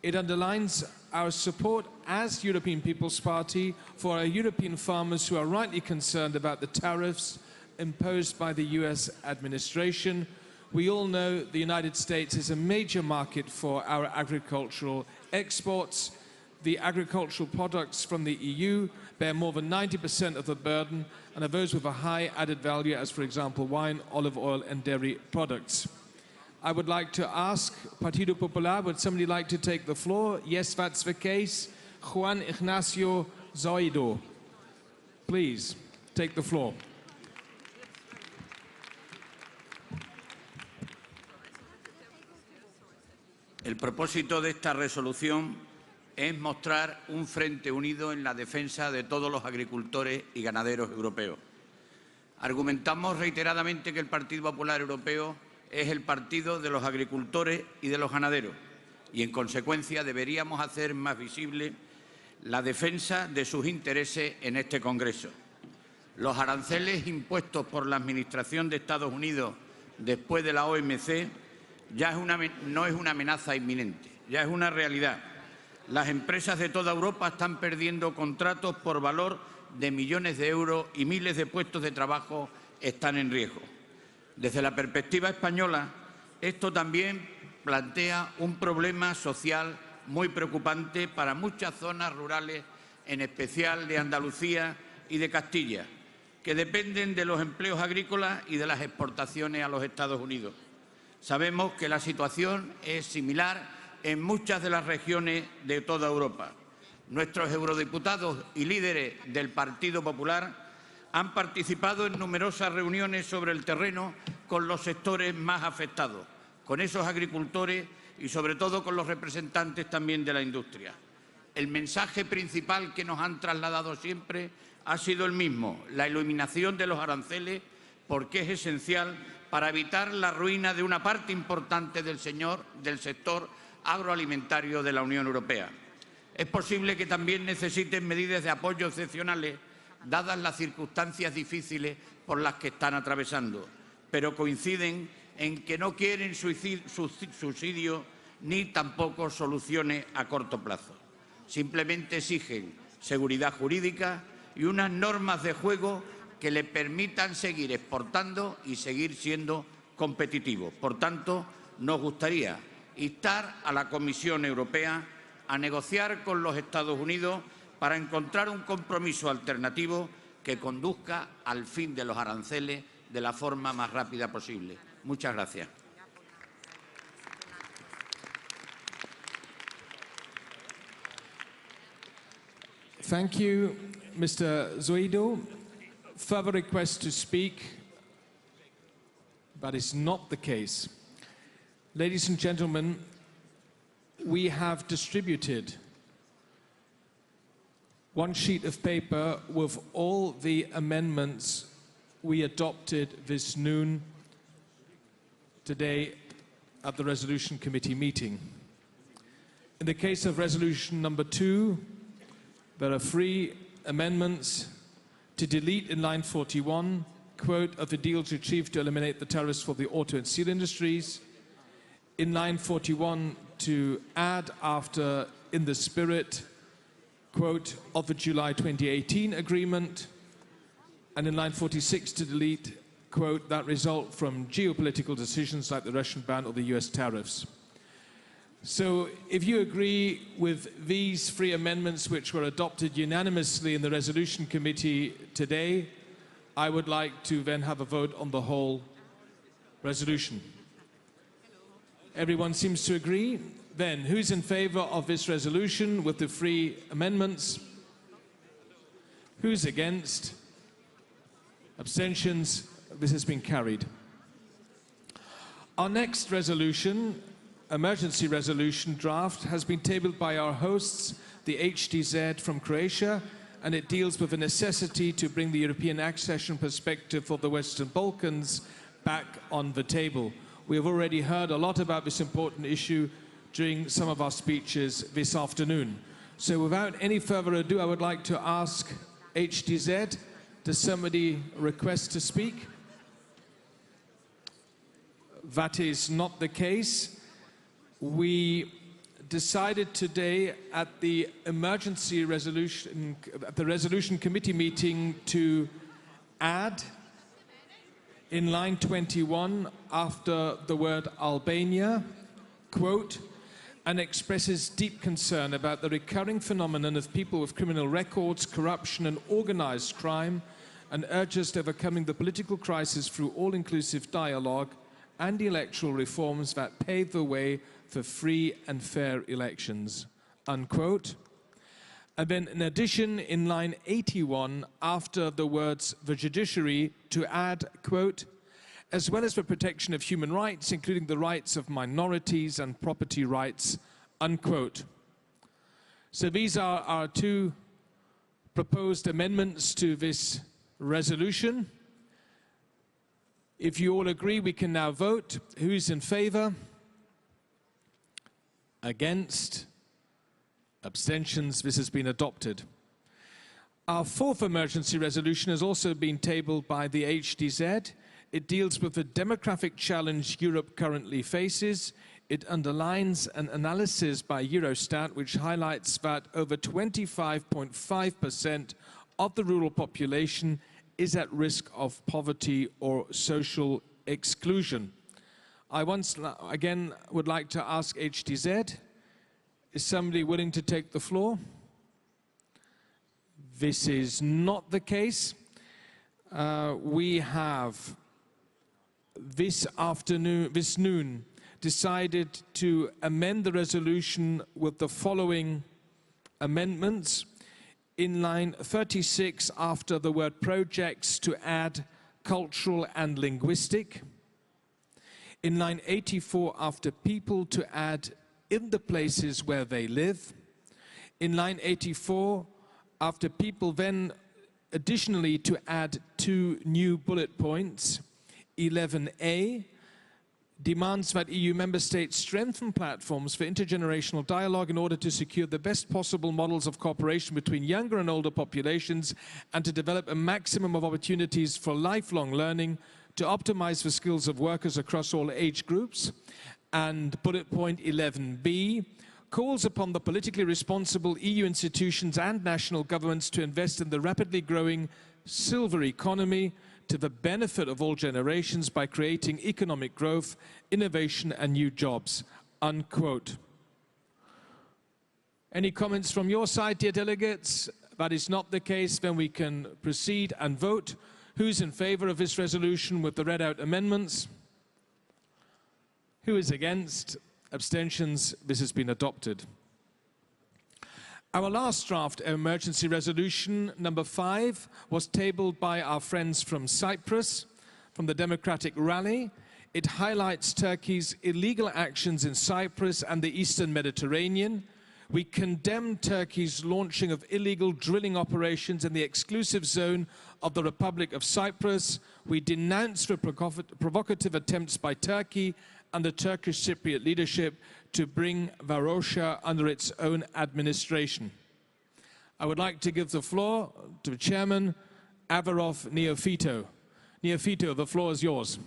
It underlines our support as European People's Party for our European farmers who are rightly concerned about the tariffs imposed by the US administration. We all know the United States is a major market for our agricultural exports. The agricultural products from the EU bear more than 90% of the burden and are those with a high added value, as for example wine, olive oil and dairy products. I would like to ask Partido Popular, would somebody like to take the floor? Yes, that's the case. Juan Ignacio Zoido, please take the floor. El propósito de esta resolución es mostrar un frente unido en la defensa de todos los agricultores y ganaderos europeos. Argumentamos reiteradamente que el Partido Popular Europeo es el partido de los agricultores y de los ganaderos y, en consecuencia, deberíamos hacer más visible la defensa de sus intereses en este Congreso. Los aranceles impuestos por la Administración de Estados Unidos después de la OMC no es una amenaza inminente, ya es una realidad. Las empresas de toda Europa están perdiendo contratos por valor de millones de euros y miles de puestos de trabajo están en riesgo. Desde la perspectiva española, esto también plantea un problema social muy preocupante para muchas zonas rurales, en especial de Andalucía y de Castilla, que dependen de los empleos agrícolas y de las exportaciones a los Estados Unidos. Sabemos que la situación es similar en muchas de las regiones de toda Europa. Nuestros eurodiputados y líderes del Partido Popular han participado en numerosas reuniones sobre el terreno con los sectores más afectados, con esos agricultores y sobre todo con los representantes también de la industria. El mensaje principal que nos han trasladado siempre ha sido el mismo: la eliminación de los aranceles, porque es esencial para evitar la ruina de una parte importante del sector agroalimentario de la Unión Europea. Es posible que también necesiten medidas de apoyo excepcionales, dadas las circunstancias difíciles por las que están atravesando, pero coinciden en que no quieren subsidios ni tampoco soluciones a corto plazo. Simplemente exigen seguridad jurídica y unas normas de juego que le permitan seguir exportando y seguir siendo competitivos. Por tanto, nos gustaría instar a la Comisión Europea a negociar con los Estados Unidos para encontrar un compromiso alternativo que conduzca al fin de los aranceles de la forma más rápida posible. Muchas gracias. Thank you, Mr. Zoido. Further requests to speak? That is not the case. Ladies and gentlemen, we have distributed one sheet of paper with all the amendments we adopted this noon today at the Resolution Committee meeting. In the case of resolution number 2, there are 3 amendments to delete in line 41, quote, of the deals achieved to eliminate the tariffs for the auto and steel industries. In line 41, to add after in the spirit, quote, of the July 2018 agreement. And in line 46, to delete, quote, that result from geopolitical decisions like the Russian ban or the US tariffs. So if you agree with these 3 amendments which were adopted unanimously in the Resolution Committee today, I would like to then have a vote on the whole resolution. Everyone seems to agree. Then, who's in favor of this resolution with the 3 amendments? Who's against? Abstentions? This has been carried. Our next resolution, emergency resolution draft, has been tabled by our hosts, the HDZ from Croatia, and it deals with the necessity to bring the European accession perspective for the Western Balkans back on the table. We have already heard a lot about this important issue during some of our speeches this afternoon. So without any further ado, I would like to ask HDZ, does somebody request to speak? That is not the case. We decided today at the resolution committee meeting to add in line 21 after the word Albania, quote, and expresses deep concern about the recurring phenomenon of people with criminal records, corruption and organized crime, and urges overcoming the political crisis through all-inclusive dialogue and electoral reforms that pave the way for free and fair elections, unquote. And then in addition, in line 81, after the words the judiciary, to add, quote, as well as the protection of human rights, including the rights of minorities and property rights, unquote. So these are our 2 proposed amendments to this resolution. If you all agree, we can now vote. Who's in favor? Against? Abstentions? This has been adopted. Our 4th emergency resolution has also been tabled by the HDZ. It deals with the demographic challenge Europe currently faces. It underlines an analysis by Eurostat which highlights that over 25.5% of the rural population is at risk of poverty or social exclusion. I once again would like to ask HTZ, is somebody willing to take the floor? This is not the case. We have this noon, decided to amend the resolution with the following amendments. In line 36, after the word projects, to add cultural and linguistic. In line 84, after people, to add in the places where they live. In line 84, after people, then additionally to add 2 new bullet points. 11A demands that EU member states strengthen platforms for intergenerational dialogue in order to secure the best possible models of cooperation between younger and older populations and to develop a maximum of opportunities for lifelong learning to optimize the skills of workers across all age groups. And bullet point 11B calls upon the politically responsible EU institutions and national governments to invest in the rapidly growing silver economy to the benefit of all generations by creating economic growth, innovation and new jobs, unquote. Any comments from your side, dear delegates? That is not the case, then we can proceed and vote. Who's in favor of this resolution with the read out amendments? Who is against? Abstentions? This has been adopted. Our last draft emergency resolution, number 5, was tabled by our friends from Cyprus, from the Democratic Rally. It highlights Turkey's illegal actions in Cyprus and the Eastern Mediterranean. We condemn Turkey's launching of illegal drilling operations in the exclusive zone of the Republic of Cyprus. We denounce the provocative attempts by Turkey and the Turkish Cypriot leadership to bring Varosha under its own administration. I would like to give the floor to Chairman Avarov Neofito. Neofito, the floor is yours.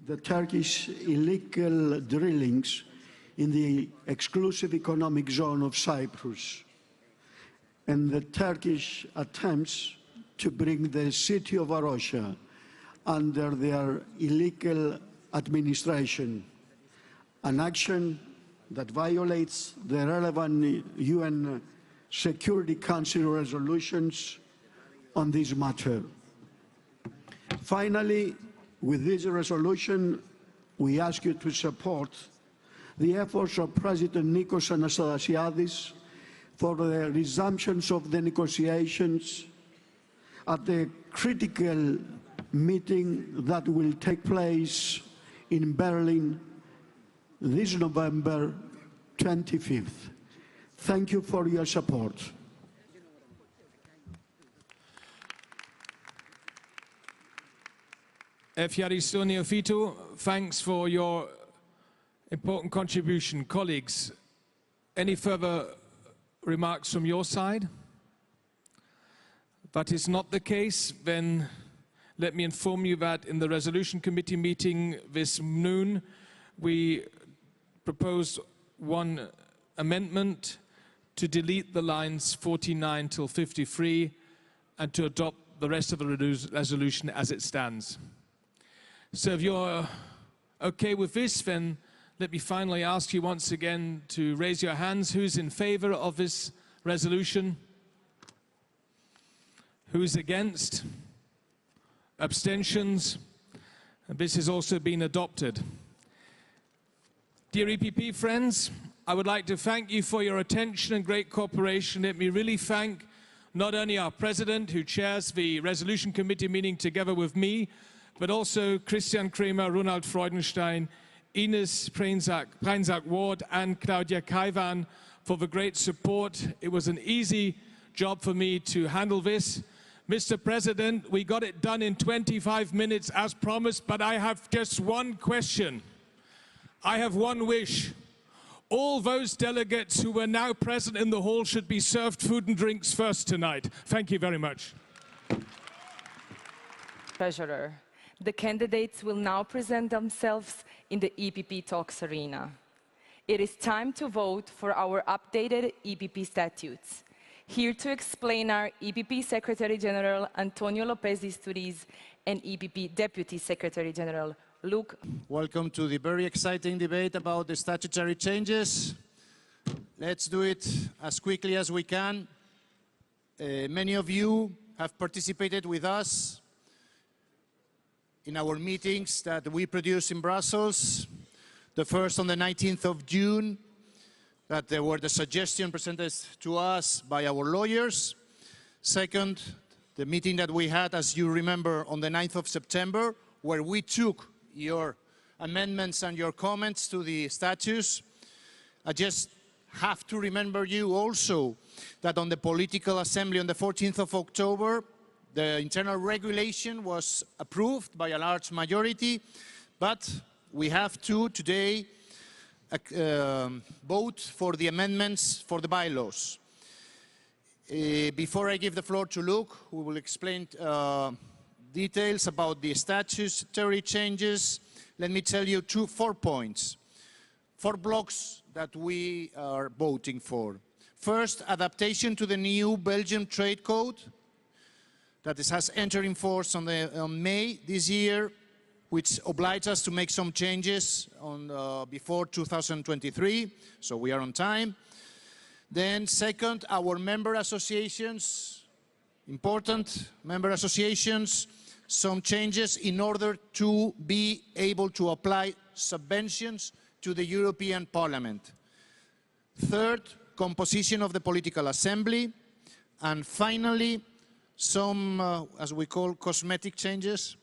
The Turkish illegal drillings in the exclusive economic zone of Cyprus and the Turkish attempts to bring the city of Varosha under their illegal administration, an action that violates the relevant UN Security Council resolutions on this matter. Finally, with this resolution, we ask you to support the efforts of President Nikos Anastasiadis for the resumption of the negotiations at the critical meeting that will take place in Berlin this November 25th. Thank you for your support. Evcharisto Neofito, thanks for your important contribution. Colleagues, any further remarks from your side? That is not the case. Then let me inform you that in the Resolution Committee meeting this noon, we proposed one amendment to delete the lines 49 till 53 and to adopt the rest of the resolution as it stands. So if you're okay with this, then let me finally ask you once again to raise your hands. Who's in favor of this resolution? Who's against? Abstentions? And this has also been adopted. Dear EPP friends, I would like to thank you for your attention and great cooperation. Let me really thank not only our President, who chairs the Resolution Committee meeting together with me, but also Christian Kremer, Ronald Freudenstein, Ines Preinsack-Ward and Claudia Kaiwan for the great support. It was an easy job for me to handle this. Mr. President, we got it done in 25 minutes as promised, but I have just one question. I have one wish. All those delegates who were now present in the hall should be served food and drinks first tonight. Thank you very much. Treasurer. The candidates will now present themselves in the EPP talks arena. It is time to vote for our updated EPP statutes. Here to explain are EPP Secretary General Antonio López-ISTÚRIZ and EPP Deputy Secretary General Luke. Welcome to the very exciting debate about the statutory changes. Let's do it as quickly as we can. Many of you have participated with us in our meetings that we produce in Brussels. The first on the 19th of June, that there were the suggestions presented to us by our lawyers. Second, the meeting that we had, as you remember, on the 9th of September, where we took your amendments and your comments to the statutes. I just have to remember you also that on the Political Assembly on the 14th of October, the internal regulation was approved by a large majority, but we have to today vote for the amendments for the bylaws. Before I give the floor to Luke, who will explain details about the statutory changes, let me tell you 4 points, 4 blocks that we are voting for. First, adaptation to the new Belgian Trade Code that has entered in force on May this year, which obliges us to make some changes before 2023, so we are on time. Then second, our member associations, important member associations, some changes in order to be able to apply subventions to the European Parliament. Third, composition of the Political Assembly. And finally, some, as we call, cosmetic changes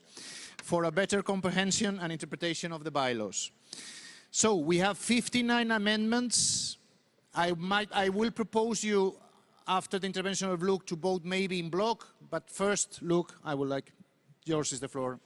for a better comprehension and interpretation of the bylaws. So we have 59 amendments. I will propose you, after the intervention of Luke, to vote maybe in block. But first, Luke, I would like, yours is the floor.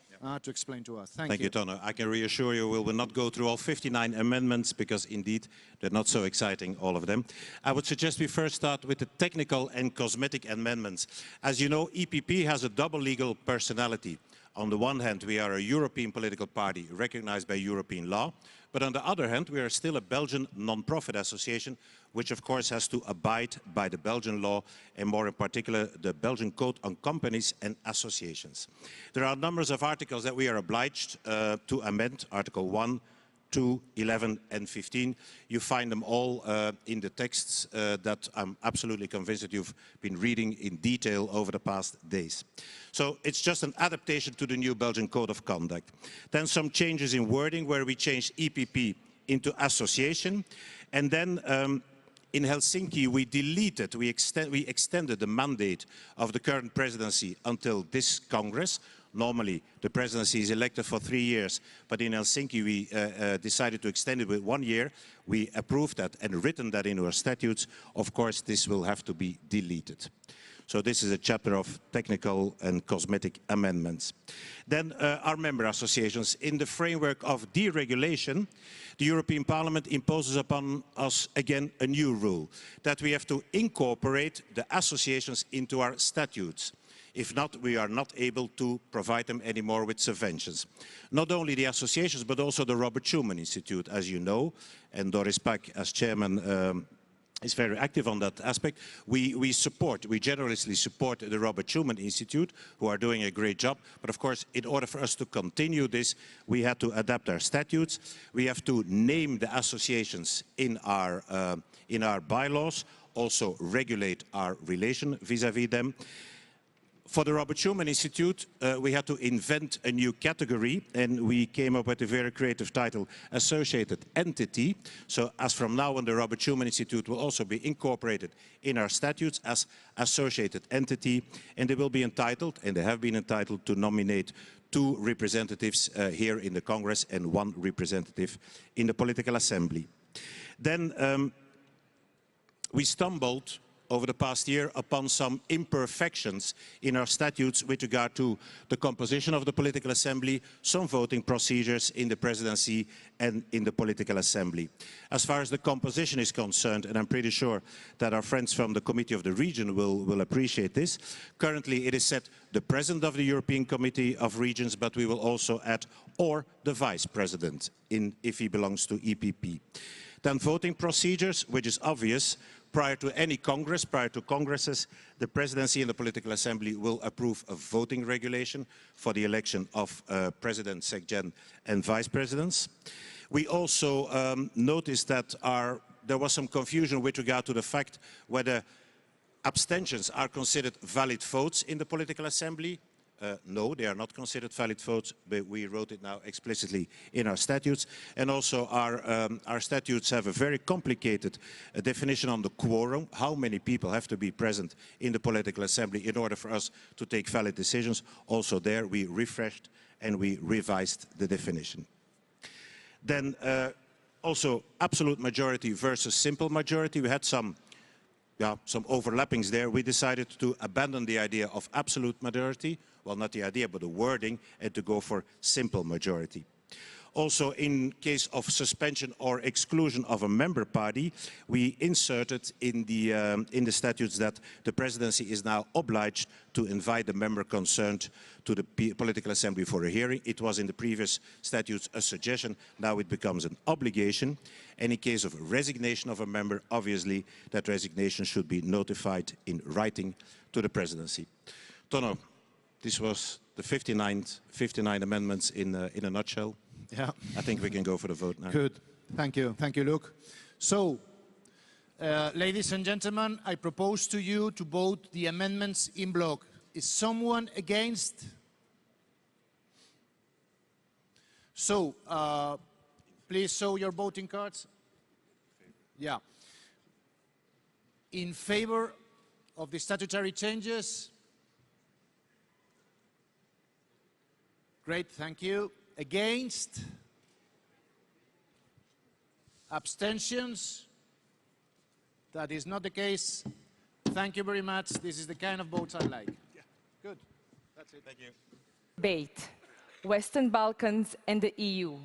To explain to us. Thank you. Thank you, Tono. I can reassure you we will not go through all 59 amendments because indeed they're not so exciting, all of them. I would suggest we first start with the technical and cosmetic amendments. As you know, EPP has a double legal personality. On the one hand, we are a European political party recognized by European law, but on the other hand, we are still a Belgian non-profit association, which of course has to abide by the Belgian law, and more in particular, the Belgian Code on Companies and Associations. There are numbers of articles that we are obliged to amend, Article 1, 2, 11 and 15. You find them all in the texts that I'm absolutely convinced that you've been reading in detail over the past days. So it's just an adaptation to the new Belgian Code of Conduct. Then some changes in wording where we changed EPP into association. And then in Helsinki we extended the mandate of the current presidency until this Congress. Normally, the presidency is elected for 3 years, but in Helsinki we decided to extend it with 1 year. We approved that and written that into our statutes. Of course, this will have to be deleted. So this is a chapter of technical and cosmetic amendments. Then our member associations. In the framework of deregulation, the European Parliament imposes upon us again a new rule, that we have to incorporate the associations into our statutes. If not, we are not able to provide them anymore with subventions. Not only the associations, but also the Robert Schuman Institute, as you know, and Doris Pack, as chairman, is very active on that aspect. We generously support the Robert Schuman Institute, who are doing a great job. But of course, in order for us to continue this, we had to adapt our statutes. We have to name the associations in our bylaws, also regulate our relation vis-à-vis them. For the Robert Schuman Institute, we had to invent a new category, and we came up with a very creative title, Associated Entity. So as from now on, the Robert Schuman Institute will also be incorporated in our statutes as Associated Entity, and they will be entitled, and they have been entitled, to nominate 2 representatives here in the Congress and 1 representative in the Political Assembly. Then we stumbled over the past year upon some imperfections in our statutes with regard to the composition of the political assembly, some voting procedures in the presidency and in the political assembly. As far as the composition is concerned, and I'm pretty sure that our friends from the Committee of the Region will appreciate this, currently it is set the President of the European Committee of Regions, but we will also add or the Vice President if he belongs to EPP. Then voting procedures, which is obvious. Prior to any Congress, prior to Congresses, the Presidency and the Political Assembly will approve a voting regulation for the election of President, SecGen and Vice Presidents. We also noticed that there was some confusion with regard to the fact whether abstentions are considered valid votes in the Political Assembly. No, they are not considered valid votes, but we wrote it now explicitly in our statutes. And also our statutes have a very complicated definition on the quorum, how many people have to be present in the political assembly in order for us to take valid decisions. Also there we refreshed and we revised the definition. Then also absolute majority versus simple majority. We had some overlappings there. We decided to abandon the idea of absolute majority, well, not the idea, but the wording, and to go for simple majority. Also, in case of suspension or exclusion of a member party, we inserted in the statutes that the presidency is now obliged to invite the member concerned to the political assembly for a hearing. It was in the previous statutes a suggestion, now it becomes an obligation. And in case of resignation of a member, obviously that resignation should be notified in writing to the presidency. Tono, this was the 59 amendments in a nutshell. Yeah. I think we can go for the vote now. Good. Thank you, Luke. So, ladies and gentlemen, I propose to you to vote the amendments in block. Is someone against? So, please show your voting cards. Yeah. In favor of the statutory changes? Great, thank you. Against? Abstentions? That is not the case. Thank you very much. This is the kind of votes I like. Yeah. Good. That's it. Thank you. Debate. Western Balkans and the EU.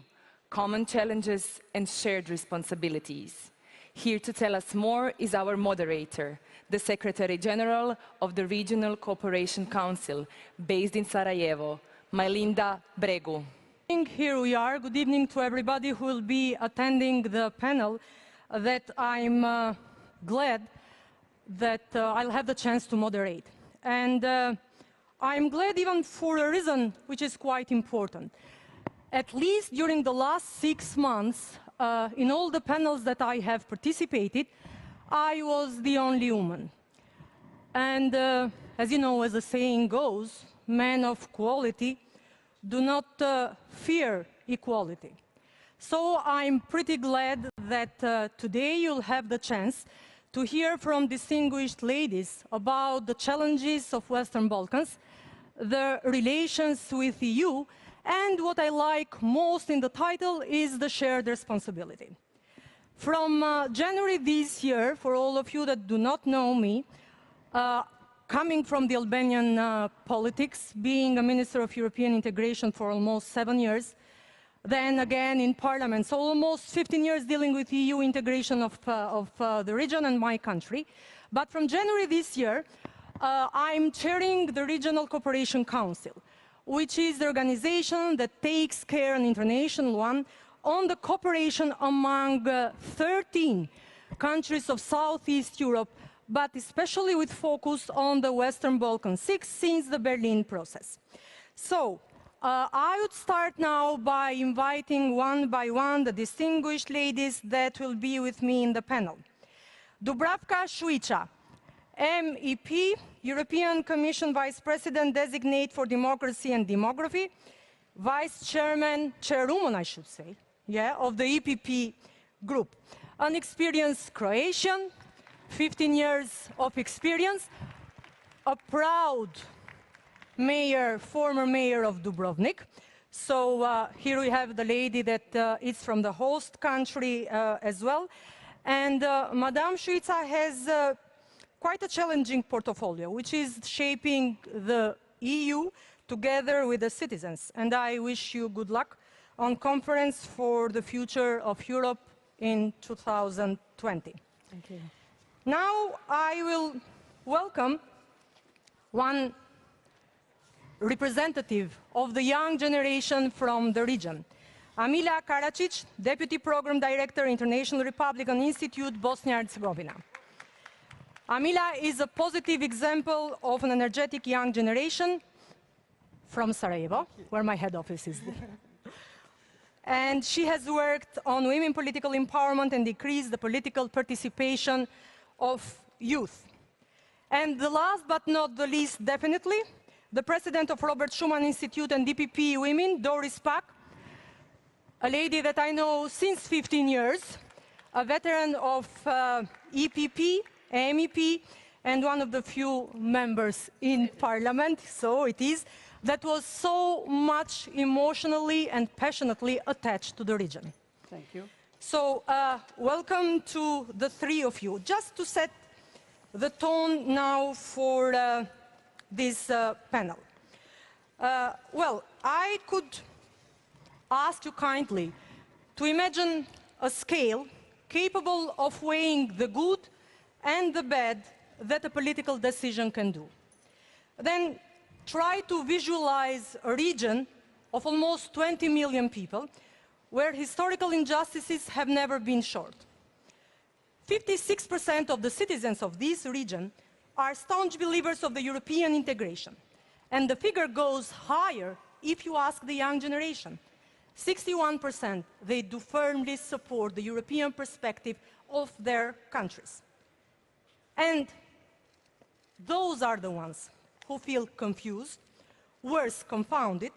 Common challenges and shared responsibilities. Here to tell us more is our moderator, the Secretary General of the Regional Cooperation Council, based in Sarajevo, Majlinda Bregu. Here we are. Good evening to everybody who will be attending the panel that I'm glad that I'll have the chance to moderate. And I'm glad even for a reason which is quite important. At least during the last 6 months, in all the panels that I have participated, I was the only woman. And as you know, as the saying goes, men of quality do not fear equality. So I'm pretty glad that today you'll have the chance to hear from distinguished ladies about the challenges of Western Balkans, the relations with the EU, and what I like most in the title is the shared responsibility. From January this year, for all of you that do not know me, coming from the Albanian politics, being a Minister of European Integration for almost 7 years, then again in Parliament, so almost 15 years dealing with EU integration of the region and my country. But from January this year, I'm chairing the Regional Cooperation Council, which is the organization that takes care, an international one, on the cooperation among 13 countries of Southeast Europe, but especially with focus on the Western Balkans, 6 since the Berlin process. So, I would start now by inviting one by one the distinguished ladies that will be with me in the panel. Dubravka Šuica, MEP, European Commission Vice President Designate for Democracy and Demography, Vice Chairwoman, I should say, yeah, of the EPP group. An experienced Croatian, 15 years of experience, a proud mayor, former mayor of Dubrovnik. So here we have the lady that is from the host country as well. And Madame Šuica has quite a challenging portfolio, which is shaping the EU together with the citizens. And I wish you good luck on Conference for the Future of Europe in 2020. Thank you. Now I will welcome one representative of the young generation from the region. Amila Karacic, Deputy Program Director, International Republican Institute, Bosnia and Herzegovina. Amila is a positive example of an energetic young generation from Sarajevo, where my head office is. And she has worked on women political empowerment and increased the political participation of youth. And the last but not the least, definitely, the president of Robert Schuman Institute and DPP Women, Doris Pack, a lady that I know since 15 years, a veteran of EPP, MEP, and one of the few members in parliament, so it is, that was so much emotionally and passionately attached to the region. Thank you. So welcome to the three of you. Just to set the tone now for this panel. Well, I could ask you kindly to imagine a scale capable of weighing the good and the bad that a political decision can do. Then try to visualize a region of almost 20 million people where historical injustices have never been short. 56% of the citizens of this region are staunch believers of the European integration. And the figure goes higher if you ask the young generation. 61%, they do firmly support the European perspective of their countries. And those are the ones who feel confused, worse, confounded,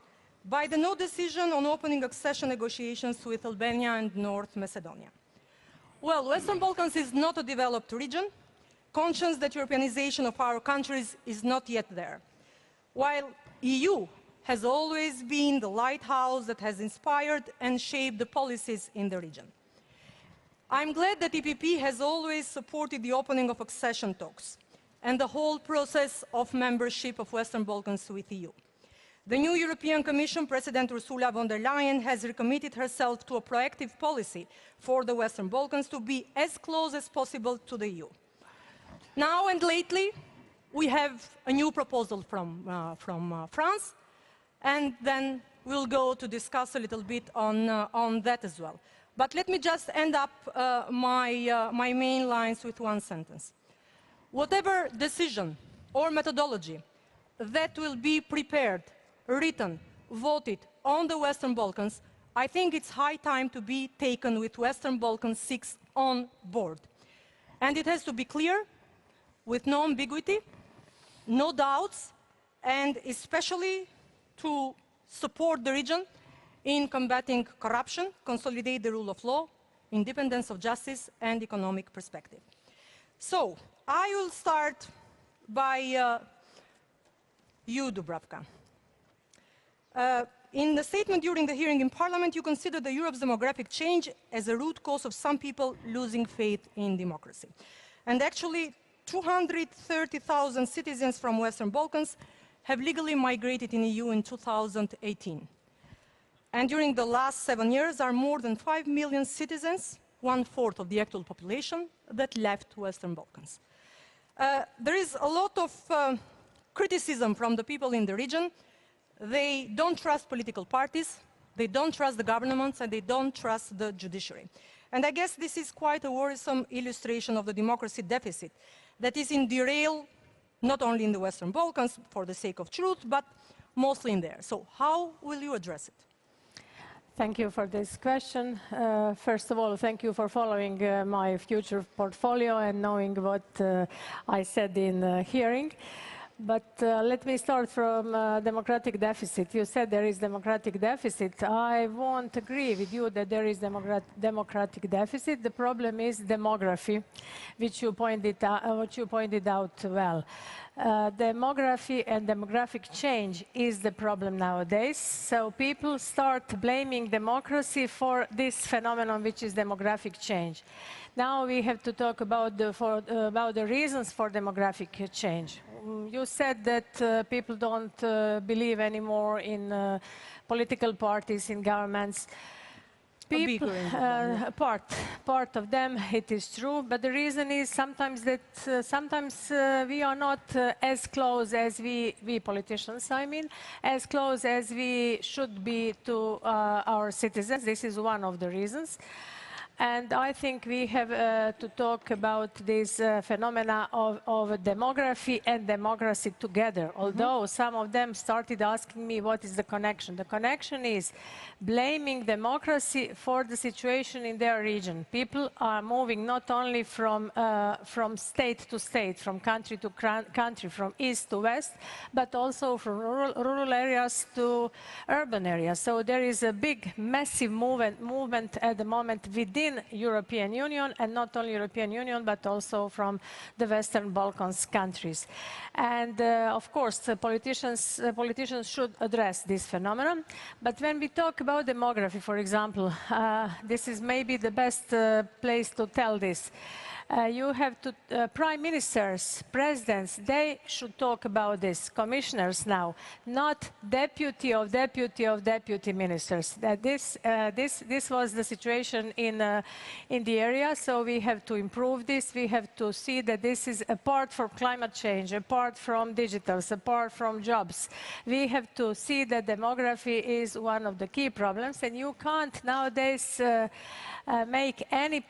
by the no decision on opening accession negotiations with Albania and North Macedonia. Well, Western Balkans is not a developed region, conscious that Europeanization of our countries is not yet there, while EU has always been the lighthouse that has inspired and shaped the policies in the region. I'm glad that EPP has always supported the opening of accession talks and the whole process of membership of Western Balkans with EU. The new European Commission President Ursula von der Leyen has recommitted herself to a proactive policy for the Western Balkans to be as close as possible to the EU. Now and lately, we have a new proposal from France, and then we'll go to discuss a little bit on that as well. But let me just end up my main lines with one sentence. Whatever decision or methodology that will be prepared, written, voted on the Western Balkans, I think it's high time to be taken with Western Balkans 6 on board. And it has to be clear, with no ambiguity, no doubts, and especially to support the region in combating corruption, consolidate the rule of law, independence of justice, and economic perspective. So, I will start by you, Dubravka. In the statement during the hearing in Parliament, you consider Europe's demographic change as a root cause of some people losing faith in democracy. And actually, 230,000 citizens from Western Balkans have legally migrated in the EU in 2018. And during the last 7 years, are more than 5 million citizens, 1/4 of the actual population, that left Western Balkans. There is a lot of criticism from the people in the region. They don't trust political parties, they don't trust the governments, and they don't trust the judiciary. And I guess this is quite a worrisome illustration of the democracy deficit that is in derail, not only in the Western Balkans for the sake of truth, but mostly in there. So how will you address it? Thank you for this question. First of all, thank you for following my future portfolio and knowing what I said in the hearing. But let me start from democratic deficit. You said there is democratic deficit. I won't agree with you that there is democratic deficit. The problem is demography, which you pointed out well. Demography and demographic change is the problem nowadays. So people start blaming democracy for this phenomenon, which is demographic change. Now we have to talk about the reasons for demographic change. You said that people don't believe anymore in political parties, in governments. People, part of them, it is true, but the reason is sometimes that we are not as close as we politicians, I mean, as close as we should be to our citizens. This is one of the reasons. And I think we have to talk about this phenomena of demography and democracy together, although some of them started asking me what is the connection. The connection is blaming democracy for the situation in their region. People are moving not only from state to state, from country to country, from east to west, but also from rural areas to urban areas. So there is a big, massive movement at the moment within European Union, and not only European Union, but also from the Western Balkans countries. And of course, politicians should address this phenomenon. But when we talk about demography, for example, this is maybe the best place to tell this. You have to, prime ministers, presidents, they should talk about this, commissioners now, not deputy of deputy ministers. This was the situation in the area, so we have to improve this. We have to see that this is apart from climate change, apart from digitals, apart from jobs. We have to see that demography is one of the key problems, and you can't nowadays make any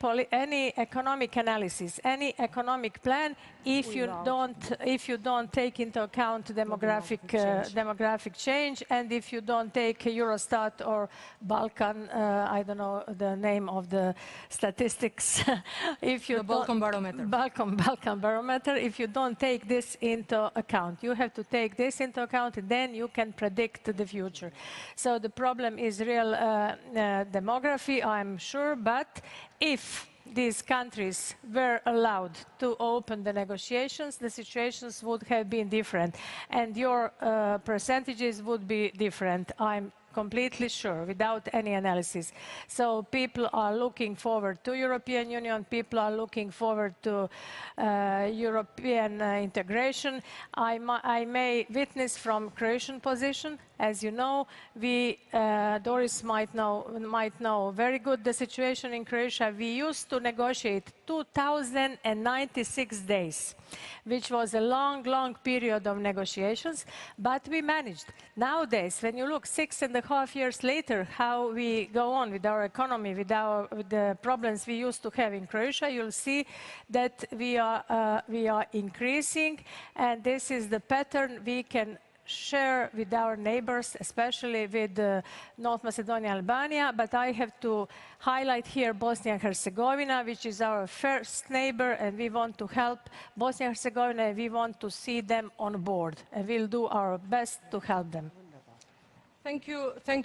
economic analysis, any economic plan if you don't take into account demographic change, and if you don't take Eurostat or Balkan, I don't know the name of the statistics. If you Balkan Barometer. Balkan Barometer. If you don't take this into account, you have to take this into account, and then you can predict the future. So the problem is real demography, I'm sure. But if these countries were allowed to open the negotiations, the situations would have been different, and your percentages would be different. I'm completely sure, without any analysis. So people are looking forward to European Union, people are looking forward to European integration. I may witness from Croatian position. As you know, Doris might know very good the situation in Croatia. We used to negotiate 2,096 days, which was a long, long period of negotiations, but we managed. Nowadays, when you look 6.5 years later, how we go on with our economy, with the problems we used to have in Croatia, you'll see that we are increasing, and this is the pattern we can share with our neighbors, especially with North Macedonia and Albania. But I have to highlight here Bosnia and Herzegovina, which is our first neighbor, and we want to help Bosnia and Herzegovina, and we want to see them on board, and we'll do our best to help them. Thank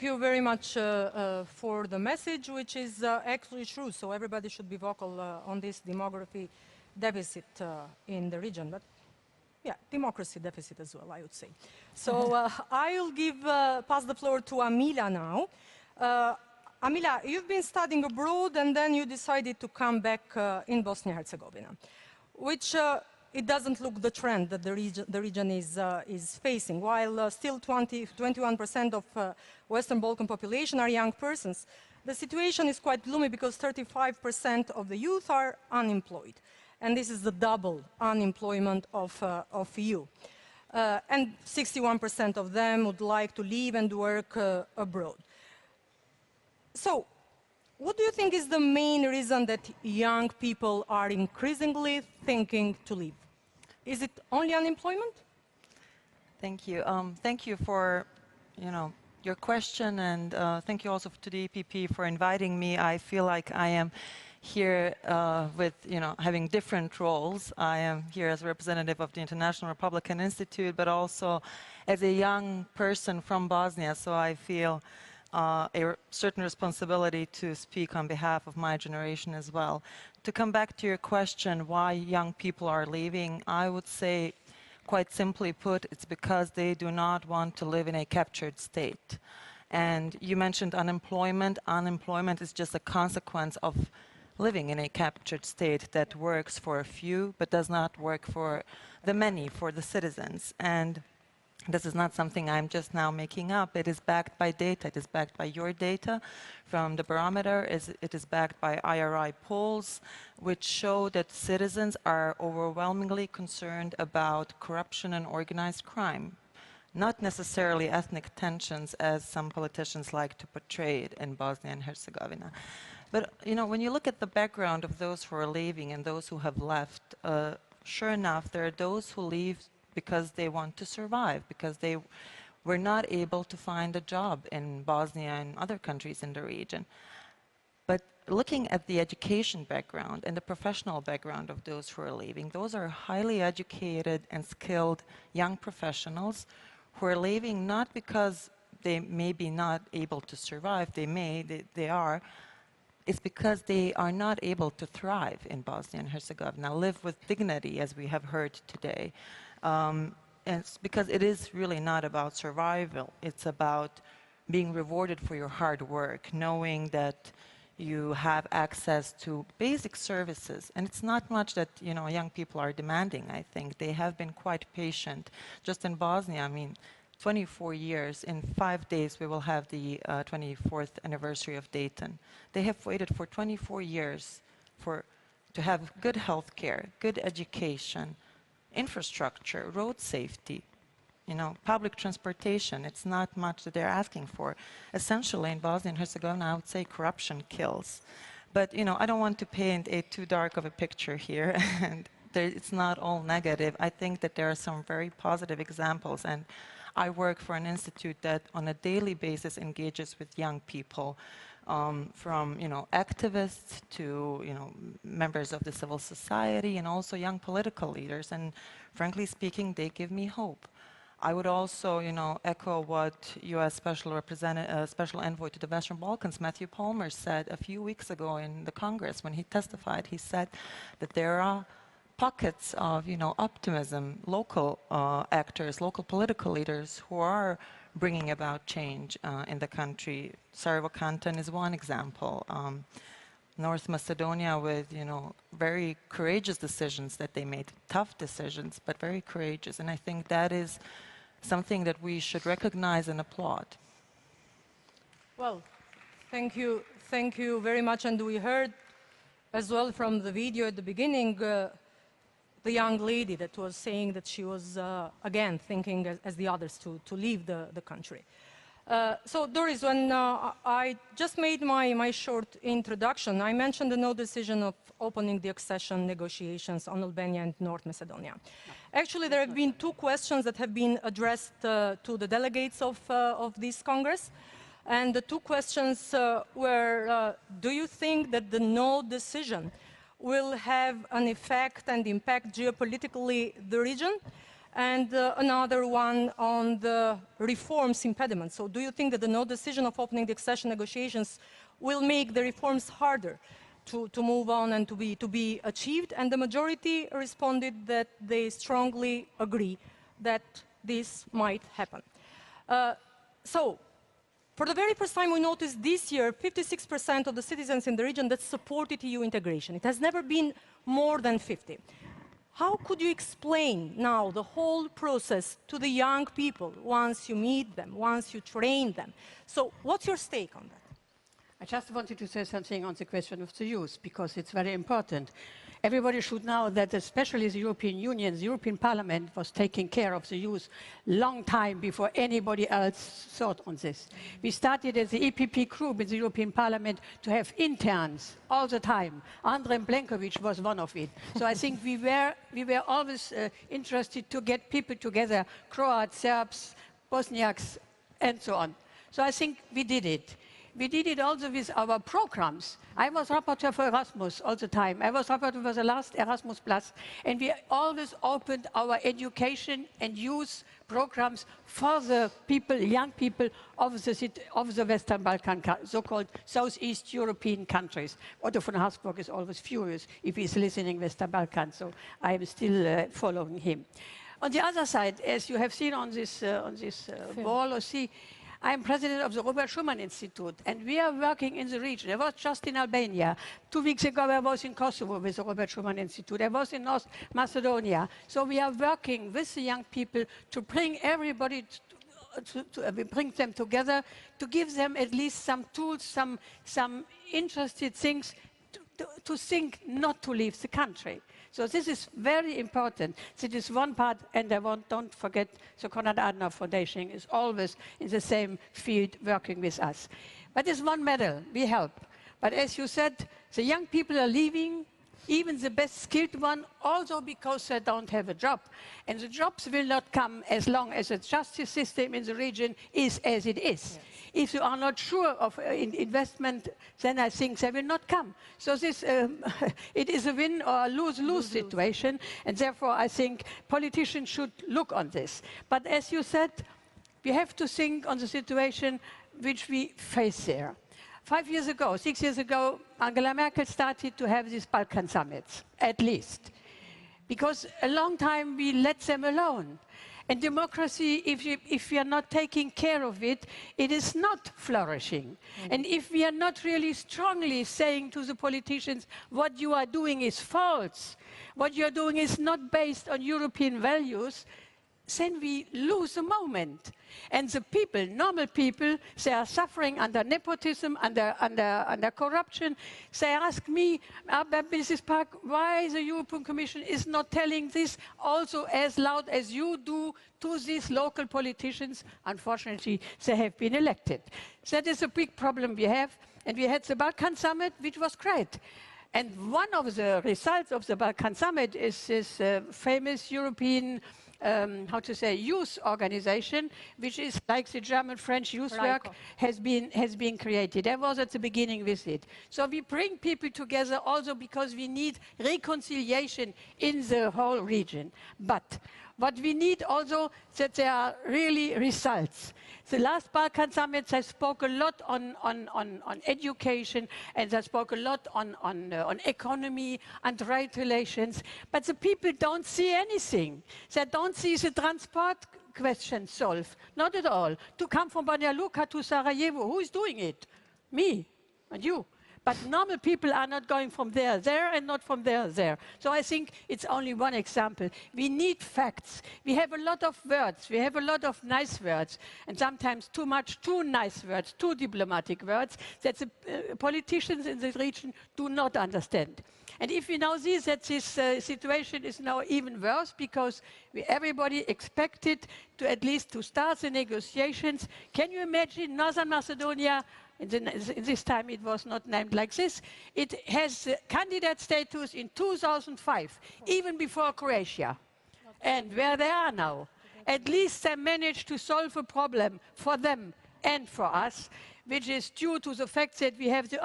you very much for the message, which is actually true. So everybody should be vocal on this demography deficit in the region. But yeah, democracy deficit as well, I would say. So I'll pass the floor to Amila now. Amila, you've been studying abroad, and then you decided to come back in Bosnia and Herzegovina, which it doesn't look the trend that the region is facing. While still 21% of Western Balkan population are young persons, the situation is quite gloomy because 35% of the youth are unemployed. And this is the double unemployment of EU. And 61% of them would like to live and work abroad. So what do you think is the main reason that young people are increasingly thinking to leave? Is it only unemployment? Thank you. Thank you for your question, and thank you also to the EPP for inviting me. I feel like I am here with, having different roles. I am here as a representative of the International Republican Institute, but also as a young person from Bosnia, so I feel a certain responsibility to speak on behalf of my generation as well. To come back to your question, why young people are leaving, I would say, quite simply put, it's because they do not want to live in a captured state. And you mentioned unemployment. Unemployment is just a consequence of living in a captured state that works for a few, but does not work for the many, for the citizens. And this is not something I'm just now making up. It is backed by data. It is backed by your data from the barometer. It is backed by IRI polls, which show that citizens are overwhelmingly concerned about corruption and organized crime. Not necessarily ethnic tensions, as some politicians like to portray it in Bosnia and Herzegovina. But, when you look at the background of those who are leaving and those who have left, sure enough, there are those who leave because they want to survive, because they were not able to find a job in Bosnia and other countries in the region. But looking at the education background and the professional background of those who are leaving, those are highly educated and skilled young professionals who are leaving not because they may be not able to survive, they are, it's because they are not able to thrive in Bosnia and Herzegovina, live with dignity, as we have heard today. And it's because it is really not about survival. It's about being rewarded for your hard work, knowing that you have access to basic services. And it's not much that, young people are demanding, I think. They have been quite patient. Just in Bosnia, 24 years, in 5 days we will have the 24th anniversary of Dayton. They have waited for 24 years to have good health care, good education, infrastructure, road safety, public transportation. It's not much that they're asking for. Essentially, in Bosnia and Herzegovina, I would say corruption kills. But, I don't want to paint a too dark of a picture here, and it's not all negative. I think that there are some very positive examples, and I work for an institute that on a daily basis engages with young people, from activists to members of the civil society, and also young political leaders. And frankly speaking, they give me hope. I would also echo what U.S. Special Envoy to the Western Balkans, Matthew Palmer, said a few weeks ago in the Congress when he testified. He said that there are pockets of optimism, local actors, local political leaders who are bringing about change in the country. Sarajevo Canton is one example. North Macedonia with very courageous decisions that they made, tough decisions, but very courageous. And I think that is something that we should recognize and applaud. Well, thank you very much. And we heard as well from the video at the beginning the young lady that was saying that she was, again, thinking as the others to leave the country. So, Doris, when I just made my short introduction, I mentioned the no decision of opening the accession negotiations on Albania and North Macedonia. Actually, there have been 2 questions that have been addressed to the delegates of this Congress. And the 2 questions were, do you think that the no decision will have an effect and impact geopolitically the region? And another one on the reforms impediment. So do you think that the no decision of opening the accession negotiations will make the reforms harder to move on and to be achieved? And the majority responded that they strongly agree that this might happen. So for the very first time, we noticed this year 56% of the citizens in the region that supported EU integration. It has never been more than 50. How could you explain now the whole process to the young people once you meet them, once you train them? So what's your stake on that? I just wanted to say something on the question of the youth, because it's very important. Everybody should know that especially the European Union, the European Parliament was taking care of the youth long time before anybody else thought on this. We started as the EPP group in the European Parliament to have interns all the time. Andrej PLENKOVIĆ was one of it. So I think we were always interested to get people together, Croats, Serbs, Bosniaks, and so on. So I think we did it. We did it also with our programs. I was rapporteur for Erasmus all the time. I was rapporteur for the last Erasmus Plus, and we always opened our education and youth programs for the people, young people of the Western Balkan, so-called Southeast European countries. Otto von Habsburg is always furious if he's listening Western Balkan, so I am still following him. On the other side, as you have seen on this wall, see, I am president of the Robert Schuman Institute, and we are working in the region. I was just in Albania. 2 weeks ago, I was in Kosovo with the Robert Schuman Institute. I was in North Macedonia. So we are working with the young people to bring everybody, bring them together, to give them at least some tools, some interested things to think not to leave the country. So this is very important. This is one part, and don't forget the Konrad Adenauer Foundation is always in the same field working with us. But there's one medal, we help. But as you said, the young people are leaving, even the best skilled one, also because they don't have a job. And the jobs will not come as long as the justice system in the region is as it is. Yes. If you are not sure of investment, then I think they will not come. So this, it is a win or a lose-lose situation, and therefore I think politicians should look on this. But as you said, we have to think on the situation which we face there. 5 years ago, 6 years ago, Angela Merkel started to have these Balkan summits, at least. Because a long time we let them alone. And democracy, if we are not taking care of it, it is not flourishing. And if we are not really strongly saying to the politicians, what you are doing is false, what you are doing is not based on European values, then we lose a moment. And the people, normal people, they are suffering under nepotism, under corruption. They ask me, Mrs. Park, why the European Commission is not telling this also as loud as you do to these local politicians. Unfortunately, they have been elected. That is a big problem we have. And we had the Balkan Summit, which was great. And one of the results of the Balkan Summit is this famous European youth organization, which is like the German-French youth work has been created. I was at the beginning with it. So we bring people together also because we need reconciliation in the whole region. But what we need also that there are really results. The last Balkan Summit, they spoke a lot on education, and they spoke a lot on economy and trade relations. But the people don't see anything. They don't see the transport question solved. Not at all. To come from Banja Luka to Sarajevo, who is doing it? Me and you. But normal people are not going from there, and not from there. So I think it's only one example. We need facts. We have a lot of words. We have a lot of nice words. And sometimes too nice words, too diplomatic words that the politicians in the region do not understand. And if we now see that this situation is now even worse because everybody expected to at least to start the negotiations, can you imagine Northern Macedonia? In this time it was not named like this. It has candidate status in 2005, even before Croatia. And where they are now, at least they managed to solve a problem for them and for us, which is due to the fact that we have the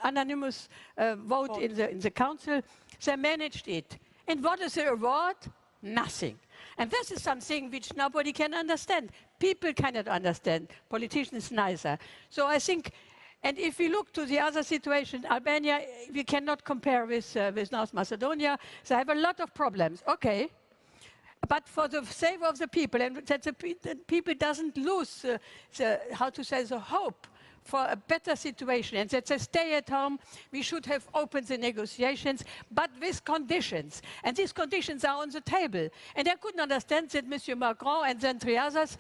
anonymous vote in the council. They managed it. And what is the reward? Nothing. And this is something which nobody can understand. People cannot understand. Politicians neither. So I think, and if we look to the other situation, Albania, we cannot compare with North Macedonia. They have a lot of problems. Okay. But for the sake of the people, and that the people doesn't lose the hope for a better situation, and that they stay at home, we should have opened the negotiations, but with conditions. And these conditions are on the table. And I couldn't understand that Monsieur Macron and then three others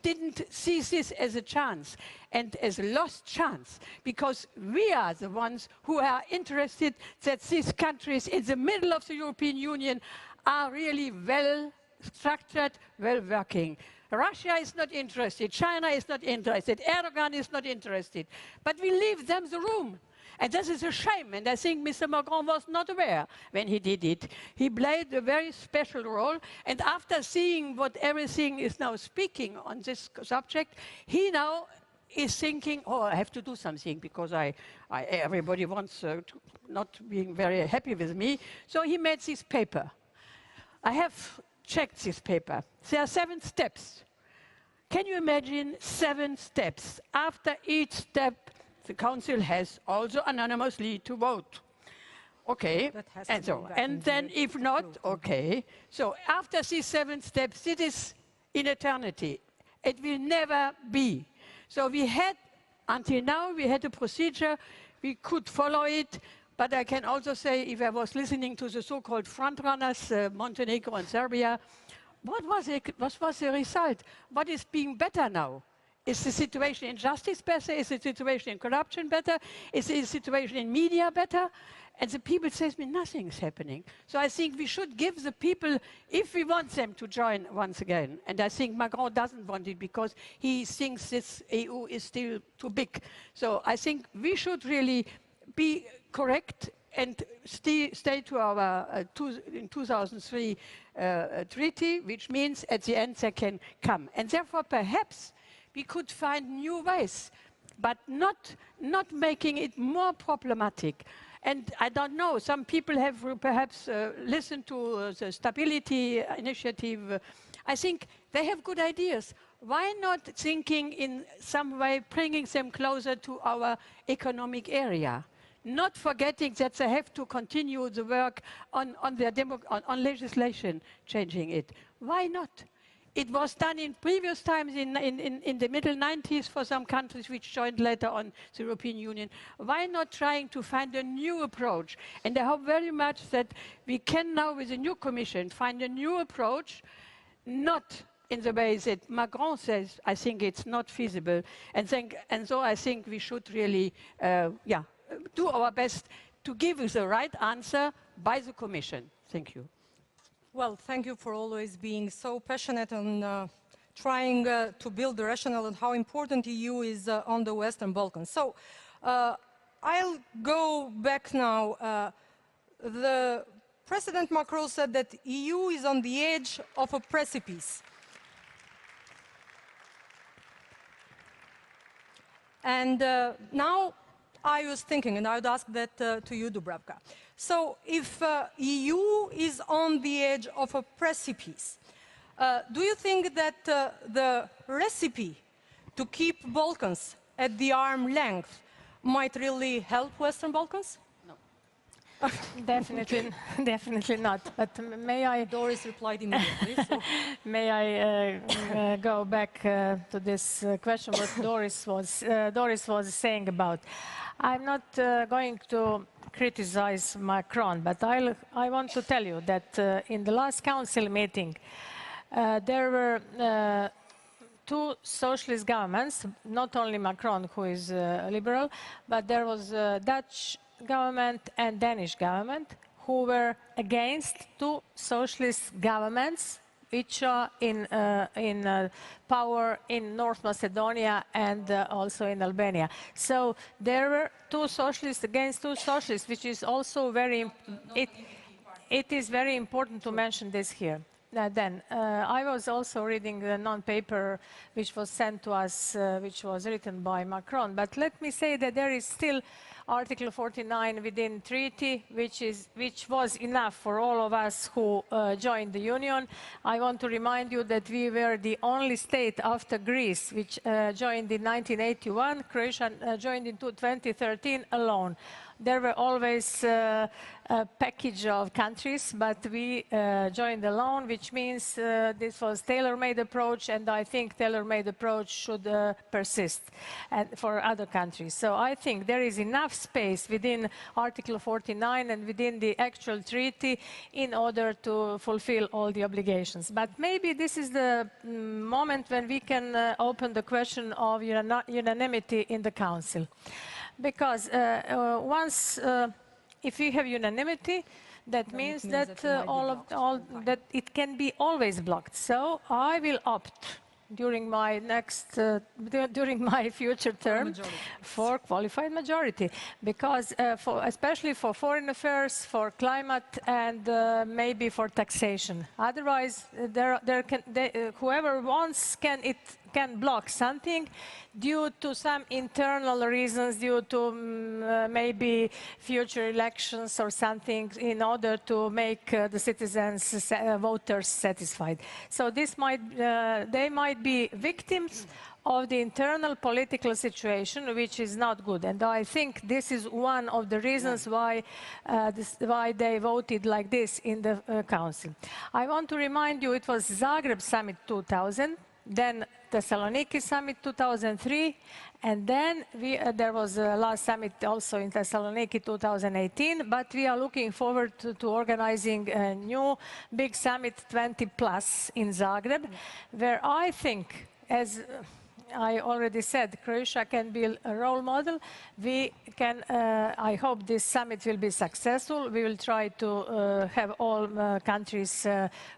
didn't see this as a chance, and as a lost chance, because we are the ones who are interested that these countries in the middle of the European Union are really well structured, well working. Russia is not interested, China is not interested, Erdogan is not interested. But we leave them the room. And this is a shame, and I think Mr. Macron was not aware when he did it. He played a very special role, and after seeing what everything is now speaking on this subject, he now is thinking, oh, I have to do something because everybody wants to not being very happy with me. So he made this paper. I have checked this paper. There are 7 steps. Can you imagine 7 steps? After each step, the council has also anonymously to vote. Okay, and then if not, okay. So after these 7 steps, it is in eternity. It will never be. So we had, until now, we had a procedure. We could follow it. But I can also say, if I was listening to the so-called frontrunners, Montenegro and Serbia, what was the result? What is being better now? Is the situation in justice better? Is the situation in corruption better? Is the situation in media better? And the people say to me, nothing is happening. So I think we should give the people, if we want them to join once again, and I think Macron doesn't want it because he thinks this EU is still too big. So I think we should really be correct and stay to our 2003 treaty, which means at the end they can come. And therefore, perhaps we could find new ways, but not making it more problematic. And I don't know, some people have perhaps listened to the Stability Initiative. I think they have good ideas. Why not thinking in some way, bringing them closer to our economic area? Not forgetting that they have to continue the work on legislation, changing it. Why not? It was done in previous times in the middle 90s for some countries which joined later on the European Union. Why not trying to find a new approach? And I hope very much that we can now, with the new Commission, find a new approach, not in the way that Macron says. I think it's not feasible. And so I think we should really, do our best to give us the right answer by the Commission. Thank you. Well, thank you for always being so passionate and trying to build the rationale on how important the EU is on the Western Balkans. So I'll go back now. The President Macron said that EU is on the edge of a precipice. And now I was thinking, and I would ask that to you, Dubravka. So if EU is on the edge of a precipice, do you think that the recipe to keep Balkans at the arm's length might really help Western Balkans? No. Definitely not. But may I... Doris replied immediately. So. May I go back to this question, what Doris was saying about. I'm not going to criticize Macron, but I want to tell you that in the last council meeting, there were 2 socialist governments, not only Macron, who is liberal, but there was a Dutch government and Danish government who were against 2 socialist governments which are in power in North Macedonia and also in Albania. So there were 2 socialists against 2 socialists, which is also very, it is very important to mention this here. Then, I was also reading the non-paper which was sent to us, which was written by Macron. But let me say that there is still Article 49 within treaty, which was enough for all of us who joined the Union. I want to remind you that we were the only state after Greece which joined in 1981. Croatia joined in 2013 alone. There were always a package of countries, but we joined alone, which means this was tailor-made approach, and I think tailor-made approach should persist for other countries. So I think there is enough space within Article 49 and within the actual treaty in order to fulfill all the obligations. But maybe this is the moment when we can open the question of unanimity in the Council. Because if we have unanimity, that means that that it can be always blocked. So I will opt during my during my future term for qualified majority, because especially for foreign affairs, for climate, and maybe for taxation. Otherwise, whoever wants can block something due to some internal reasons, due to maybe future elections or something, in order to make the citizens, voters satisfied. So this they might be victims of the internal political situation, which is not good. And I think this is one of the reasons why they voted like this in the Council. I want to remind you, it was Zagreb Summit 2000, then Thessaloniki Summit 2003, and then there was a last summit also in Thessaloniki 2018, but we are looking forward to organizing a new big summit 20+ in Zagreb, where I think, as I already said, Croatia can be a role model. We can, I hope this summit will be successful. We will try to have all countries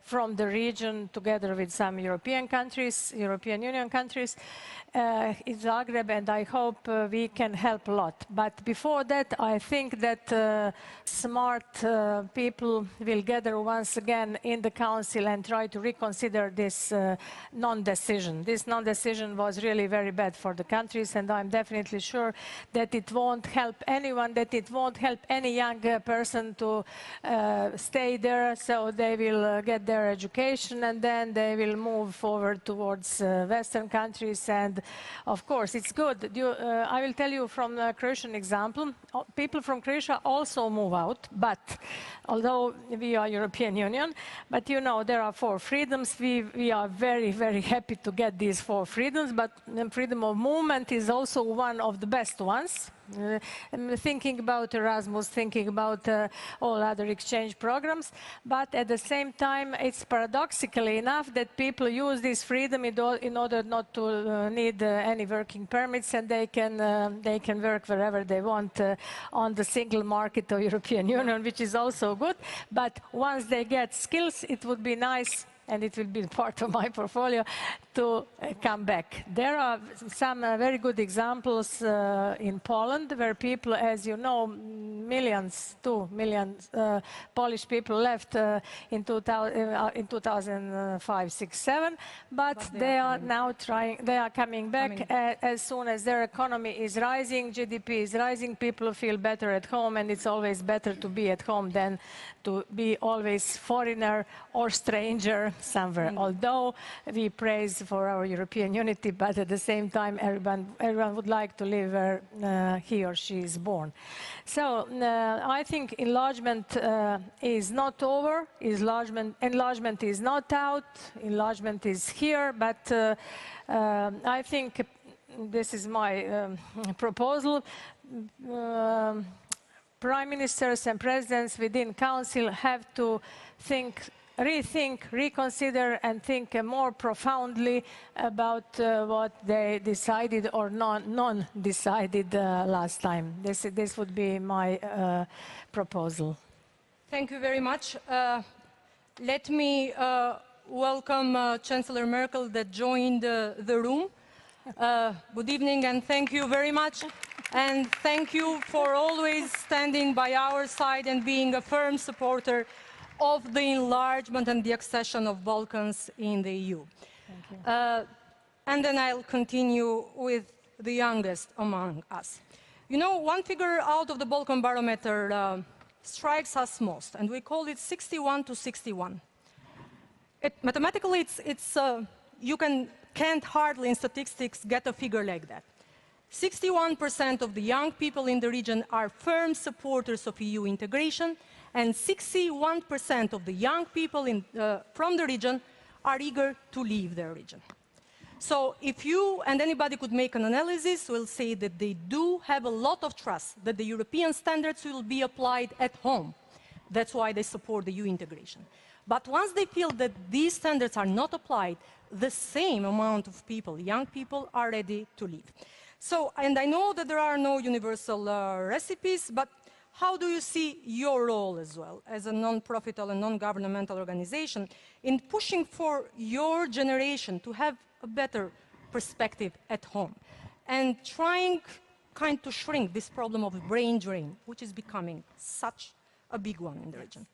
from the region together with some European countries, European Union countries in Zagreb, and I hope we can help a lot. But before that, I think that smart people will gather once again in the Council and try to reconsider this non-decision. This non-decision was really very bad for the countries, and I'm definitely sure that it won't help anyone, that it won't help any young person to stay there, so they will get their education and then they will move forward towards Western countries. And of course, it's good. I will tell you from the Croatian example, people from Croatia also move out, but although we are European Union, but you know, there are 4 freedoms. We are very, very happy to get these 4 freedoms, but freedom of movement is also one of the best ones. Thinking about Erasmus, thinking about all other exchange programs, but at the same time, it's paradoxically enough that people use this freedom in order not to need any working permits, and they can work wherever they want on the single market of European Union, which is also good. But once they get skills, it would be nice, and it will be part of my portfolio, to come back. There are some very good examples in Poland, where people, as you know, 2 million Polish people left in 2005, 6, 7, but they are now coming back as soon as their economy is rising, GDP is rising, people feel better at home, and it's always better to be at home than to be always foreigner or stranger somewhere. Although we praise for our European unity, but at the same time, everyone would like to live where he or she is born. So I think enlargement is not over, enlargement is not out, enlargement is here, but I think this is my proposal. Prime ministers and presidents within Council have to rethink, reconsider, and think more profoundly about what they decided or non-decided last time. This would be my proposal. Thank you very much. Let me welcome Chancellor Merkel that joined the room. Good evening, and thank you very much. And thank you for always standing by our side and being a firm supporter of the enlargement and the accession of Balkans in the EU. Thank you. And then I'll continue with the youngest among us. You know, one figure out of the Balkan Barometer strikes us most, and we call it 61 to 61. Mathematically, you can't hardly in statistics get a figure like that. 61% of the young people in the region are firm supporters of EU integration, and 61% of the young people from the region are eager to leave their region. So if you and anybody could make an analysis, we'll say that they do have a lot of trust that the European standards will be applied at home. That's why they support the EU integration. But once they feel that these standards are not applied, the same amount of people, young people, are ready to leave. So, and I know that there are no universal recipes, but how do you see your role as well, as a non-profit and non-governmental organization, in pushing for your generation to have a better perspective at home, and trying to shrink this problem of brain drain, which is becoming such a big one in the region?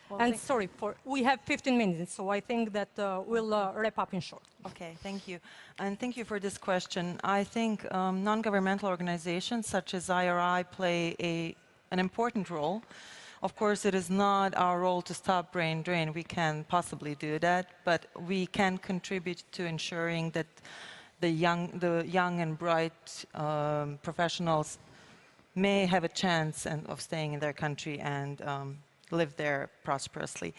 Well, And sorry, we have 15 minutes, so I think that we'll wrap up in short. Okay, thank you. And thank you for this question. I think non-governmental organizations such as IRI play an important role. Of course, it is not our role to stop brain drain. We can possibly do that, but we can contribute to ensuring that the young and bright professionals may have a chance of staying in their country and live there prosperously.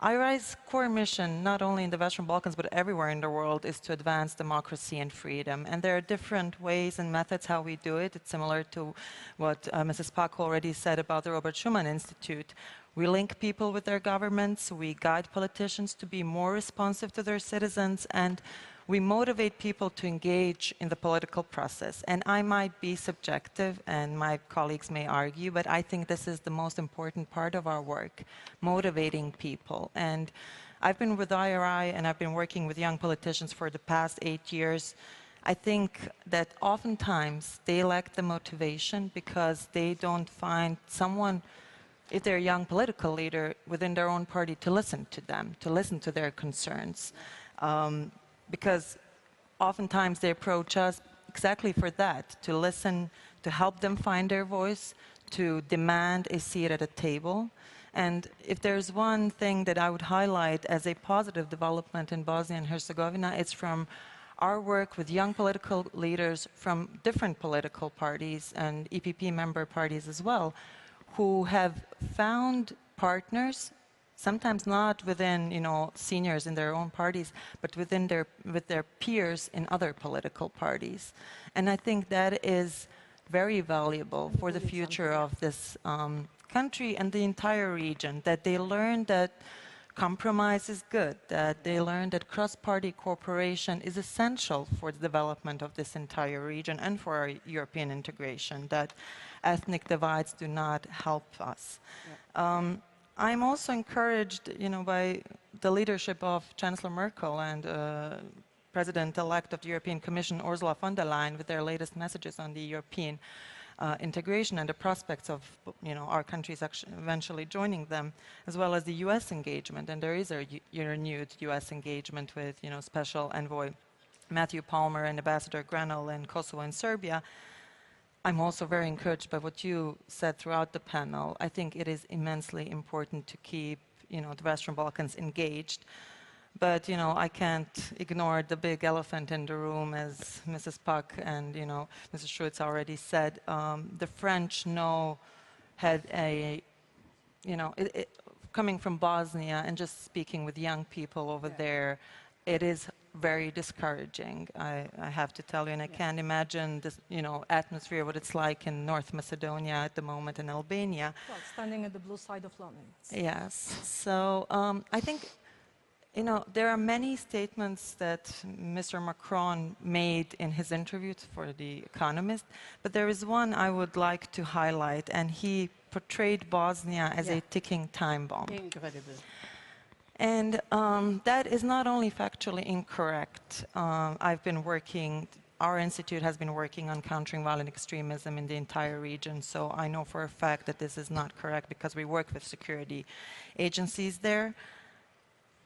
IRI's core mission, not only in the Western Balkans, but everywhere in the world, is to advance democracy and freedom. And there are different ways and methods how we do it. It's similar to what Mrs. Pak already said about the Robert Schuman Institute. We link people with their governments, we guide politicians to be more responsive to their citizens, and we motivate people to engage in the political process. And I might be subjective, and my colleagues may argue, but I think this is the most important part of our work, motivating people. And I've been with IRI, and I've been working with young politicians for the past 8 years. I think that oftentimes they lack the motivation because they don't find someone, if they're a young political leader within their own party, to listen to them, to listen to their concerns. Because oftentimes they approach us exactly for that, to listen, to help them find their voice, to demand a seat at a table. And if there's one thing that I would highlight as a positive development in Bosnia and Herzegovina, it's from our work with young political leaders from different political parties and EPP member parties as well, who have found partners, sometimes not within, seniors in their own parties, but with their peers in other political parties. And I think that is very valuable for the future of this country and the entire region, that they learn that compromise is good, that they learn that cross-party cooperation is essential for the development of this entire region and for our European integration, that ethnic divides do not help us. Yeah. I'm also encouraged, by the leadership of Chancellor Merkel and President-elect of the European Commission, Ursula von der Leyen, with their latest messages on the European integration and the prospects of, our countries actually eventually joining them, as well as the U.S. engagement. And there is a renewed U.S. engagement with, Special Envoy Matthew Palmer and Ambassador Granel in Kosovo and Serbia. I'm also very encouraged by what you said throughout the panel. I think it is immensely important to keep, the Western Balkans engaged. But, I can't ignore the big elephant in the room, as Mrs. Pak and, Mrs. Schultz already said. The French had a, coming from Bosnia and just speaking with young people over there, it is very discouraging, I have to tell you, and I can't imagine this, atmosphere, what it's like in North Macedonia at the moment, in Albania. Well, standing at the blue side of London. Yes, so I think, there are many statements that Mr. Macron made in his interview for The Economist, but there is one I would like to highlight, and he portrayed Bosnia as a ticking time bomb. Incredible. And that is not only factually incorrect. Our institute has been working on countering violent extremism in the entire region, so I know for a fact that this is not correct because we work with security agencies there.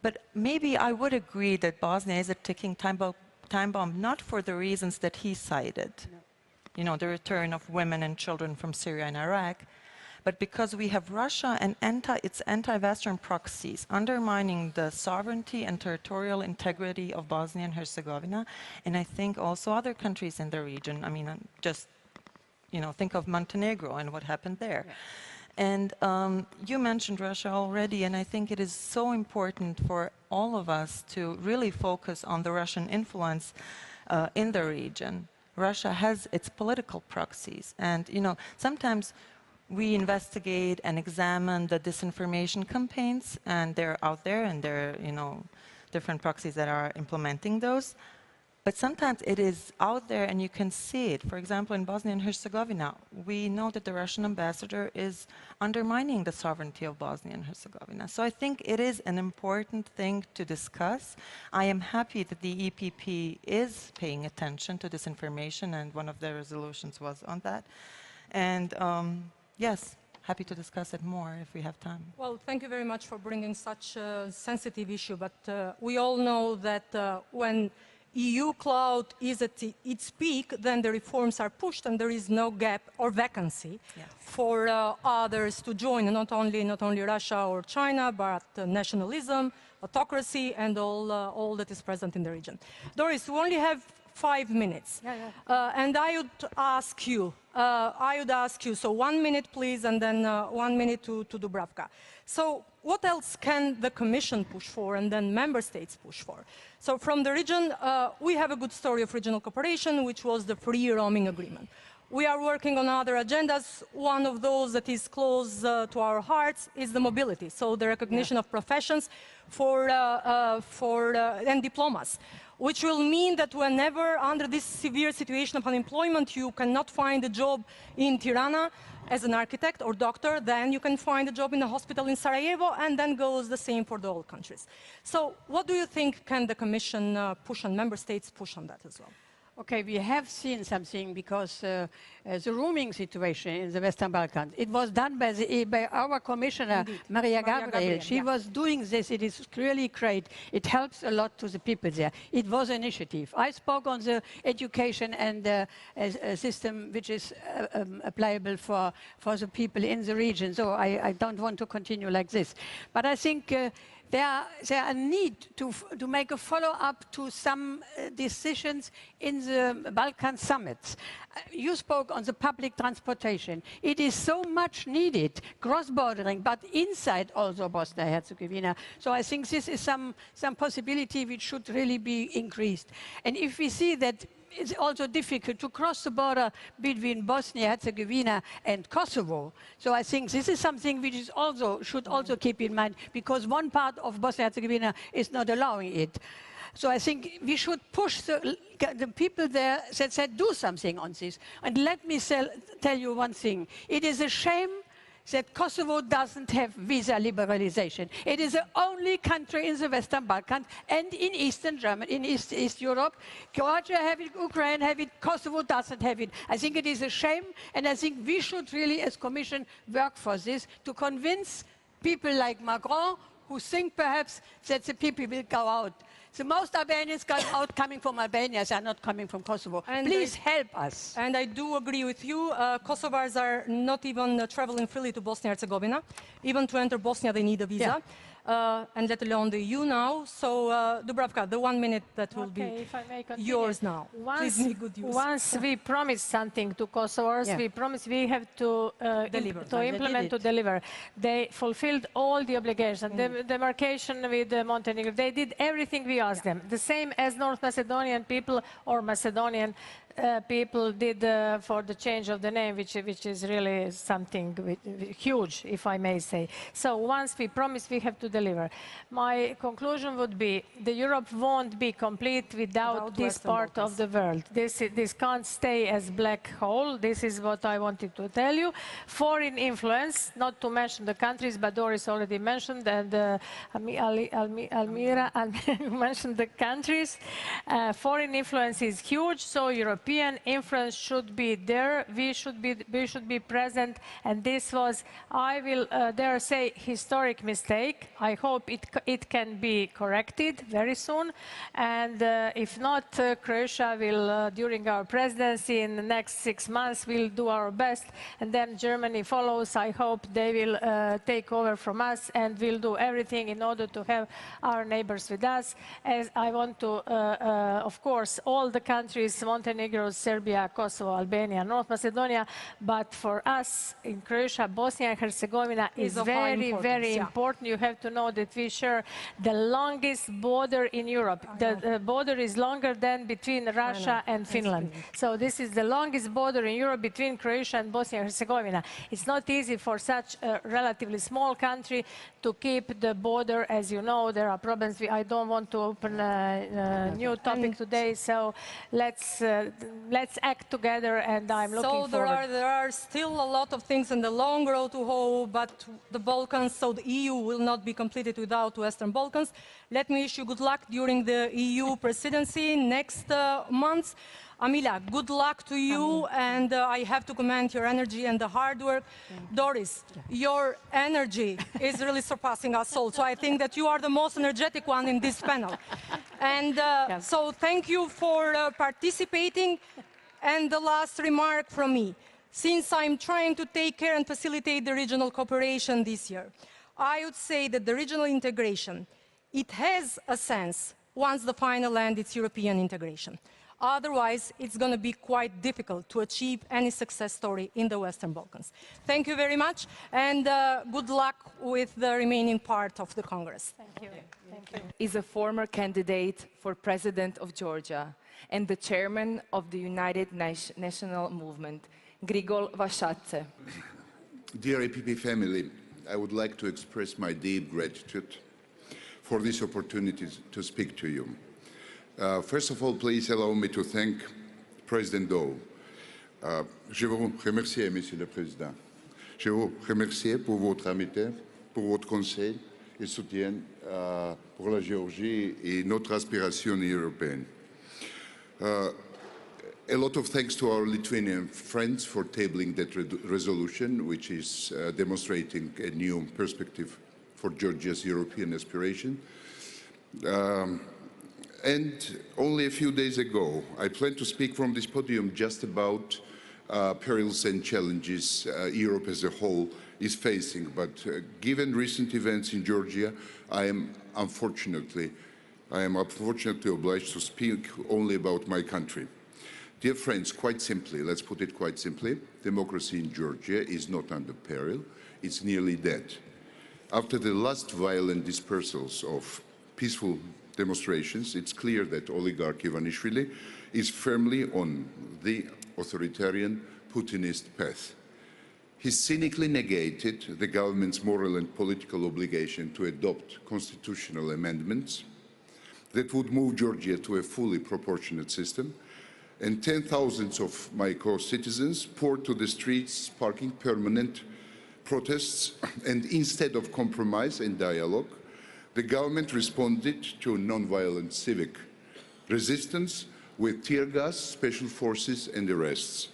But maybe I would agree that Bosnia is a ticking time bomb, not for the reasons that he cited, the return of women and children from Syria and Iraq, but because we have Russia and its anti-Western proxies undermining the sovereignty and territorial integrity of Bosnia and Herzegovina, and I think also other countries in the region. I mean, just, think of Montenegro and what happened there. Yeah. And you mentioned Russia already, and I think it is so important for all of us to really focus on the Russian influence in the region. Russia has its political proxies, and, sometimes we investigate and examine the disinformation campaigns, and they're out there, and there are, different proxies that are implementing those. But sometimes it is out there, and you can see it. For example, in Bosnia and Herzegovina, we know that the Russian ambassador is undermining the sovereignty of Bosnia and Herzegovina. So I think it is an important thing to discuss. I am happy that the EPP is paying attention to this information, and one of the resolutions was on that. And yes, happy to discuss it more if we have time. Well, thank you very much for bringing such a sensitive issue, but we all know that when EU clout is at its peak, then the reforms are pushed and there is no gap or vacancy for others to join, not only Russia or China, but nationalism, autocracy, and all that is present in the region. Doris, we only have 5 minutes, and I would ask you, so 1 minute please, and then 1 minute to Dubravka. So what else can the Commission push for and then Member States push for? So from the region, we have a good story of regional cooperation, which was the free roaming agreement. We are working on other agendas. One of those that is close to our hearts is the mobility, so the recognition of professions and diplomas, which will mean that whenever under this severe situation of unemployment you cannot find a job in Tirana as an architect or doctor, then you can find a job in a hospital in Sarajevo, and then goes the same for the old countries. So what do you think can the Commission push on, Member States push on that as well? Okay, we have seen something because the roaming situation in the Western Balkans, it was done by our commissioner, Maria Gabriel. She was doing this. It is really great. It helps a lot to the people there. It was an initiative. I spoke on the education and a system which is applicable for the people in the region. So I don't want to continue like this. But I think there are a need to make a follow-up to some decisions in the Balkan summits. You spoke on the public transportation. It is so much needed, cross-bordering, but inside also Bosnia-Herzegovina. So I think this is some possibility which should really be increased. And if we see that it's also difficult to cross the border between Bosnia-Herzegovina and Kosovo. So I think this is something which is should also keep in mind, because one part of Bosnia-Herzegovina is not allowing it. So I think we should push the people there that said do something on this. And let me tell you one thing. It is a shame that Kosovo doesn't have visa liberalization. It is the only country in the Western Balkans and in Eastern Germany, in East Europe. Croatia have it, Ukraine have it, Kosovo doesn't have it. I think it is a shame, and I think we should really, as Commission, work for this to convince people like Macron, who think perhaps that the people will go out. The most Albanians coming from Albania are not coming from Kosovo. And please help us. And I do agree with you. Kosovars are not even traveling freely to Bosnia-Herzegovina. Even to enter Bosnia, they need a visa. And let alone the EU now. So, Dubravka, the 1 minute that will be yours now. Once we promise something to Kosovars, we promise we have to implement, to deliver. They fulfilled all the obligations. The demarcation with Montenegro, they did everything we asked them. The same as North Macedonian people or Macedonian people did for the change of the name, which is really something huge, if I may say. So once we promise, we have to deliver. My conclusion would be the Europe won't be complete without this part of the world. This can't stay as black hole. This is what I wanted to tell you. Foreign influence, not to mention the countries, but Doris already mentioned, and Almira mentioned the countries. Foreign influence is huge, so European influence should be there. We should be present, and this was, I will dare say, historic mistake. I hope it can be corrected very soon, and if not, Croatia will, during our presidency in the next 6 months, we'll do our best, and then Germany follows. I hope they will take over from us, and we'll do everything in order to have our neighbors with us. As I want to, of course, all the countries, Montenegro, Serbia, Kosovo, Albania, North Macedonia, but for us in Croatia, Bosnia and Herzegovina is very, very important. You have to know that we share the longest border in Europe. The border is longer than between Russia and Finland. So this is the longest border in Europe between Croatia and Bosnia and Herzegovina. It's not easy for such a relatively small country to keep the border. As you know, there are problems. I don't want to open a new topic today, so let's act together, and I'm looking forward. So there are still a lot of things in the long road to hoe, but the Balkans, so the EU will not be completed without Western Balkans. Let me wish you good luck during the EU presidency next month. Amila, good luck to you, and I have to commend your energy and the hard work. Doris, your energy is really surpassing us all, so I think that you are the most energetic one in this panel. And so thank you for participating. And the last remark from me, since I'm trying to take care and facilitate the regional cooperation this year, I would say that the regional integration, it has a sense once the final land is European integration. Otherwise, it's going to be quite difficult to achieve any success story in the Western Balkans. Thank you very much, and good luck with the remaining part of the Congress. Thank you. Thank you. Is a former candidate for President of Georgia and the chairman of the United National Movement, Grigol Vašadze. Dear EPP family, I would like to express my deep gratitude for this opportunity to speak to you. First of all, please allow me to thank President DAUL. Je vous remercie, Monsieur le Président. Je vous remercie pour votre amitié, pour votre conseil et soutien pour la Géorgie et notre aspiration européenne. A lot of thanks to our Lithuanian friends for tabling that resolution, which is demonstrating a new perspective for Georgia's European aspiration. And only a few days ago, I planned to speak from this podium just about perils and challenges Europe as a whole is facing. But given recent events in Georgia, I am unfortunately obliged to speak only about my country. Dear friends, quite simply, let's put it quite simply, democracy in Georgia is not under peril, it's nearly dead. After the last violent dispersals of peaceful demonstrations, it's clear that oligarch Ivanishvili is firmly on the authoritarian Putinist path. He cynically negated the government's moral and political obligation to adopt constitutional amendments that would move Georgia to a fully proportionate system, and 10,000s of my co-citizens poured to the streets, sparking permanent protests, and instead of compromise and dialogue, the government responded to non-violent civic resistance with tear gas, special forces and arrests.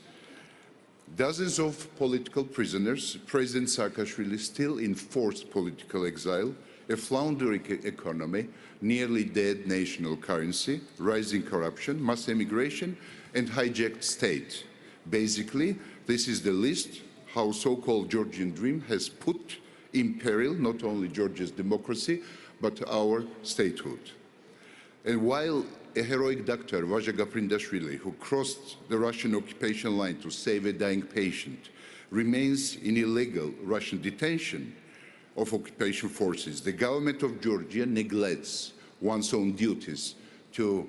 Dozens of political prisoners, President Saakashvili still in forced political exile, a floundering economy, nearly dead national currency, rising corruption, mass emigration and hijacked state. Basically, this is the list how so-called Georgian dream has put in peril not only Georgia's democracy, but our statehood. And while a heroic doctor, Vaja Gaprindashvili, who crossed the Russian occupation line to save a dying patient, remains in illegal Russian detention of occupation forces, the government of Georgia neglects one's own duties to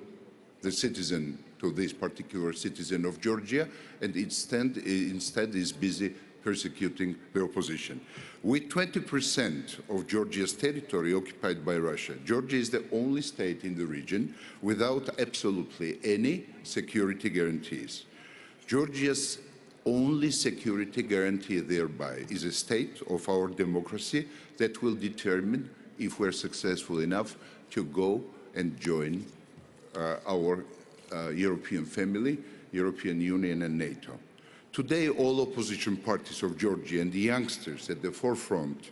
the citizen, to this particular citizen of Georgia, and instead is busy persecuting the opposition. With 20% of Georgia's territory occupied by Russia, Georgia is the only state in the region without absolutely any security guarantees. Georgia's only security guarantee thereby is a state of our democracy that will determine if we're successful enough to go and join our European family, European Union and NATO. Today, all opposition parties of Georgia and the youngsters at the forefront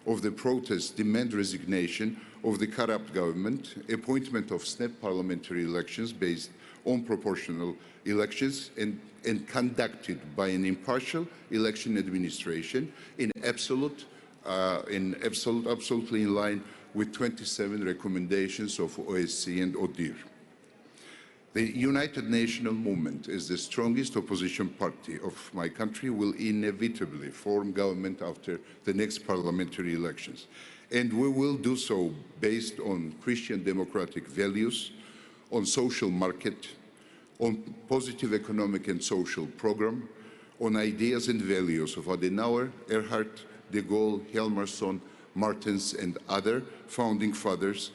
of the protests demand resignation of the corrupt government, appointment of snap parliamentary elections based on proportional elections and conducted by an impartial election administration absolutely in line with 27 recommendations of OSCE and ODIHR. The United National Movement, as the strongest opposition party of my country, will inevitably form government after the next parliamentary elections. And we will do so based on Christian democratic values, on social market, on positive economic and social program, on ideas and values of Adenauer, Erhard, de Gaulle, Hjalmarsson, Martens and other founding fathers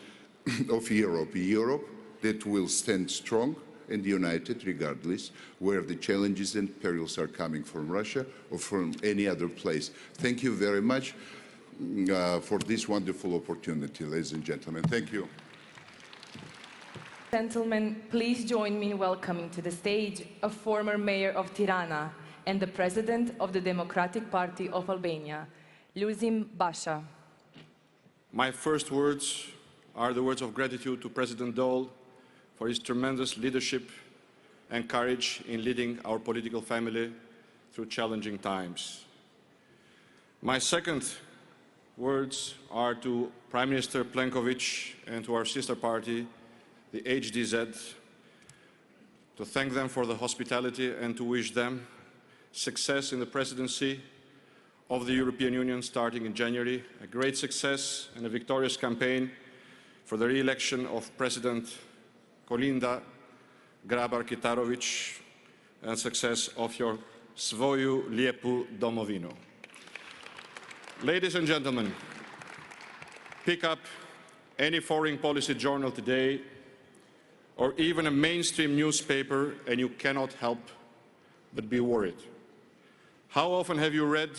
of Europe. Europe that will stand strong and united regardless where the challenges and perils are coming from Russia or from any other place. Thank you very much for this wonderful opportunity, ladies and gentlemen. Thank you. Gentlemen, please join me in welcoming to the stage a former mayor of Tirana and the president of the Democratic Party of Albania, Luzim Basha. My first words are the words of gratitude to President DAUL for his tremendous leadership and courage in leading our political family through challenging times. My second words are to Prime Minister Plenković and to our sister party, the HDZ, to thank them for the hospitality and to wish them success in the presidency of the European Union starting in January, a great success and a victorious campaign for the re-election of President Kolinda Grabar-Kitarović and success of your svoju lijepu domovinu. Ladies and gentlemen, pick up any foreign policy journal today or even a mainstream newspaper and you cannot help but be worried. How often have you read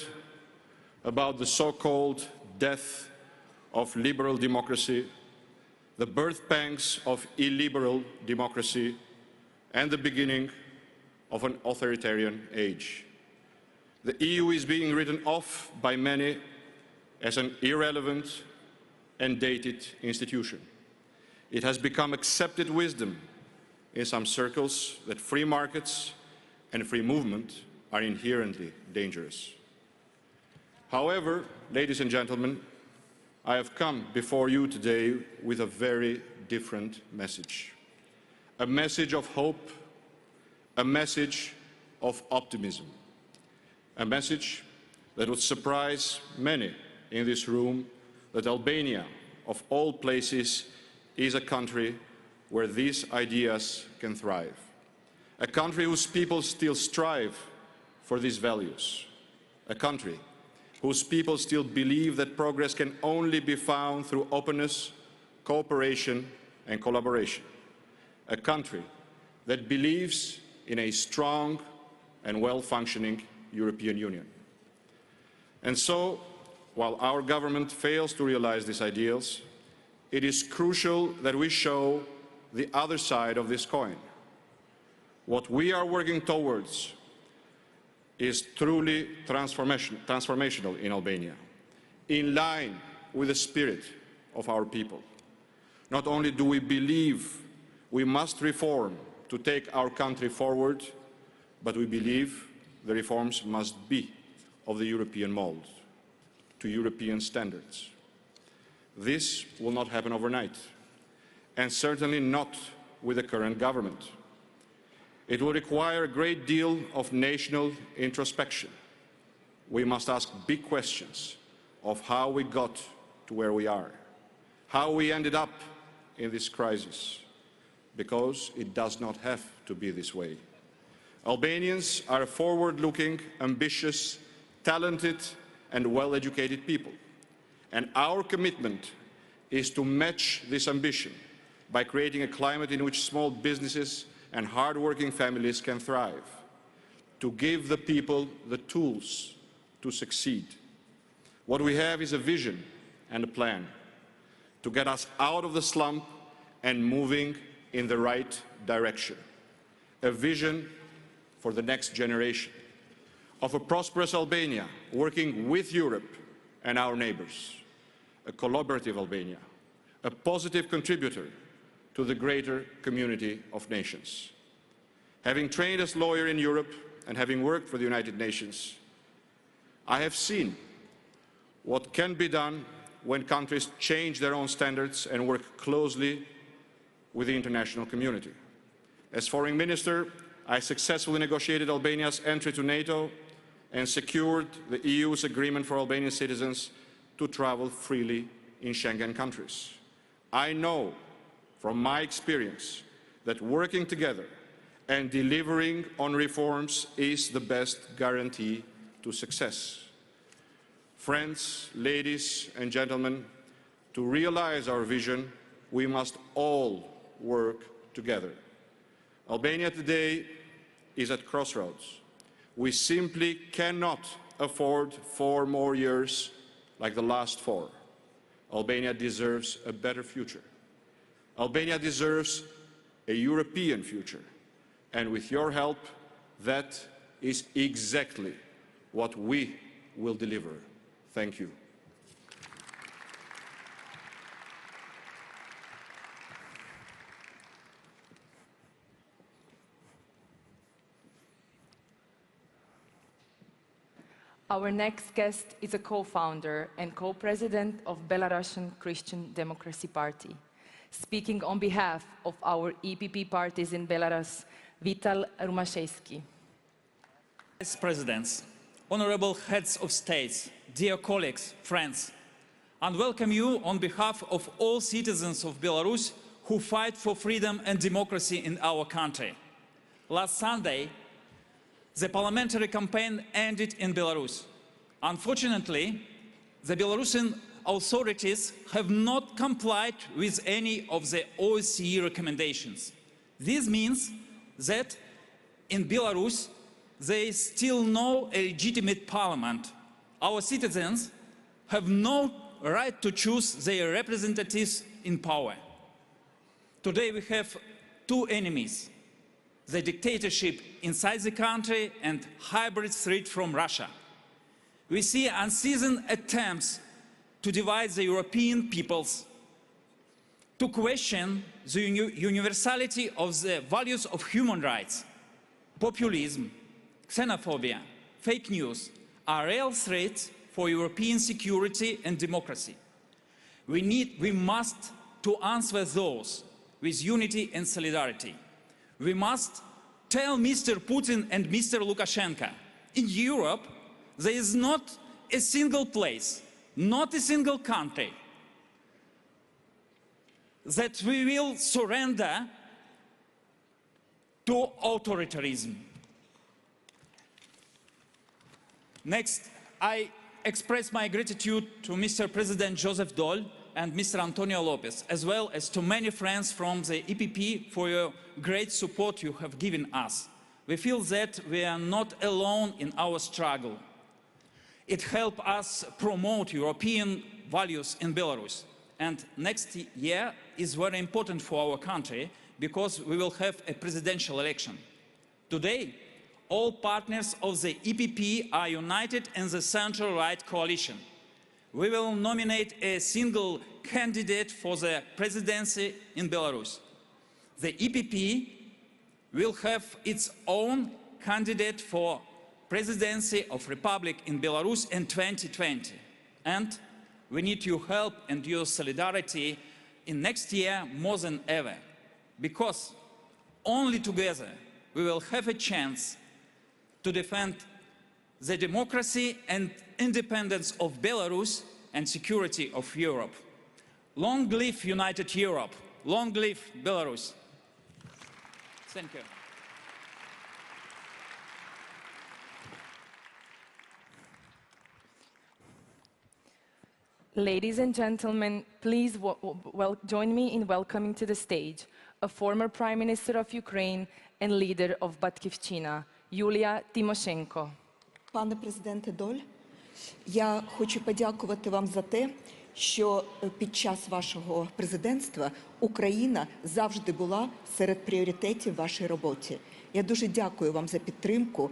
about the so-called death of liberal democracy, the birth pangs of illiberal democracy, and the beginning of an authoritarian age? The EU is being written off by many as an irrelevant and dated institution. It has become accepted wisdom in some circles that free markets and free movement are inherently dangerous. However, ladies and gentlemen, I have come before you today with a very different message. A message of hope, a message of optimism, a message that would surprise many in this room, that Albania, of all places, is a country where these ideas can thrive. A country whose people still strive for these values. A country whose people still believe that progress can only be found through openness, cooperation and collaboration. A country that believes in a strong and well-functioning European Union. And so, while our government fails to realize these ideals, it is crucial that we show the other side of this coin. What we are working towards is truly transformational in Albania, in line with the spirit of our people. Not only do we believe we must reform to take our country forward, but we believe the reforms must be of the European mold, to European standards. This will not happen overnight, and certainly not with the current government. It will require a great deal of national introspection. We must ask big questions of how we got to where we are, how we ended up in this crisis, because it does not have to be this way. Albanians are a forward-looking, ambitious, talented and well-educated people. And our commitment is to match this ambition by creating a climate in which small businesses and hard-working families can thrive, to give the people the tools to succeed. What we have is a vision and a plan to get us out of the slump and moving in the right direction. A vision for the next generation of a prosperous Albania working with Europe and our neighbors, a collaborative Albania, a positive contributor to the greater community of nations. Having trained as a lawyer in Europe and having worked for the United Nations, I have seen what can be done when countries change their own standards and work closely with the international community. As foreign minister, I successfully negotiated Albania's entry to NATO and secured the EU's agreement for Albanian citizens to travel freely in Schengen countries. I know from my experience that working together and delivering on reforms is the best guarantee to success. Friends, ladies and gentlemen, to realize our vision, we must all work together. Albania today is at crossroads. We simply cannot afford 4 more years like the last 4. Albania deserves a better future. Albania deserves a European future. And with your help, that is exactly what we will deliver. Thank you. Our next guest is a co-founder and co-president of Belarusian Christian Democracy Party. Speaking on behalf of our EPP parties in Belarus, Vital Rumaszewski. Vice Presidents, honorable heads of states, dear colleagues, friends, and welcome you on behalf of all citizens of Belarus who fight for freedom and democracy in our country. Last Sunday, the parliamentary campaign ended in Belarus. Unfortunately, the Belarusian authorities have not complied with any of the OSCE recommendations. This means that in Belarus, there is still no legitimate parliament. Our citizens have no right to choose their representatives in power. Today we have two enemies: the dictatorship inside the country and hybrid threat from Russia. We see unceasing attempts to divide the European peoples, to question the universality of the values of human rights. Populism, xenophobia, fake news are real threats for European security and democracy. We must to answer those with unity and solidarity. We must tell Mr. Putin and Mr. Lukashenko, in Europe, there is not a single place, not a single country that we will surrender to authoritarianism. Next, I express my gratitude to Mr. President Joseph DAUL and Mr. Antonio Lopez, as well as to many friends from the EPP for your great support you have given us. We feel that we are not alone in our struggle. It helps us promote European values in Belarus. And next year is very important for our country because we will have a presidential election. Today, all partners of the EPP are united in the center-right coalition. We will nominate a single candidate for the presidency in Belarus. The EPP will have its own candidate for presidency of Republic in Belarus in 2020. And we need your help and your solidarity in next year more than ever, because only together we will have a chance to defend the democracy and independence of Belarus and security of Europe. Long live United Europe. Long live Belarus. Thank you. Ladies and gentlemen, please join me in welcoming to the stage a former Prime Minister of Ukraine and leader of Батьківщина, Юлія Тимошенко. Пане президенте DAUL, я хочу подякувати вам за те, що під час вашого президентства Україна завжди була серед пріоритетів в вашій роботі. Я дуже дякую вам за підтримку